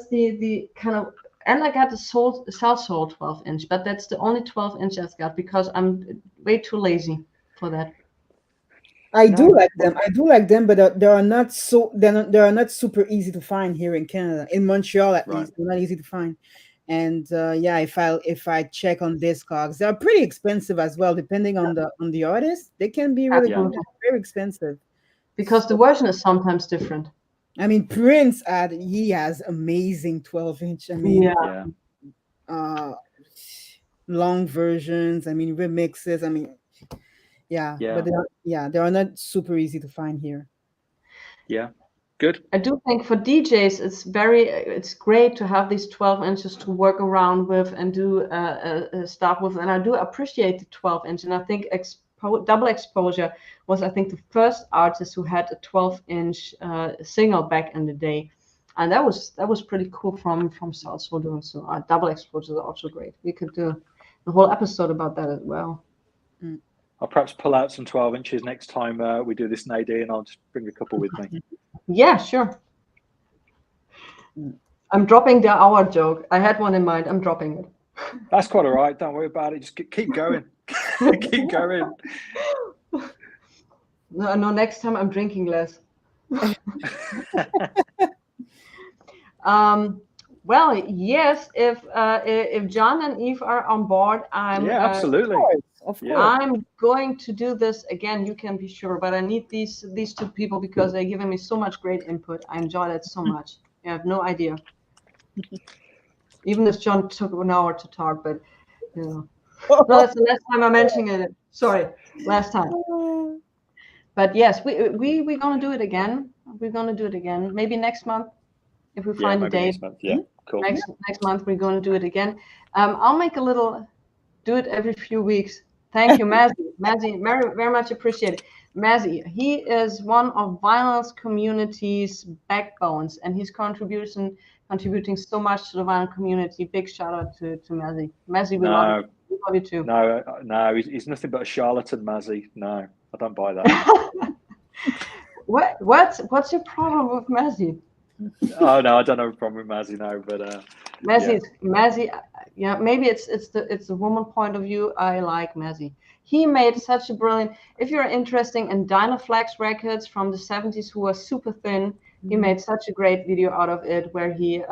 the kind of, and I got the Soul 12-inch, but that's the only 12-inch I've got because I'm way too lazy for that. I do like them. I do like them, but they are not so. They are not super easy to find here in Canada. In Montreal, at least, they're not easy to find. And yeah, if I check on Discogs, they're pretty expensive as well, depending on the artist. They can be really very expensive because the version is sometimes different. I mean, Prince he has amazing 12-inch. I mean, long versions. I mean, remixes. I mean. Yeah, but they are not super easy to find here. Yeah, good. I do think for DJs, it's great to have these 12 inches to work around with and do stuff with. And I do appreciate the 12-inch. And I think Double Exposure was, I think, the first artist who had a 12-inch single back in the day. And that was pretty cool from South Soul doing so. Double Exposure is also great. We could do a whole episode about that as well. I'll perhaps pull out some 12 inches next time we do this, Nadine, and I'll just bring a couple with me. Yeah, sure. I'm dropping the hour joke. I had one in mind. I'm dropping it. That's quite all right. Don't worry about it. Just keep going. Keep going. No, next time I'm drinking less. Well, yes, if John and Eve are on board, absolutely. Of course. I'm going to do this again. You can be sure, but I need these two people because they're giving me so much great input. I enjoy that so much. You have no idea. Even if John took an hour to talk, but you know, no, that's the last time I'm mentioning it. Sorry, last time. But yes, we're gonna do it again. We're gonna do it again. Maybe next month if we find a date. Next month. Yeah, cool. Next month we're going to do it again. I'll make a little. Do it every few weeks. Thank you, Mazzy. Mazzy, very, very much appreciated. Mazzy, he is one of vinyl's community's backbones, and he's contributing so much to the vinyl community. Big shout out to Mazzy. Mazzy, we love you too. No, he's nothing but a charlatan, Mazzy. No, I don't buy that. What's your problem with Mazzy? Oh no, I don't have a problem with Mazzy, no, but Mazzy, yeah, maybe it's the woman point of view. I like Mazzy. He made such a brilliant. If you're interested in Dynaflex records from the 70s, who were super thin, he made such a great video out of it, where he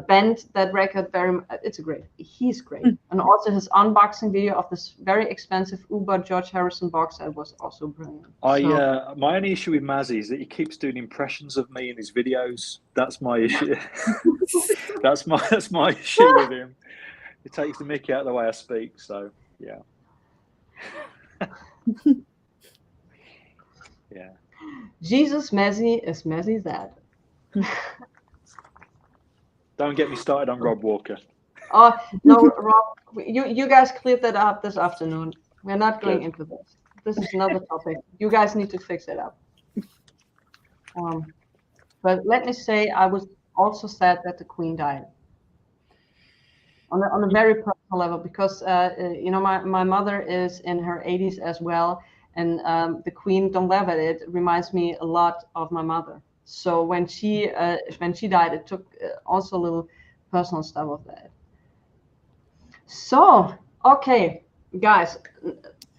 bent that record very. It's great. He's great, and also his unboxing video of this very expensive Uber George Harrison box set was also brilliant. My only issue with Mazzy is that he keeps doing impressions of me in his videos. That's my issue. that's my issue with him. He takes the mickey out of the way I speak. So yeah. Yeah. Jesus Messi is Messi that. Don't get me started on Rob Walker. Oh no, Rob, you guys cleared that up this afternoon. We're not going into this. This is another topic. You guys need to fix it up. But let me say, I was also sad that the Queen died. On a very personal level, because you know, my mother is in her 80s as well, and the Queen, don't laugh at it, reminds me a lot of my mother. So when she died, it took also a little personal stuff of that. So okay, guys,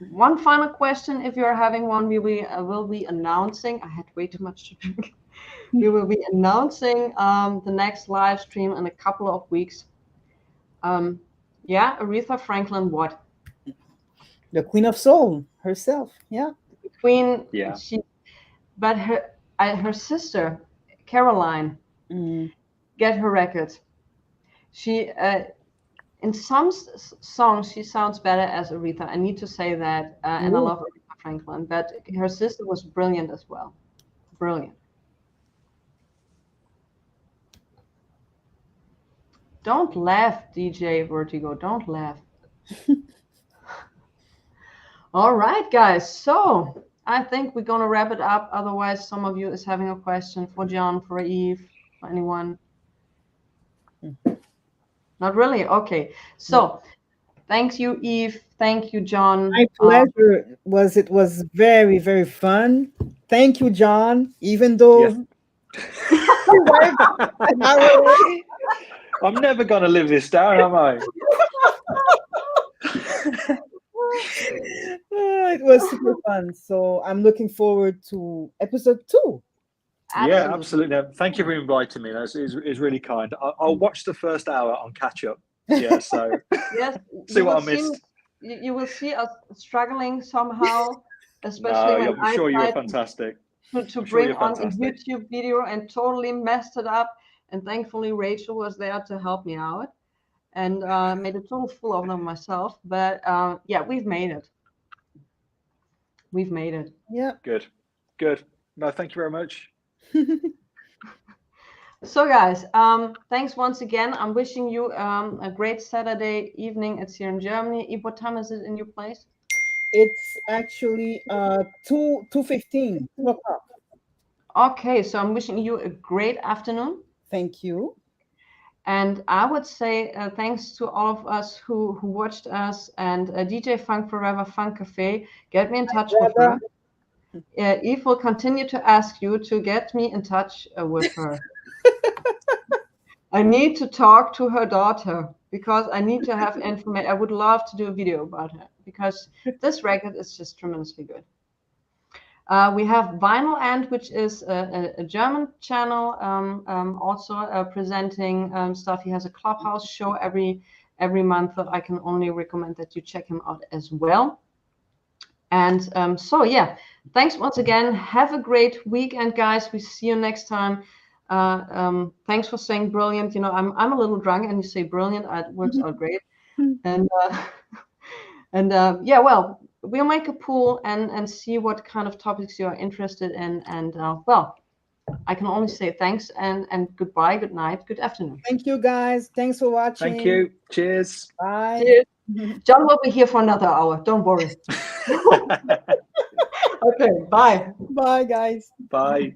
one final question. If you're having one, we will be announcing. I had way too much to drink. We will be announcing the next live stream in a couple of weeks. Yeah, Aretha Franklin, what? The Queen of Soul herself. Yeah. The Queen. Yeah. But her sister, Caroline, get her records. She, in some songs, she sounds better as Aretha. I need to say that, and I love Aretha Franklin. But her sister was brilliant as well. Brilliant. Don't laugh, DJ Vertigo. Don't laugh. All right, guys. So I think we're going to wrap it up. Otherwise, some of you is having a question for John, for Eve, for anyone. Not really? Okay. So thanks you, Eve. Thank you, John. My pleasure. It was very, very fun. Thank you, John. Even though I'm never going to live this down, am I? It was super fun. So I'm looking forward to episode 2. Absolutely. Yeah, absolutely. Thank you for inviting me. It's really kind. I'll watch the first hour on catch up. Yeah, so yes, see what I missed. You will see us struggling somehow, especially when I'm sure you're fantastic. To bring on a YouTube video and totally messed it up. And thankfully, Rachel was there to help me out and made a total fool of them myself. But yeah, we've made it. We've made it. Yeah. Good. Good. No, thank you very much. So guys, thanks once again. I'm wishing you a great Saturday evening. It's here in Germany. Eve, what time is it in your place? It's actually 2:15. 2 o'clock. Okay, so I'm wishing you a great afternoon. Thank you. And I would say thanks to all of us who watched us, and DJ Funk Forever Funk Cafe. Get me in touch with her. Eve will continue to ask you to get me in touch with her. I need to talk to her daughter because I need to have information. I would love to do a video about her because this record is just tremendously good. We have Vinyl Ant, which is a German channel, also presenting stuff. He has a Clubhouse show every month that I can only recommend that you check him out as well. And so yeah, thanks once again. Have a great weekend, guys. We see you next time. Thanks for saying brilliant. You know, I'm a little drunk, and you say brilliant. It works out great. And yeah, well, we'll make a pool and see what kind of topics you are interested in. And well, I can only say thanks and goodbye, good night, good afternoon. Thank you, guys. Thanks for watching. Thank you. Cheers. Bye. Cheers. John will be here for another hour. Don't worry. Okay, bye. Bye, guys. Bye.